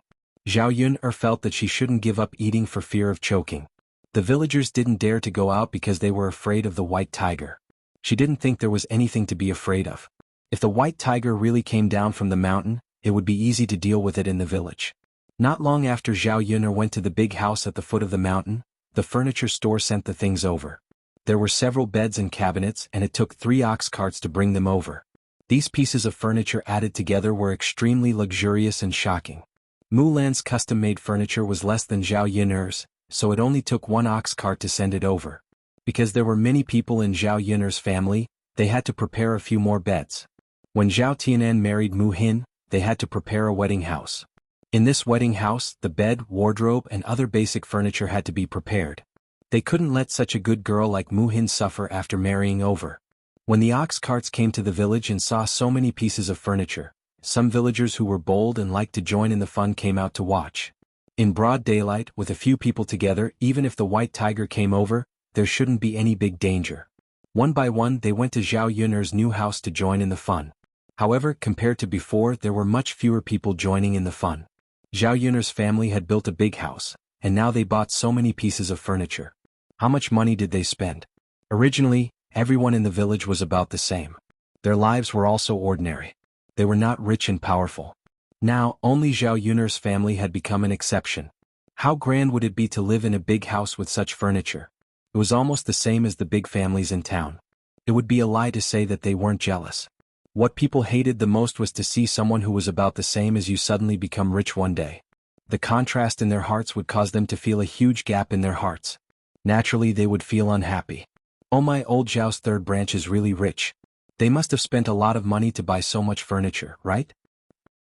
Zhao Yun felt that she shouldn't give up eating for fear of choking. The villagers didn't dare to go out because they were afraid of the white tiger. She didn't think there was anything to be afraid of. If the white tiger really came down from the mountain, it would be easy to deal with it in the village. Not long after Zhao Yun went to the big house at the foot of the mountain, the furniture store sent the things over. There were several beds and cabinets, and it took 3 ox carts to bring them over. These pieces of furniture added together were extremely luxurious and shocking. Mulan's custom-made furniture was less than Zhao Yun's, so it only took 1 ox cart to send it over. Because there were many people in Zhao Yun's family, they had to prepare a few more beds. When Zhao Tianan married Mu Hin, they had to prepare a wedding house. In this wedding house, the bed, wardrobe, and other basic furniture had to be prepared. They couldn't let such a good girl like Mu Hin suffer after marrying over. When the ox carts came to the village and saw so many pieces of furniture, some villagers who were bold and liked to join in the fun came out to watch. In broad daylight, with a few people together, even if the white tiger came over, there shouldn't be any big danger. One by one, they went to Zhao Yun's new house to join in the fun. However, compared to before, there were much fewer people joining in the fun. Zhao Yun's family had built a big house, and now they bought so many pieces of furniture. How much money did they spend? Originally, everyone in the village was about the same. Their lives were also ordinary. They were not rich and powerful. Now, only Zhao Yun's family had become an exception. How grand would it be to live in a big house with such furniture? It was almost the same as the big families in town. It would be a lie to say that they weren't jealous. What people hated the most was to see someone who was about the same as you suddenly become rich one day. The contrast in their hearts would cause them to feel a huge gap in their hearts. Naturally, they would feel unhappy. Oh, my old Zhao's third branch is really rich. They must have spent a lot of money to buy so much furniture, right?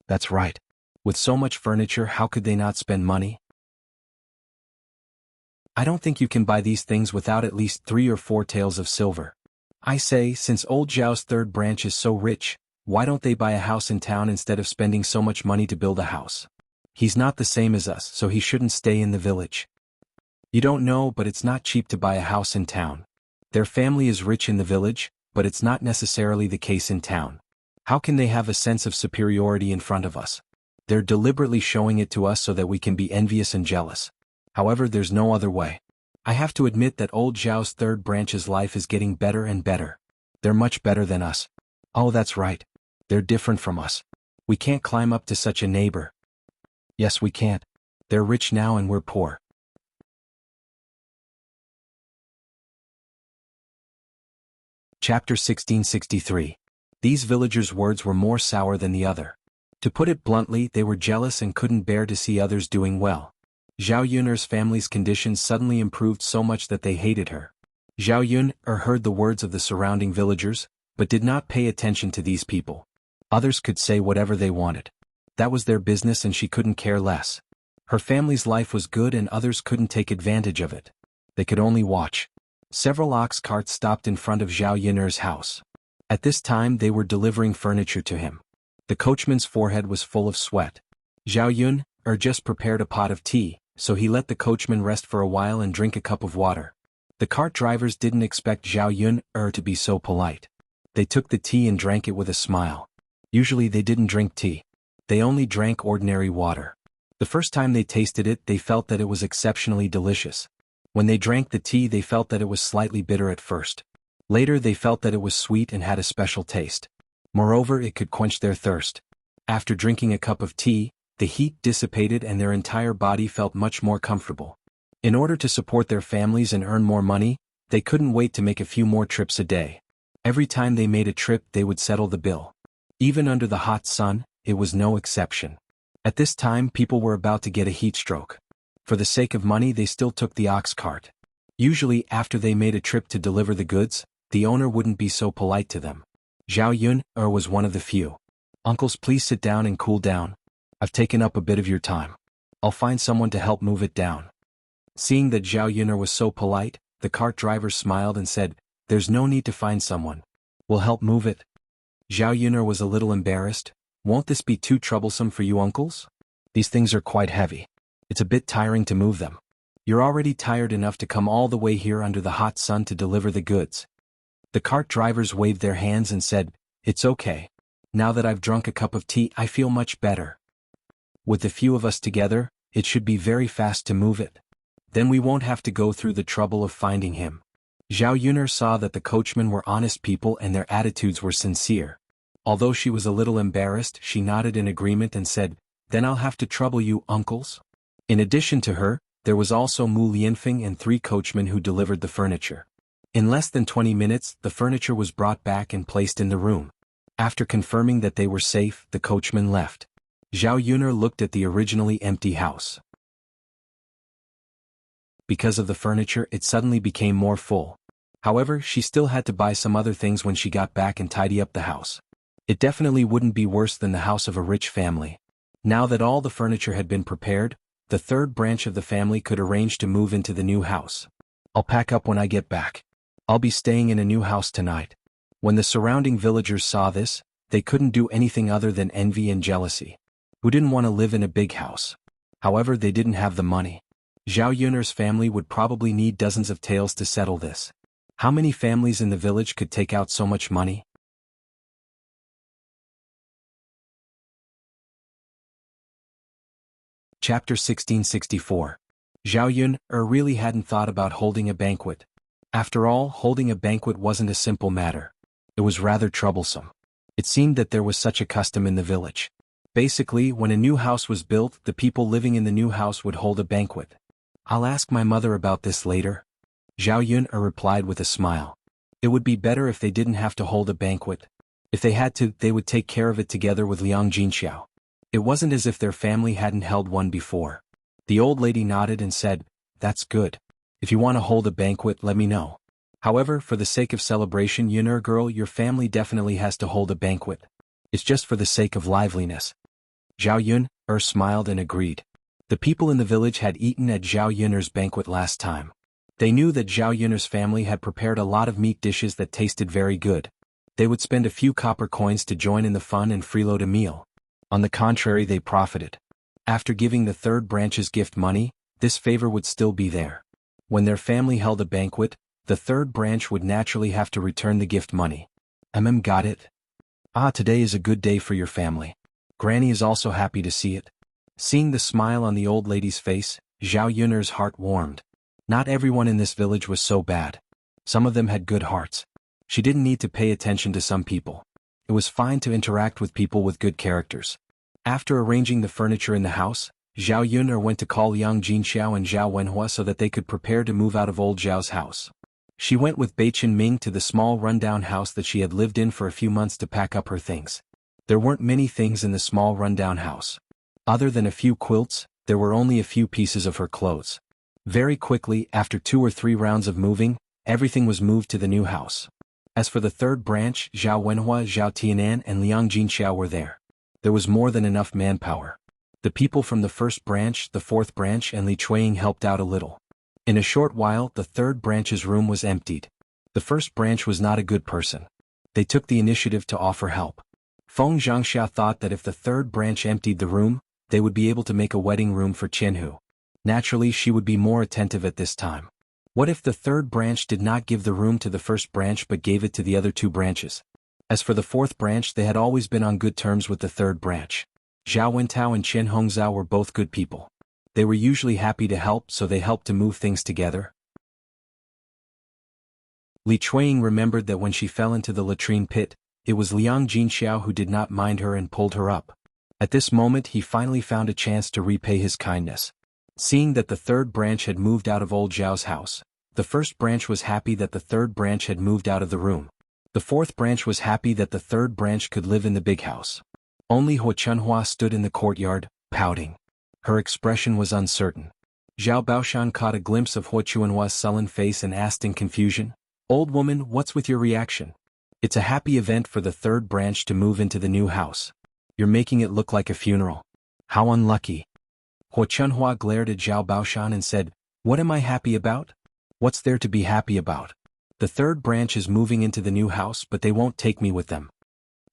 That's right. With so much furniture, how could they not spend money? I don't think you can buy these things without at least 3 or 4 taels of silver. I say, since old Zhao's third branch is so rich, why don't they buy a house in town instead of spending so much money to build a house? He's not the same as us, so he shouldn't stay in the village. You don't know, but it's not cheap to buy a house in town. Their family is rich in the village, but it's not necessarily the case in town. How can they have a sense of superiority in front of us? They're deliberately showing it to us so that we can be envious and jealous. However, there's no other way. I have to admit that old Zhao's third branch's life is getting better and better. They're much better than us. Oh, that's right. They're different from us. We can't climb up to such a neighbor. Yes, we can't. They're rich now and we're poor. Chapter 1663. These villagers' words were more sour than the other. To put it bluntly, they were jealous and couldn't bear to see others doing well. Zhao Yun's family's conditions suddenly improved so much that they hated her. Zhao Yun heard the words of the surrounding villagers, but did not pay attention to these people. Others could say whatever they wanted. That was their business and she couldn't care less. Her family's life was good and others couldn't take advantage of it. They could only watch. Several ox carts stopped in front of Zhao Yun's house. At this time they were delivering furniture to him. The coachman's forehead was full of sweat. Zhao Yun just prepared a pot of tea, so he let the coachman rest for a while and drink a cup of water. The cart drivers didn't expect Zhao Yun to be so polite. They took the tea and drank it with a smile. Usually they didn't drink tea. They only drank ordinary water. The first time they tasted it, they felt that it was exceptionally delicious. When they drank the tea, they felt that it was slightly bitter at first. Later they felt that it was sweet and had a special taste. Moreover, it could quench their thirst. After drinking a cup of tea, the heat dissipated and their entire body felt much more comfortable. In order to support their families and earn more money, they couldn't wait to make a few more trips a day. Every time they made a trip, they would settle the bill. Even under the hot sun, it was no exception. At this time people were about to get a heat stroke. For the sake of money they still took the ox cart. Usually after they made a trip to deliver the goods, the owner wouldn't be so polite to them. Zhao Yun was one of the few. "Uncles, please sit down and cool down. I've taken up a bit of your time. I'll find someone to help move it down." Seeing that Zhao Yun'er was so polite, the cart driver smiled and said, "There's no need to find someone. We'll help move it." Zhao Yun'er was a little embarrassed. "Won't this be too troublesome for you, uncles? These things are quite heavy. It's a bit tiring to move them. You're already tired enough to come all the way here under the hot sun to deliver the goods." The cart drivers waved their hands and said, "It's okay. Now that I've drunk a cup of tea I feel much better. With the few of us together, it should be very fast to move it. Then we won't have to go through the trouble of finding him." Zhao Yun'er saw that the coachmen were honest people and their attitudes were sincere. Although she was a little embarrassed, she nodded in agreement and said, "Then I'll have to trouble you, uncles." In addition to her, there was also Mu Lianfeng and 3 coachmen who delivered the furniture. In less than 20 minutes, the furniture was brought back and placed in the room. After confirming that they were safe, the coachman left. Zhao Yun'er looked at the originally empty house. Because of the furniture, it suddenly became more full. However, she still had to buy some other things when she got back and tidy up the house. It definitely wouldn't be worse than the house of a rich family. Now that all the furniture had been prepared, the 3rd branch of the family could arrange to move into the new house. "I'll pack up when I get back. I'll be staying in a new house tonight." When the surrounding villagers saw this, they couldn't do anything other than envy and jealousy. Who didn't want to live in a big house? However, they didn't have the money. Zhao Yun'er's family would probably need dozens of taels to settle this. How many families in the village could take out so much money? Chapter 1664. Zhao Yun'er really hadn't thought about holding a banquet. After all, holding a banquet wasn't a simple matter. It was rather troublesome. It seemed that there was such a custom in the village. Basically, when a new house was built, the people living in the new house would hold a banquet. "I'll ask my mother about this later," Zhao Yun'er replied with a smile. It would be better if they didn't have to hold a banquet. If they had to, they would take care of it together with Liang Jinxiao. It wasn't as if their family hadn't held one before. The old lady nodded and said, "That's good. If you want to hold a banquet, let me know. However, for the sake of celebration, Yun'er girl, your family definitely has to hold a banquet. It's just for the sake of liveliness." Zhao Yun'er smiled and agreed. The people in the village had eaten at Zhao Yun'er's banquet last time. They knew that Zhao Yun'er's family had prepared a lot of meat dishes that tasted very good. They would spend a few copper coins to join in the fun and freeload a meal. On the contrary, they profited. After giving the 3rd branch's gift money, this favor would still be there. When their family held a banquet, the 3rd branch would naturally have to return the gift money. Got it? Today is a good day for your family. Granny is also happy to see it. Seeing the smile on the old lady's face, Zhao Yun'er's heart warmed. Not everyone in this village was so bad. Some of them had good hearts. She didn't need to pay attention to some people. It was fine to interact with people with good characters. After arranging the furniture in the house, Zhao Yun'er went to call Liang Jinxiao and Zhao Wenhua so that they could prepare to move out of old Zhao's house. She went with Bei Ming to the small rundown house that she had lived in for a few months to pack up her things. There weren't many things in the small rundown house. Other than a few quilts, there were only a few pieces of her clothes. Very quickly, after 2 or 3 rounds of moving, everything was moved to the new house. As for the 3rd branch, Zhao Wenhua, Zhao Tianan and Liang Jinxiao were there. There was more than enough manpower. The people from the 1st branch, the 4th branch and Li Chuiying helped out a little. In a short while, the 3rd branch's room was emptied. The 1st branch was not a good person. They took the initiative to offer help. Feng Zhangxia thought that if the 3rd branch emptied the room, they would be able to make a wedding room for Qianhu. Naturally, she would be more attentive at this time. What if the 3rd branch did not give the room to the 1st branch but gave it to the other 2 branches? As for the 4th branch, they had always been on good terms with the 3rd branch. Zhao Wentao and Qian Hongzhao were both good people. They were usually happy to help, so they helped to move things together. Li Chuiying remembered that when she fell into the latrine pit, it was Liang Jinxiao who did not mind her and pulled her up. At this moment he finally found a chance to repay his kindness. Seeing that the 3rd branch had moved out of old Zhao's house, the 1st branch was happy that the 3rd branch had moved out of the room. The 4th branch was happy that the 3rd branch could live in the big house. Only Hu Chunhua stood in the courtyard, pouting. Her expression was uncertain. Zhao Baoshan caught a glimpse of Hu Chunhua's sullen face and asked in confusion, "Old woman, what's with your reaction? It's a happy event for the third branch to move into the new house. You're making it look like a funeral. How unlucky." Hu Chunhua glared at Zhao Baoshan and said, "What am I happy about? What's there to be happy about? The third branch is moving into the new house, but they won't take me with them."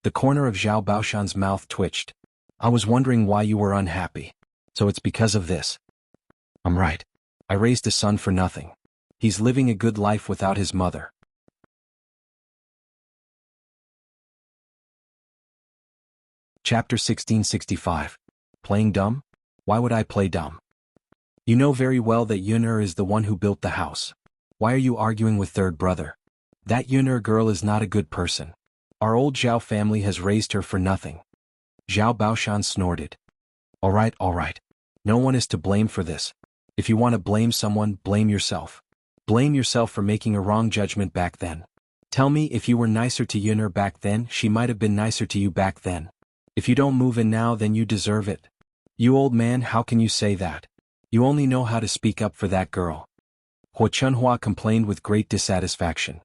The corner of Zhao Baoshan's mouth twitched. "I was wondering why you were unhappy. So it's because of this." "I'm right. I raised a son for nothing. He's living a good life without his mother." Chapter 1665. Playing dumb? Why would I play dumb? You know very well that Yun'er is the one who built the house. Why are you arguing with third brother? That Yun'er girl is not a good person. Our old Zhao family has raised her for nothing. Zhao Baoshan snorted. All right. No one is to blame for this. If you want to blame someone, blame yourself. Blame yourself for making a wrong judgment back then. Tell me, if you were nicer to Yun'er back then, she might have been nicer to you back then. If you don't move in now, then you deserve it. You old man, how can you say that? You only know how to speak up for that girl. Hu Chunhua complained with great dissatisfaction.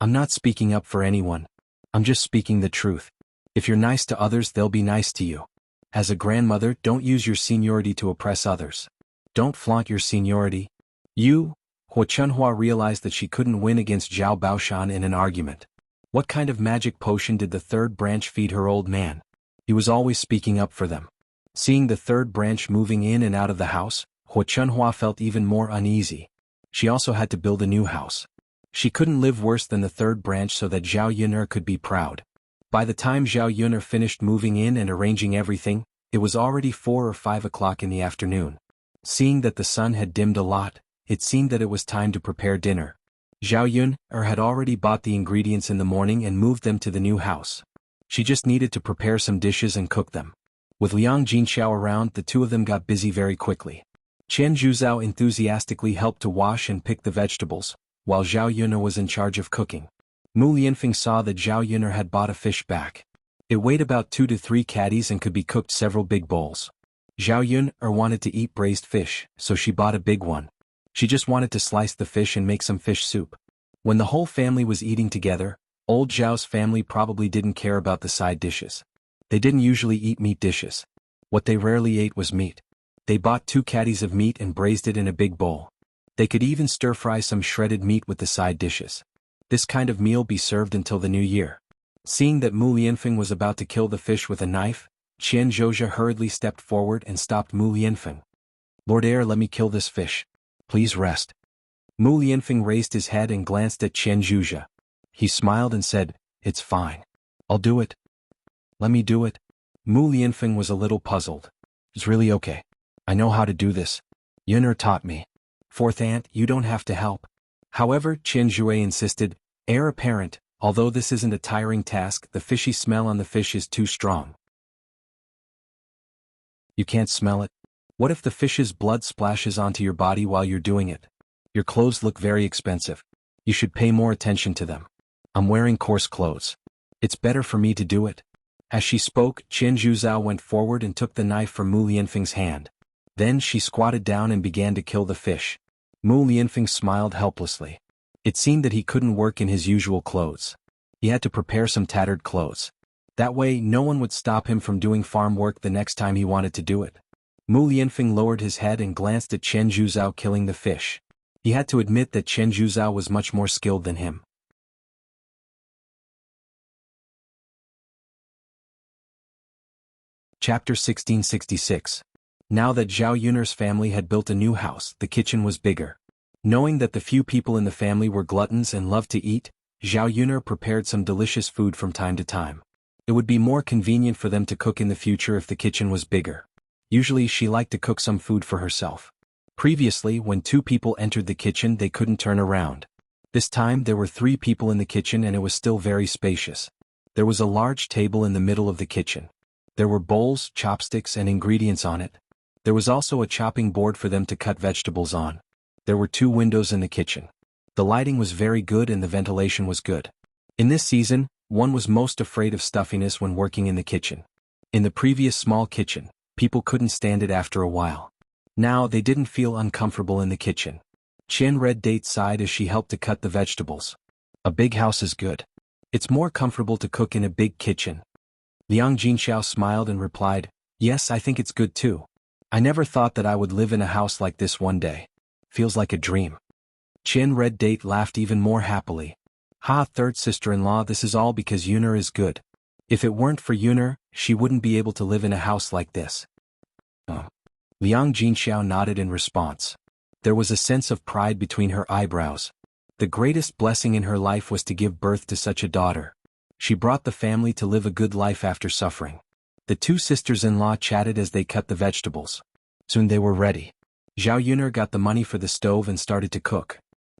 I'm not speaking up for anyone. I'm just speaking the truth. If you're nice to others, they'll be nice to you. As a grandmother, don't use your seniority to oppress others. Don't flaunt your seniority. Hu Chunhua realized that she couldn't win against Zhao Baoshan in an argument. What kind of magic potion did the third branch feed her old man? He was always speaking up for them. Seeing the third branch moving in and out of the house, Hu Chunhua felt even more uneasy. She also had to build a new house. She couldn't live worse than the third branch so that Zhao Yun'er could be proud. By the time Zhao Yun'er finished moving in and arranging everything, it was already 4 or 5 o'clock in the afternoon. Seeing that the sun had dimmed a lot, it seemed that it was time to prepare dinner. Zhao Yun'er had already bought the ingredients in the morning and moved them to the new house. She just needed to prepare some dishes and cook them. With Liang Jinxiao around, the two of them got busy very quickly. Qian Zhuzhao enthusiastically helped to wash and pick the vegetables, while Zhao Yun'er was in charge of cooking. Mu Lianfeng saw that Zhao Yun'er had bought a fish back. It weighed about 2 to 3 caddies and could be cooked several big bowls. Zhao Yun'er wanted to eat braised fish, so she bought a big one. She just wanted to slice the fish and make some fish soup. When the whole family was eating together, old Zhao's family probably didn't care about the side dishes. They didn't usually eat meat dishes. What they rarely ate was meat. They bought 2 caddies of meat and braised it in a big bowl. They could even stir-fry some shredded meat with the side dishes. This kind of meal be served until the new year. Seeing that Mu Lianfeng was about to kill the fish with a knife, Qian Zhozha hurriedly stepped forward and stopped Mu Lianfeng. Lord Heir, let me kill this fish. Please rest. Mu Lianfeng raised his head and glanced at Qian Zhozha. He smiled and said, It's fine. I'll do it. Let me do it. Mu Lianfeng was a little puzzled. It's really okay. I know how to do this. Yun'er taught me. Fourth aunt, you don't have to help. However, Qian Zhui insisted, Heir apparent, although this isn't a tiring task, the fishy smell on the fish is too strong. You can't smell it? What if the fish's blood splashes onto your body while you're doing it? Your clothes look very expensive. You should pay more attention to them. I'm wearing coarse clothes. It's better for me to do it. As she spoke, Qian Zhuzhao went forward and took the knife from Mu Lianfeng's hand. Then she squatted down and began to kill the fish. Mu Lianfeng smiled helplessly. It seemed that he couldn't work in his usual clothes. He had to prepare some tattered clothes. That way, no one would stop him from doing farm work the next time he wanted to do it. Mu Lianfeng lowered his head and glanced at Qian Zhuzhao killing the fish. He had to admit that Qian Zhuzhao was much more skilled than him. Chapter 1666. Now that Zhao Yun'er's family had built a new house, the kitchen was bigger. Knowing that the few people in the family were gluttons and loved to eat, Zhao Yun'er prepared some delicious food from time to time. It would be more convenient for them to cook in the future if the kitchen was bigger. Usually she liked to cook some food for herself. Previously, when 2 people entered the kitchen, they couldn't turn around. This time there were 3 people in the kitchen and it was still very spacious. There was a large table in the middle of the kitchen. There were bowls, chopsticks, and ingredients on it. There was also a chopping board for them to cut vegetables on. There were 2 windows in the kitchen. The lighting was very good and the ventilation was good. In this season, one was most afraid of stuffiness when working in the kitchen. In the previous small kitchen, people couldn't stand it after a while. Now they didn't feel uncomfortable in the kitchen. Qian Red Date sighed as she helped to cut the vegetables. A big house is good. It's more comfortable to cook in a big kitchen. Liang Jinxiao smiled and replied, yes, I think it's good too. I never thought that I would live in a house like this one day. Feels like a dream. Qian Red Date laughed even more happily. Ha, third sister-in-law, this is all because Yuner is good. If it weren't for Yuner, she wouldn't be able to live in a house like this. Liang Jinxiao nodded in response. There was a sense of pride between her eyebrows. The greatest blessing in her life was to give birth to such a daughter. She brought the family to live a good life after suffering. The two sisters-in-law chatted as they cut the vegetables. Soon they were ready. Zhao Yuner got the money for the stove and started to cook.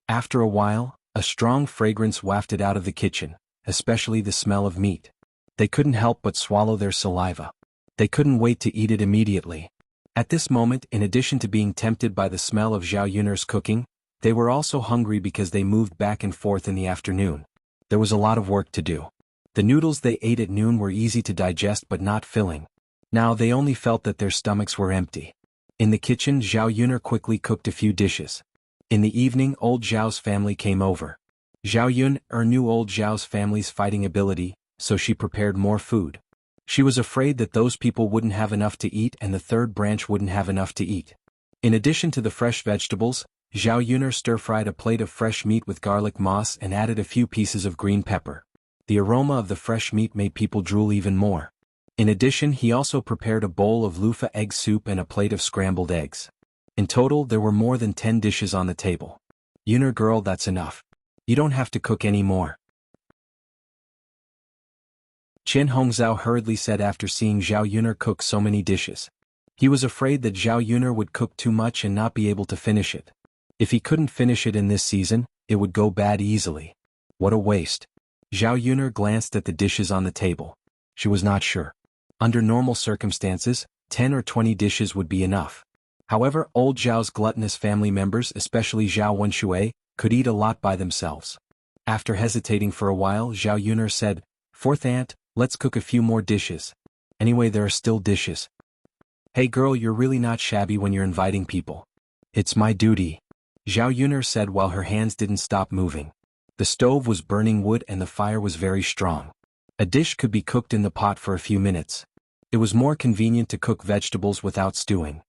After a while, a strong fragrance wafted out of the kitchen, especially the smell of meat. They couldn't help but swallow their saliva. They couldn't wait to eat it immediately. At this moment, in addition to being tempted by the smell of Zhao Yuner's cooking, they were also hungry because they moved back and forth in the afternoon. There was a lot of work to do. The noodles they ate at noon were easy to digest but not filling. Now they only felt that their stomachs were empty. In the kitchen, Zhao Yuner quickly cooked a few dishes. In the evening, old Zhao's family came over. Zhao Yuner knew old Zhao's family's fighting ability, so she prepared more food. She was afraid that those people wouldn't have enough to eat and the third branch wouldn't have enough to eat. In addition to the fresh vegetables, Zhao Yuner stir-fried a plate of fresh meat with garlic moss and added a few pieces of green pepper. The aroma of the fresh meat made people drool even more. In addition, he also prepared a bowl of loofah egg soup and a plate of scrambled eggs. In total, there were more than 10 dishes on the table. Yuner girl, that's enough. You don't have to cook any more. Chen Hongzhao hurriedly said after seeing Zhao Yuner cook so many dishes. He was afraid that Zhao Yuner would cook too much and not be able to finish it. If he couldn't finish it in this season, it would go bad easily. What a waste. Zhao Yuner glanced at the dishes on the table. She was not sure. Under normal circumstances, 10 or 20 dishes would be enough. However, old Zhao's gluttonous family members, especially Zhao Wenshui, could eat a lot by themselves. After hesitating for a while, Zhao Yuner said, "Fourth aunt, let's cook a few more dishes. Anyway, there are still dishes." "Hey girl, you're really not shabby when you're inviting people." "It's my duty," Zhao Yuner said while her hands didn't stop moving. The stove was burning wood and the fire was very strong. A dish could be cooked in the pot for a few minutes. It was more convenient to cook vegetables without stewing.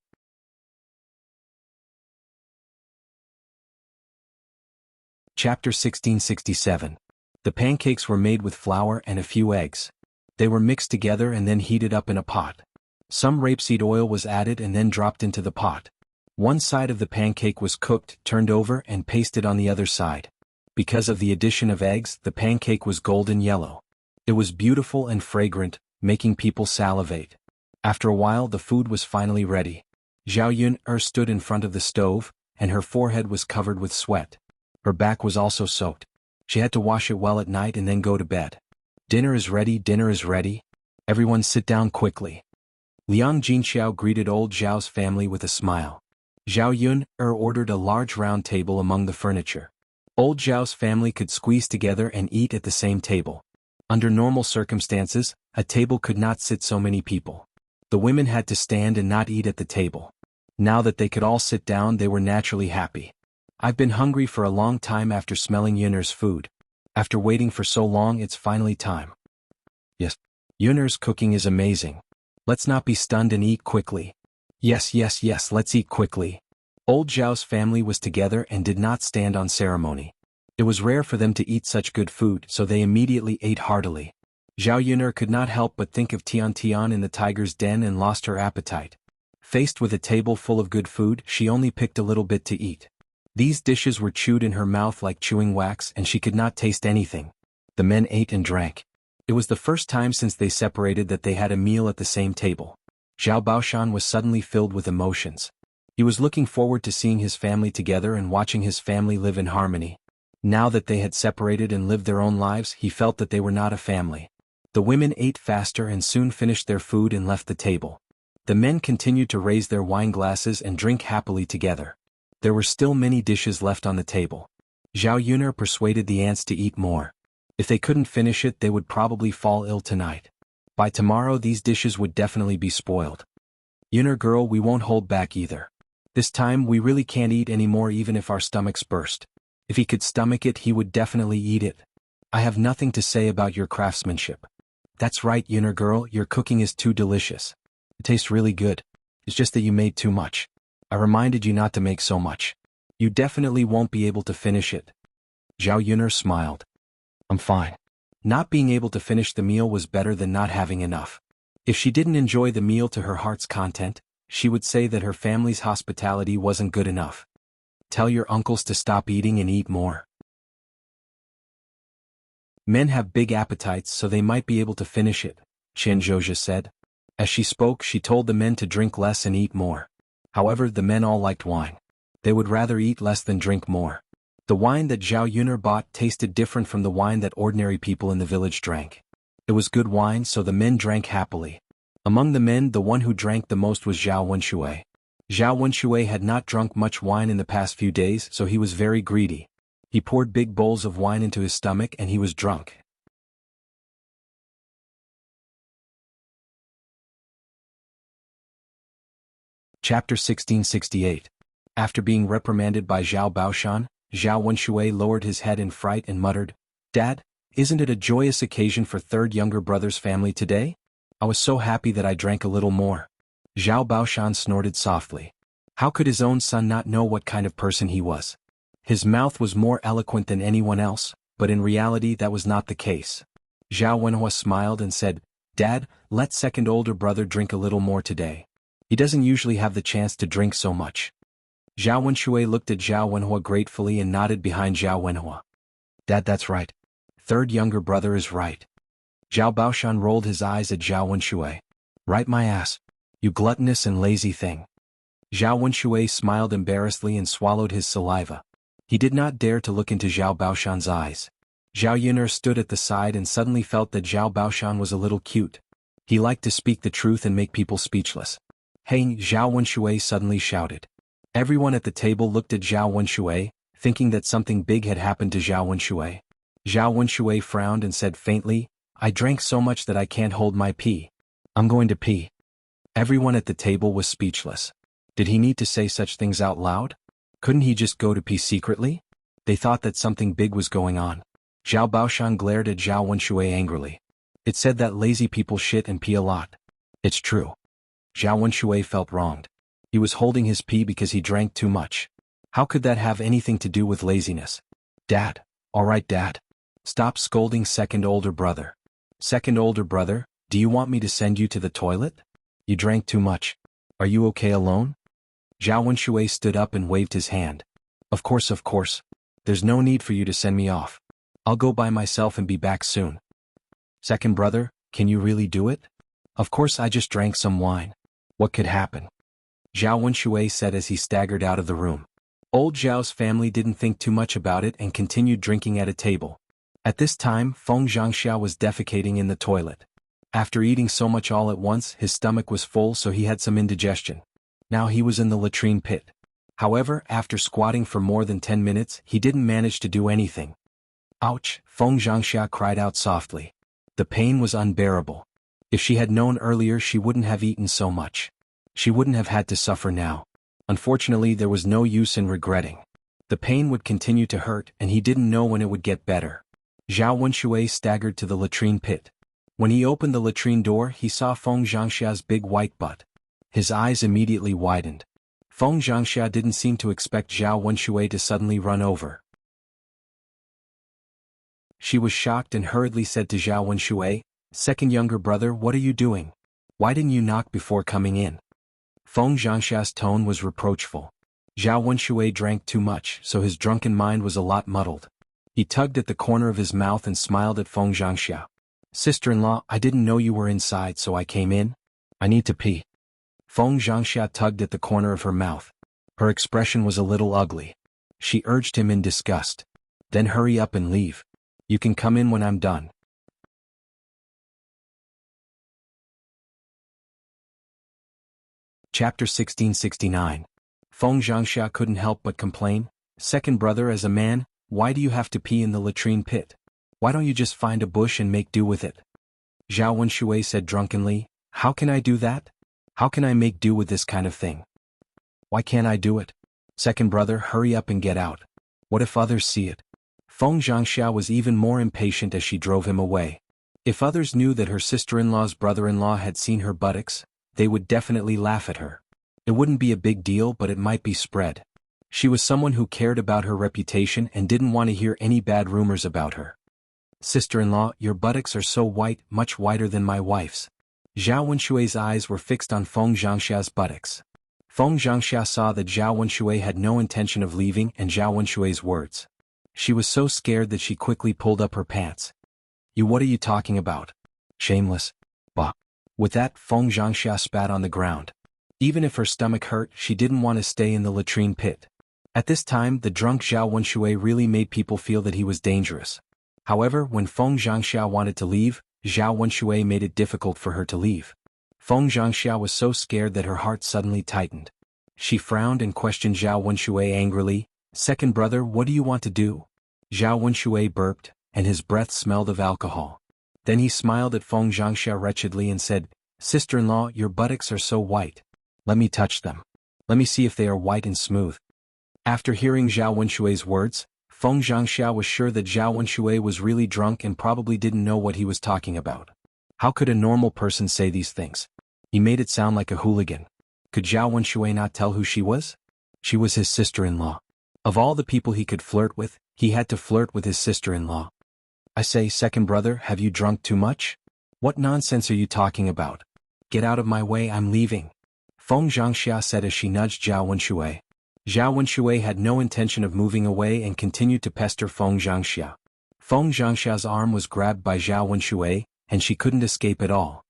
Chapter 1667. The pancakes were made with flour and a few eggs. They were mixed together and then heated up in a pot. Some rapeseed oil was added and then dropped into the pot. One side of the pancake was cooked, turned over and pasted on the other side. Because of the addition of eggs, the pancake was golden yellow. It was beautiful and fragrant, making people salivate. After a while, the food was finally ready. Zhao Yuner stood in front of the stove, and her forehead was covered with sweat. Her back was also soaked. She had to wash it well at night and then go to bed. "Dinner is ready, dinner is ready. Everyone sit down quickly." Liang Jinxiao greeted old Zhao's family with a smile. Zhao Yuner ordered a large round table among the furniture. Old Zhao's family could squeeze together and eat at the same table. Under normal circumstances, a table could not sit so many people. The women had to stand and not eat at the table. Now that they could all sit down, they were naturally happy. "I've been hungry for a long time after smelling Yuner's food. After waiting for so long, it's finally time." "Yes. Yuner's cooking is amazing. Let's not be stunned and eat quickly." Yes, let's eat quickly." Old Zhao's family was together and did not stand on ceremony. It was rare for them to eat such good food, so they immediately ate heartily. Zhao Yuner could not help but think of Tian Tian in the tiger's den and lost her appetite. Faced with a table full of good food, she only picked a little bit to eat. These dishes were chewed in her mouth like chewing wax and she could not taste anything. The men ate and drank. It was the first time since they separated that they had a meal at the same table. Zhao Baoshan was suddenly filled with emotions. He was looking forward to seeing his family together and watching his family live in harmony. Now that they had separated and lived their own lives, he felt that they were not a family. The women ate faster and soon finished their food and left the table. The men continued to raise their wine glasses and drink happily together. There were still many dishes left on the table. Zhao Yuner persuaded the ants to eat more. If they couldn't finish it, they would probably fall ill tonight. By tomorrow these dishes would definitely be spoiled. Yuner girl, we won't hold back either. This time we really can't eat anymore even if our stomachs burst. If he could stomach it he would definitely eat it. I have nothing to say about your craftsmanship. That's right, Yuner girl, your cooking is too delicious. It tastes really good. It's just that you made too much. I reminded you not to make so much. You definitely won't be able to finish it. Zhao Yuner smiled. I'm fine. Not being able to finish the meal was better than not having enough. If she didn't enjoy the meal to her heart's content, she would say that her family's hospitality wasn't good enough. Tell your uncles to stop eating and eat more. Men have big appetites so they might be able to finish it, Chen Zhozha said. As she spoke she told the men to drink less and eat more. However, the men all liked wine. They would rather eat less than drink more. The wine that Zhao Yuner bought tasted different from the wine that ordinary people in the village drank. It was good wine so the men drank happily. Among the men the one who drank the most was Zhao Wenshui. Zhao Wenshui had not drunk much wine in the past few days so he was very greedy. He poured big bowls of wine into his stomach and he was drunk. Chapter 1668. After being reprimanded by Zhao Baoshan, Zhao Wenshui lowered his head in fright and muttered, Dad, isn't it a joyous occasion for third younger brother's family today? I was so happy that I drank a little more. Zhao Baoshan snorted softly. How could his own son not know what kind of person he was? His mouth was more eloquent than anyone else, but in reality that was not the case. Zhao Wenhua smiled and said, Dad, let second older brother drink a little more today. He doesn't usually have the chance to drink so much. Zhao Wenshui looked at Zhao Wenhua gratefully and nodded behind Zhao Wenhua. Dad, that's right. Third younger brother is right. Zhao Baoshan rolled his eyes at Zhao Wenshui. Right my ass. You gluttonous and lazy thing. Zhao Wenshui smiled embarrassedly and swallowed his saliva. He did not dare to look into Zhao Baoshan's eyes. Zhao Yuner stood at the side and suddenly felt that Zhao Baoshan was a little cute. He liked to speak the truth and make people speechless. Hey, Zhao Wenshui suddenly shouted. Everyone at the table looked at Zhao Wenshui, thinking that something big had happened to Zhao Wenshui. Zhao Wenshui frowned and said faintly, I drank so much that I can't hold my pee. I'm going to pee. Everyone at the table was speechless. Did he need to say such things out loud? Couldn't he just go to pee secretly? They thought that something big was going on. Zhao Baoshan glared at Zhao Wenshui angrily. It said that lazy people shit and pee a lot. It's true. Zhao Wenshui felt wronged. He was holding his pee because he drank too much. How could that have anything to do with laziness? Dad. All right, Dad. Stop scolding second older brother. Second older brother, do you want me to send you to the toilet? You drank too much. Are you okay alone? Zhao Wenshui stood up and waved his hand. Of course. There's no need for you to send me off. I'll go by myself and be back soon. Second brother, can you really do it? Of course, I just drank some wine. What could happen? Zhao Wenshui said as he staggered out of the room. Old Zhao's family didn't think too much about it and continued drinking at a table. At this time, Feng Zhangxia was defecating in the toilet. After eating so much all at once, his stomach was full so he had some indigestion. Now he was in the latrine pit. However, after squatting for more than 10 minutes, he didn't manage to do anything. Ouch, Feng Zhangxia cried out softly. The pain was unbearable. If she had known earlier she wouldn't have eaten so much. She wouldn't have had to suffer now. Unfortunately, there was no use in regretting. The pain would continue to hurt and he didn't know when it would get better. Zhao Wenshui staggered to the latrine pit. When he opened the latrine door he saw Feng Zhangxia's big white butt. His eyes immediately widened. Feng Zhangxia didn't seem to expect Zhao Wenshui to suddenly run over. She was shocked and hurriedly said to Zhao Wenshui, Second younger brother, what are you doing? Why didn't you knock before coming in? Feng Zhangxia's tone was reproachful. Zhao Wenshui drank too much so his drunken mind was a lot muddled. He tugged at the corner of his mouth and smiled at Feng Zhangxia. Sister-in-law, I didn't know you were inside so I came in. I need to pee. Feng Zhangxia tugged at the corner of her mouth. Her expression was a little ugly. She urged him in disgust. Then hurry up and leave. You can come in when I'm done. Chapter 1669. Feng Zhangxia couldn't help but complain. Second brother, as a man, why do you have to pee in the latrine pit? Why don't you just find a bush and make do with it? Zhao Wenshui said drunkenly. How can I do that? How can I make do with this kind of thing? Why can't I do it? Second brother, hurry up and get out. What if others see it? Feng Zhangxia was even more impatient as she drove him away. If others knew that her sister-in-law's brother-in-law had seen her buttocks, they would definitely laugh at her. It wouldn't be a big deal, but it might be spread. She was someone who cared about her reputation and didn't want to hear any bad rumors about her. Sister-in-law, your buttocks are so white, much whiter than my wife's. Zhao Wenshui's eyes were fixed on Feng Zhangxia's buttocks. Feng Zhangxia saw that Zhao Wenshui had no intention of leaving and Zhao Wenshui's words. She was so scared that she quickly pulled up her pants. What are you talking about? Shameless. Bah. With that, Feng Zhangxia spat on the ground. Even if her stomach hurt, she didn't want to stay in the latrine pit. At this time, the drunk Zhao Wenshui really made people feel that he was dangerous. However, when Feng Zhangxia wanted to leave, Zhao Wenshui made it difficult for her to leave. Feng Zhangxia was so scared that her heart suddenly tightened. She frowned and questioned Zhao Wenshui angrily. Second brother, what do you want to do? Zhao Wenshui burped, and his breath smelled of alcohol. Then he smiled at Feng Zhangxia wretchedly and said, Sister-in-law, your buttocks are so white. Let me touch them. Let me see if they are white and smooth. After hearing Zhao Wenshui's words, Feng Zhangxia was sure that Zhao Wenshui was really drunk and probably didn't know what he was talking about. How could a normal person say these things? He made it sound like a hooligan. Could Zhao Wenshui not tell who she was? She was his sister-in-law. Of all the people he could flirt with, he had to flirt with his sister-in-law. I say, second brother, have you drunk too much? What nonsense are you talking about? Get out of my way, I'm leaving. Feng Zhangxia said as she nudged Zhao Wenshui. Zhao Wenshui had no intention of moving away and continued to pester Feng Zhangxia. Feng Zhangxia's arm was grabbed by Zhao Wenshui, and she couldn't escape at all.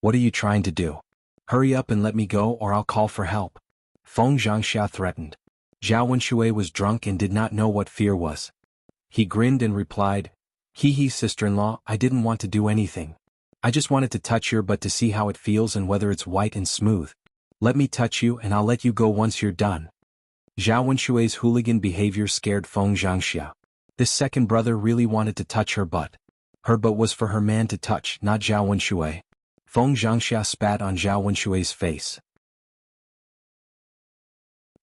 What are you trying to do? Hurry up and let me go or I'll call for help. Feng Zhangxia threatened. Zhao Wenshui was drunk and did not know what fear was. He grinned and replied, Hee sister-in-law, I didn't want to do anything. I just wanted to touch your butt to see how it feels and whether it's white and smooth. Let me touch you and I'll let you go once you're done. Zhao Wenshui's hooligan behavior scared Feng Zhangxia. This second brother really wanted to touch her butt. Her butt was for her man to touch, not Zhao Wenshui. Feng Zhangxia spat on Zhao Wenshui's face.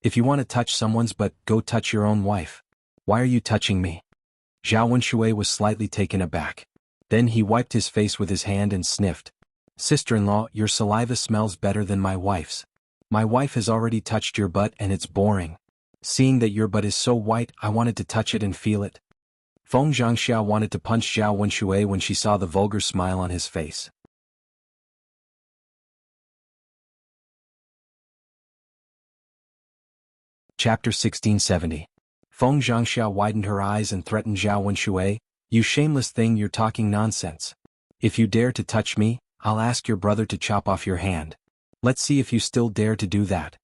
If you want to touch someone's butt, go touch your own wife. Why are you touching me? Zhao Wenshui was slightly taken aback. Then he wiped his face with his hand and sniffed. Sister-in-law, your saliva smells better than my wife's. My wife has already touched your butt and it's boring. Seeing that your butt is so white, I wanted to touch it and feel it. Feng Zhangxia wanted to punch Zhao Wenshui when she saw the vulgar smile on his face. Chapter 1670. Feng Zhangxia widened her eyes and threatened Zhao Wenshui, You shameless thing, you're talking nonsense. If you dare to touch me, I'll ask your brother to chop off your hand. Let's see if you still dare to do that.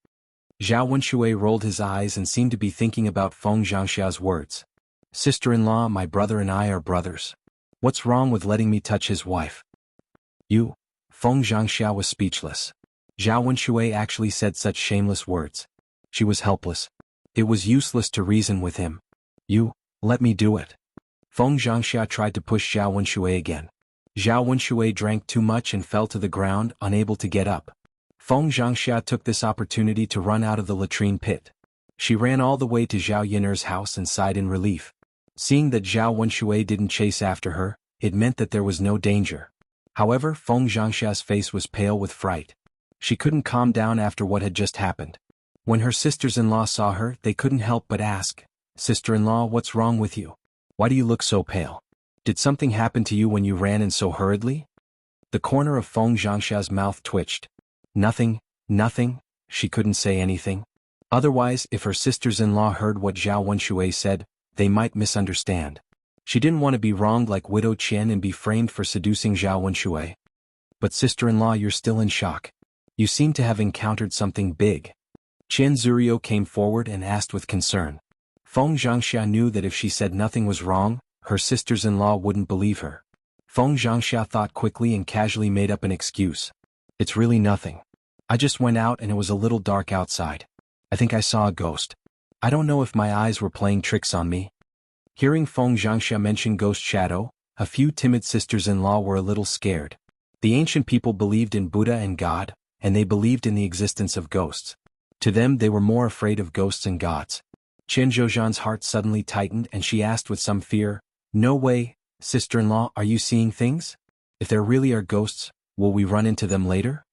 Zhao Wenshui rolled his eyes and seemed to be thinking about Feng Zhangxia's words. Sister-in-law, my brother and I are brothers. What's wrong with letting me touch his wife? You? Feng Zhangxia was speechless. Zhao Wenshui actually said such shameless words. She was helpless. It was useless to reason with him. You, let me do it. Feng Zhangxia tried to push Zhao Wenshui again. Zhao Wenshui drank too much and fell to the ground, unable to get up. Feng Zhangxia took this opportunity to run out of the latrine pit. She ran all the way to Zhao Yiner's house and sighed in relief. Seeing that Zhao Wenshui didn't chase after her, it meant that there was no danger. However, Feng Zhangxia's face was pale with fright. She couldn't calm down after what had just happened. When her sisters-in-law saw her, they couldn't help but ask, Sister-in-law, what's wrong with you? Why do you look so pale? Did something happen to you when you ran in so hurriedly? The corner of Feng Zhangxia's mouth twitched. Nothing. She couldn't say anything. Otherwise, if her sisters-in-law heard what Zhao Wenshui said, they might misunderstand. She didn't want to be wronged like Widow Qian and be framed for seducing Zhao Wenshui. But sister-in-law, you're still in shock. You seem to have encountered something big. Qian Zurio came forward and asked with concern. Feng Zhangxia knew that if she said nothing was wrong, her sisters-in-law wouldn't believe her. Feng Zhangxia thought quickly and casually made up an excuse. It's really nothing. I just went out and it was a little dark outside. I think I saw a ghost. I don't know if my eyes were playing tricks on me. Hearing Feng Zhangxia mention ghost shadow, a few timid sisters-in-law were a little scared. The ancient people believed in Buddha and God, and they believed in the existence of ghosts. To them they were more afraid of ghosts and gods. Chen Zhouzhan's heart suddenly tightened and she asked with some fear, "No way, sister-in-law, are you seeing things? If there really are ghosts, will we run into them later?"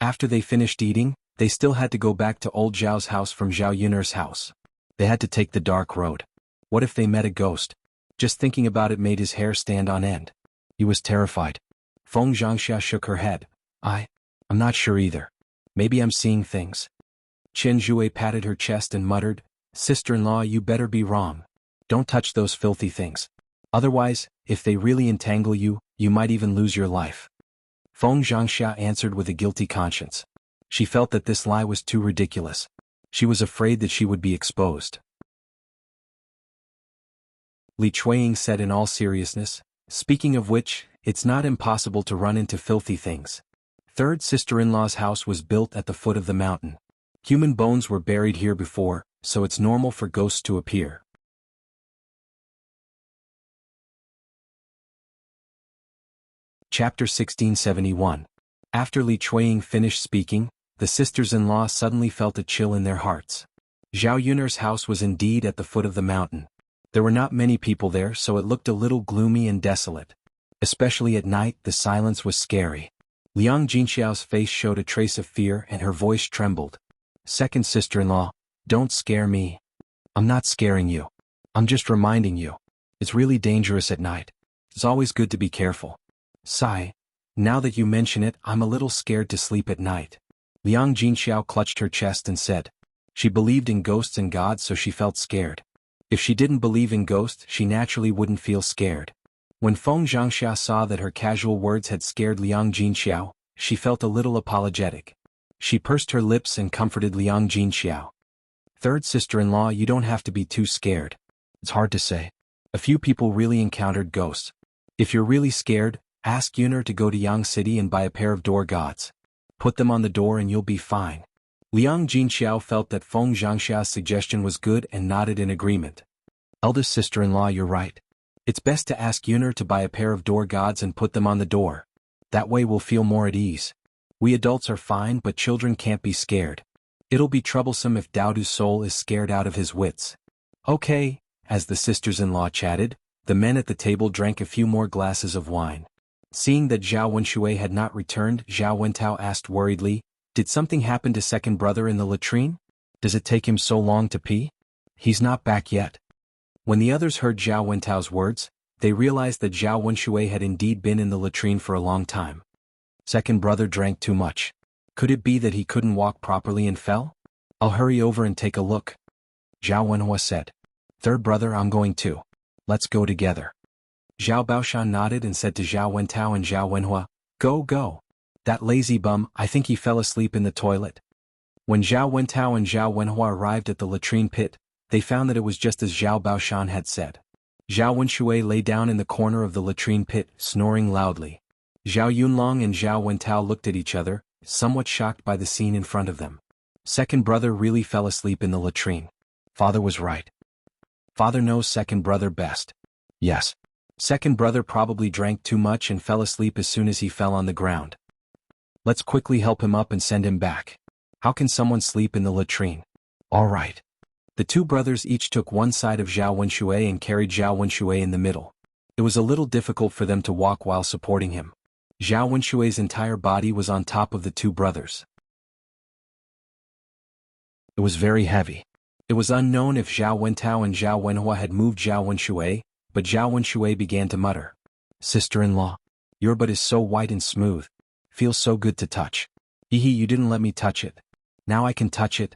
After they finished eating, they still had to go back to old Zhao's house from Zhao Yun'er's house. They had to take the dark road. What if they met a ghost? Just thinking about it made his hair stand on end. He was terrified. Feng Zhangxia shook her head. I'm not sure either. Maybe I'm seeing things. Chen Zhui patted her chest and muttered, "Sister-in-law, you better be wrong. Don't touch those filthy things. Otherwise, if they really entangle you, you might even lose your life." Feng Zhangxia answered with a guilty conscience. She felt that this lie was too ridiculous. She was afraid that she would be exposed. Li Chuiying said in all seriousness, "Speaking of which, it's not impossible to run into filthy things. Third sister-in-law's house was built at the foot of the mountain. Human bones were buried here before, so it's normal for ghosts to appear." Chapter 1671. After Li Chuiying finished speaking, the sisters-in-law suddenly felt a chill in their hearts. Zhao Yun'er's house was indeed at the foot of the mountain. There were not many people there, so it looked a little gloomy and desolate. Especially at night, the silence was scary. Liang Jinxiao's face showed a trace of fear and her voice trembled. "Second sister-in-law, don't scare me." "I'm not scaring you. I'm just reminding you. It's really dangerous at night. It's always good to be careful." "Sigh. Now that you mention it, I'm a little scared to sleep at night." Liang Jinxiao clutched her chest and said. She believed in ghosts and gods, so she felt scared. If she didn't believe in ghosts, she naturally wouldn't feel scared. When Feng Zhangxia saw that her casual words had scared Liang Jinxiao, she felt a little apologetic. She pursed her lips and comforted Liang Jinxiao. "Third sister-in-law, you don't have to be too scared. It's hard to say. A few people really encountered ghosts. If you're really scared, ask Yun'er to go to Yang City and buy a pair of door gods. Put them on the door and you'll be fine." Liang Jinxiao felt that Feng Zhangxia's suggestion was good and nodded in agreement. "Eldest sister-in-law, you're right. It's best to ask Yun'er to buy a pair of door gods and put them on the door. That way we'll feel more at ease. We adults are fine, but children can't be scared. It'll be troublesome if Daodu's soul is scared out of his wits." "Okay." As the sisters-in-law chatted, the men at the table drank a few more glasses of wine. Seeing that Zhao Wenshui had not returned, Zhao Wentao asked worriedly, "Did something happen to second brother in the latrine? Does it take him so long to pee? He's not back yet." When the others heard Zhao Wentao's words, they realized that Zhao Wenshui had indeed been in the latrine for a long time. Second brother drank too much. Could it be that he couldn't walk properly and fell? "I'll hurry over and take a look," Zhao Wenhua said. "Third brother, I'm going too. Let's go together." Zhao Baoshan nodded and said to Zhao Wentao and Zhao Wenhua, Go. That lazy bum, I think he fell asleep in the toilet." When Zhao Wentao and Zhao Wenhua arrived at the latrine pit, they found that it was just as Zhao Baoshan had said. Zhao Wenshui lay down in the corner of the latrine pit, snoring loudly. Zhao Yunlong and Zhao Wentao looked at each other, somewhat shocked by the scene in front of them. Second brother really fell asleep in the latrine. Father was right. Father knows second brother best. Yes. Second brother probably drank too much and fell asleep as soon as he fell on the ground. Let's quickly help him up and send him back. How can someone sleep in the latrine? All right. The two brothers each took one side of Zhao Wenshui and carried Zhao Wenshui in the middle. It was a little difficult for them to walk while supporting him. Zhao Wenshui's entire body was on top of the two brothers. It was very heavy. It was unknown if Zhao Wentao and Zhao Wenhua had moved Zhao Wenshui, but Zhao Wenshui began to mutter. "Sister-in-law, your butt is so white and smooth. Feels so good to touch. Hehe, you didn't let me touch it. Now I can touch it.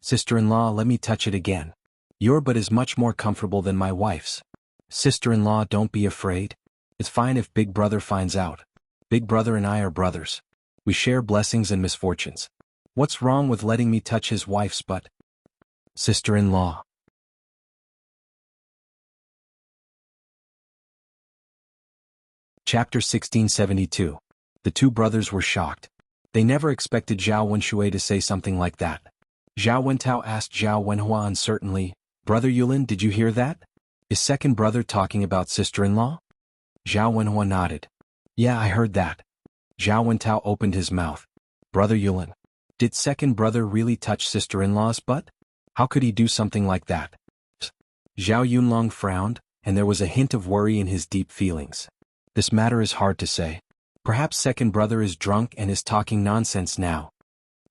Sister-in-law, let me touch it again. Your butt is much more comfortable than my wife's. Sister-in-law, don't be afraid. It's fine if big brother finds out. Big brother and I are brothers. We share blessings and misfortunes. What's wrong with letting me touch his wife's butt? Sister-in-law." Chapter 1672. The two brothers were shocked. They never expected Zhao Wenshui to say something like that. Zhao Wentao asked Zhao Wenhua uncertainly, "Brother Yulin, did you hear that? Is second brother talking about sister-in-law?" Zhao Wenhua nodded. Yeah, I heard that. Zhao Wentao opened his mouth. Brother Yulin. Did second brother really touch sister-in-law's butt? How could he do something like that? Zhao Yunlong frowned, and there was a hint of worry in his deep feelings. This matter is hard to say. Perhaps second brother is drunk and is talking nonsense now.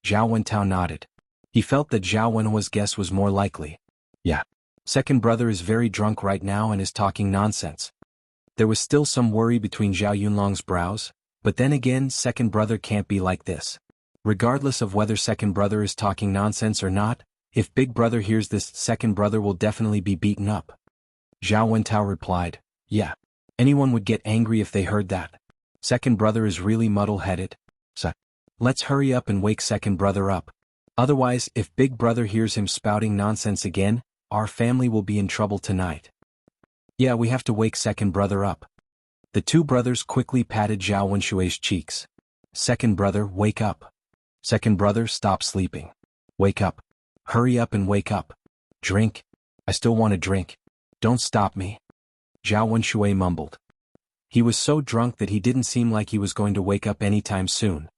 Zhao Wentao nodded. He felt that Zhao Wenhua's guess was more likely. Yeah. Second brother is very drunk right now and is talking nonsense. There was still some worry between Zhao Yunlong's brows, but then again second brother can't be like this. Regardless of whether second brother is talking nonsense or not, if big brother hears this, second brother will definitely be beaten up. Zhao Wentao replied, yeah. Anyone would get angry if they heard that. Second brother is really muddle-headed. So, let's hurry up and wake second brother up. Otherwise, if big brother hears him spouting nonsense again, our family will be in trouble tonight. Yeah, we have to wake second brother up. The two brothers quickly patted Zhao Wenshui's cheeks. Second brother, wake up. Second brother, stop sleeping. Wake up. Hurry up and wake up. Drink. I still want to drink. Don't stop me. Zhao Wenshui mumbled. He was so drunk that he didn't seem like he was going to wake up anytime soon.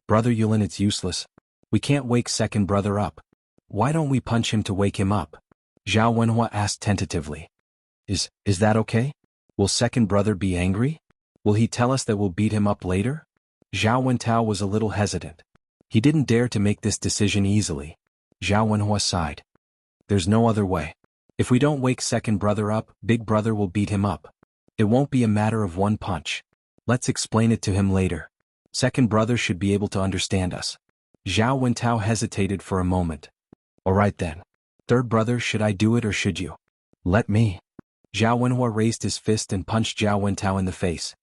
Brother Yulin, it's useless. We can't wake second brother up. Why don't we punch him to wake him up? Zhao Wenhua asked tentatively. Is that okay? Will second brother be angry? Will he tell us that we'll beat him up later? Zhao Wentao was a little hesitant. He didn't dare to make this decision easily. Zhao Wenhua sighed. There's no other way. If we don't wake second brother up, big brother will beat him up. It won't be a matter of one punch. Let's explain it to him later. Second brother should be able to understand us. Zhao Wentao hesitated for a moment. All right then. Third brother, should I do it or should you? Let me. Zhao Wenhua raised his fist and punched Zhao Wentao in the face.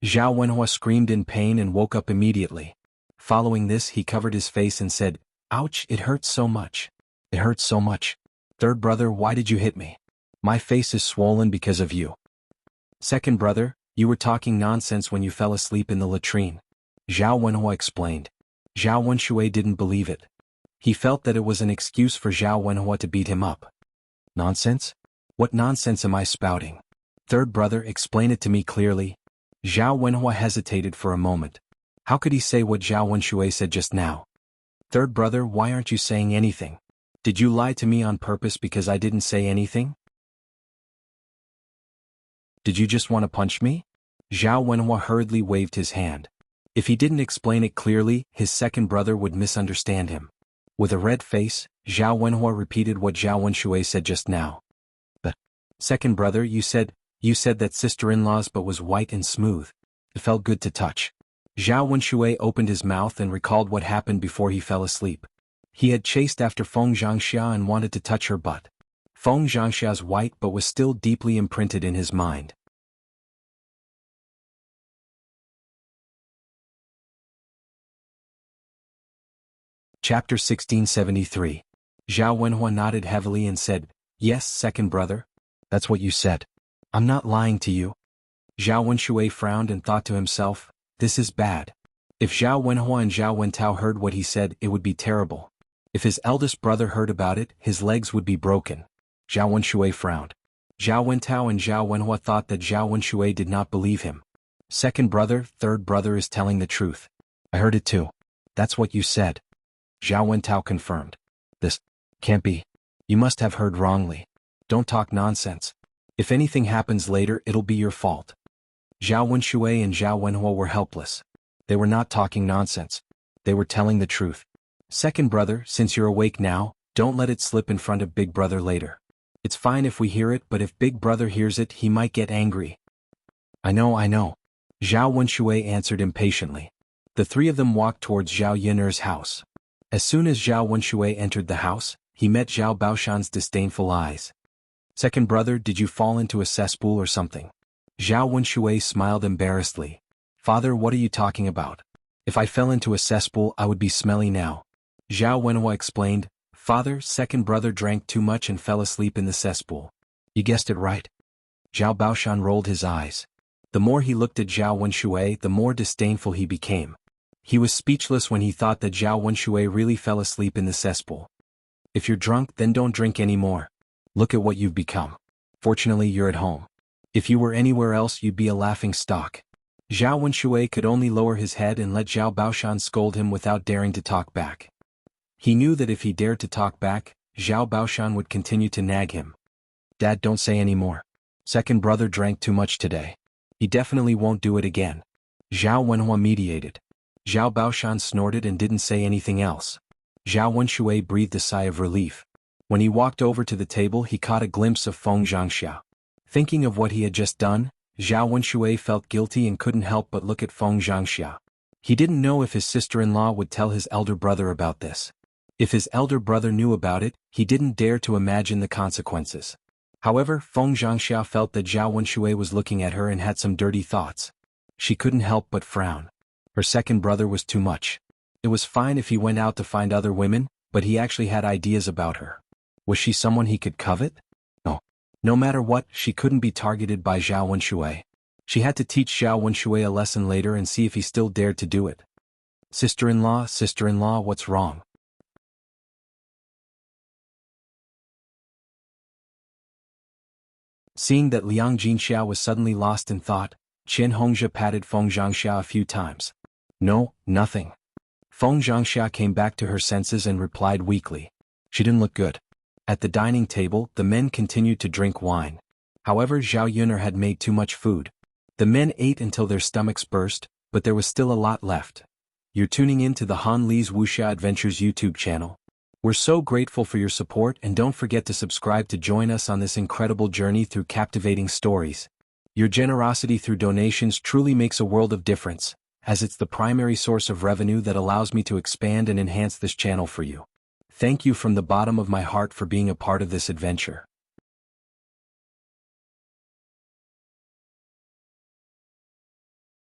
Zhao Wenhua screamed in pain and woke up immediately. Following this, he covered his face and said, ouch, it hurts so much. It hurts so much. Third brother, why did you hit me? My face is swollen because of you. Second brother, you were talking nonsense when you fell asleep in the latrine. Zhao Wenhua explained. Zhao Wenshui didn't believe it. He felt that it was an excuse for Zhao Wenhua to beat him up. Nonsense? What nonsense am I spouting? Third brother, explain it to me clearly. Zhao Wenhua hesitated for a moment. How could he say what Zhao Wenshui said just now? Third brother, why aren't you saying anything? Did you lie to me on purpose because I didn't say anything? Did you just want to punch me? Zhao Wenhua hurriedly waved his hand. If he didn't explain it clearly, his second brother would misunderstand him. With a red face, Zhao Wenhua repeated what Zhao Wenshui said just now. But, second brother, you said that sister-in-law's butt was white and smooth. It felt good to touch. Zhao Wenshui opened his mouth and recalled what happened before he fell asleep. He had chased after Feng Zhangxia and wanted to touch her butt. Feng Zhangxia's white butt was still deeply imprinted in his mind. Chapter 1673. Zhao Wenhua nodded heavily and said, yes, second brother. That's what you said. I'm not lying to you. Zhao Wenshui frowned and thought to himself, this is bad. If Zhao Wenhua and Zhao Wentao heard what he said, it would be terrible. If his eldest brother heard about it, his legs would be broken. Zhao Wenshui frowned. Zhao Wentao and Zhao Wenhua thought that Zhao Wenshui did not believe him. Second brother, third brother is telling the truth. I heard it too. That's what you said. Zhao Wentao confirmed. This can't be. You must have heard wrongly. Don't talk nonsense. If anything happens later, it'll be your fault. Zhao Wenshui and Zhao Wenhua were helpless. They were not talking nonsense. They were telling the truth. Second brother, since you're awake now, don't let it slip in front of big brother later. It's fine if we hear it, but if big brother hears it, he might get angry. I know. Zhao Wenshui answered impatiently. The three of them walked towards Zhao Yiner's house. As soon as Zhao Wenshui entered the house, he met Zhao Baoshan's disdainful eyes. Second brother, did you fall into a cesspool or something? Zhao Wenshui smiled embarrassedly. Father, what are you talking about? If I fell into a cesspool, I would be smelly now. Zhao Wenhua explained, Father, second brother drank too much and fell asleep in the cesspool. You guessed it right. Zhao Baoshan rolled his eyes. The more he looked at Zhao Wenshui, the more disdainful he became. He was speechless when he thought that Zhao Wenshui really fell asleep in the cesspool. If you're drunk, then don't drink anymore. Look at what you've become. Fortunately, you're at home. If you were anywhere else you'd be a laughing stock. Zhao Wenshui could only lower his head and let Zhao Baoshan scold him without daring to talk back. He knew that if he dared to talk back, Zhao Baoshan would continue to nag him. Dad, don't say any more. Second brother drank too much today. He definitely won't do it again. Zhao Wenhua mediated. Zhao Baoshan snorted and didn't say anything else. Zhao Wenshui breathed a sigh of relief. When he walked over to the table he caught a glimpse of Feng Zhangxia. Thinking of what he had just done, Zhao Wenshui felt guilty and couldn't help but look at Feng Zhangxia. He didn't know if his sister-in-law would tell his elder brother about this. If his elder brother knew about it, he didn't dare to imagine the consequences. However, Feng Zhangxia felt that Zhao Wenshui was looking at her and had some dirty thoughts. She couldn't help but frown. Her second brother was too much. It was fine if he went out to find other women, but he actually had ideas about her. Was she someone he could covet? No. No matter what, she couldn't be targeted by Zhao Wenshui. She had to teach Zhao Wenshui a lesson later and see if he still dared to do it. Sister-in-law, what's wrong? Seeing that Liang Jinxiao was suddenly lost in thought, Qian Hongxia patted Feng Zhangxia a few times. No, nothing. Feng Zhangxia came back to her senses and replied weakly. She didn't look good. At the dining table, the men continued to drink wine. However, Zhao Yuner had made too much food. The men ate until their stomachs burst, but there was still a lot left. You're tuning in to the Han Li's Wuxia Adventures YouTube channel. We're so grateful for your support and don't forget to subscribe to join us on this incredible journey through captivating stories. Your generosity through donations truly makes a world of difference, as it's the primary source of revenue that allows me to expand and enhance this channel for you. Thank you from the bottom of my heart for being a part of this adventure.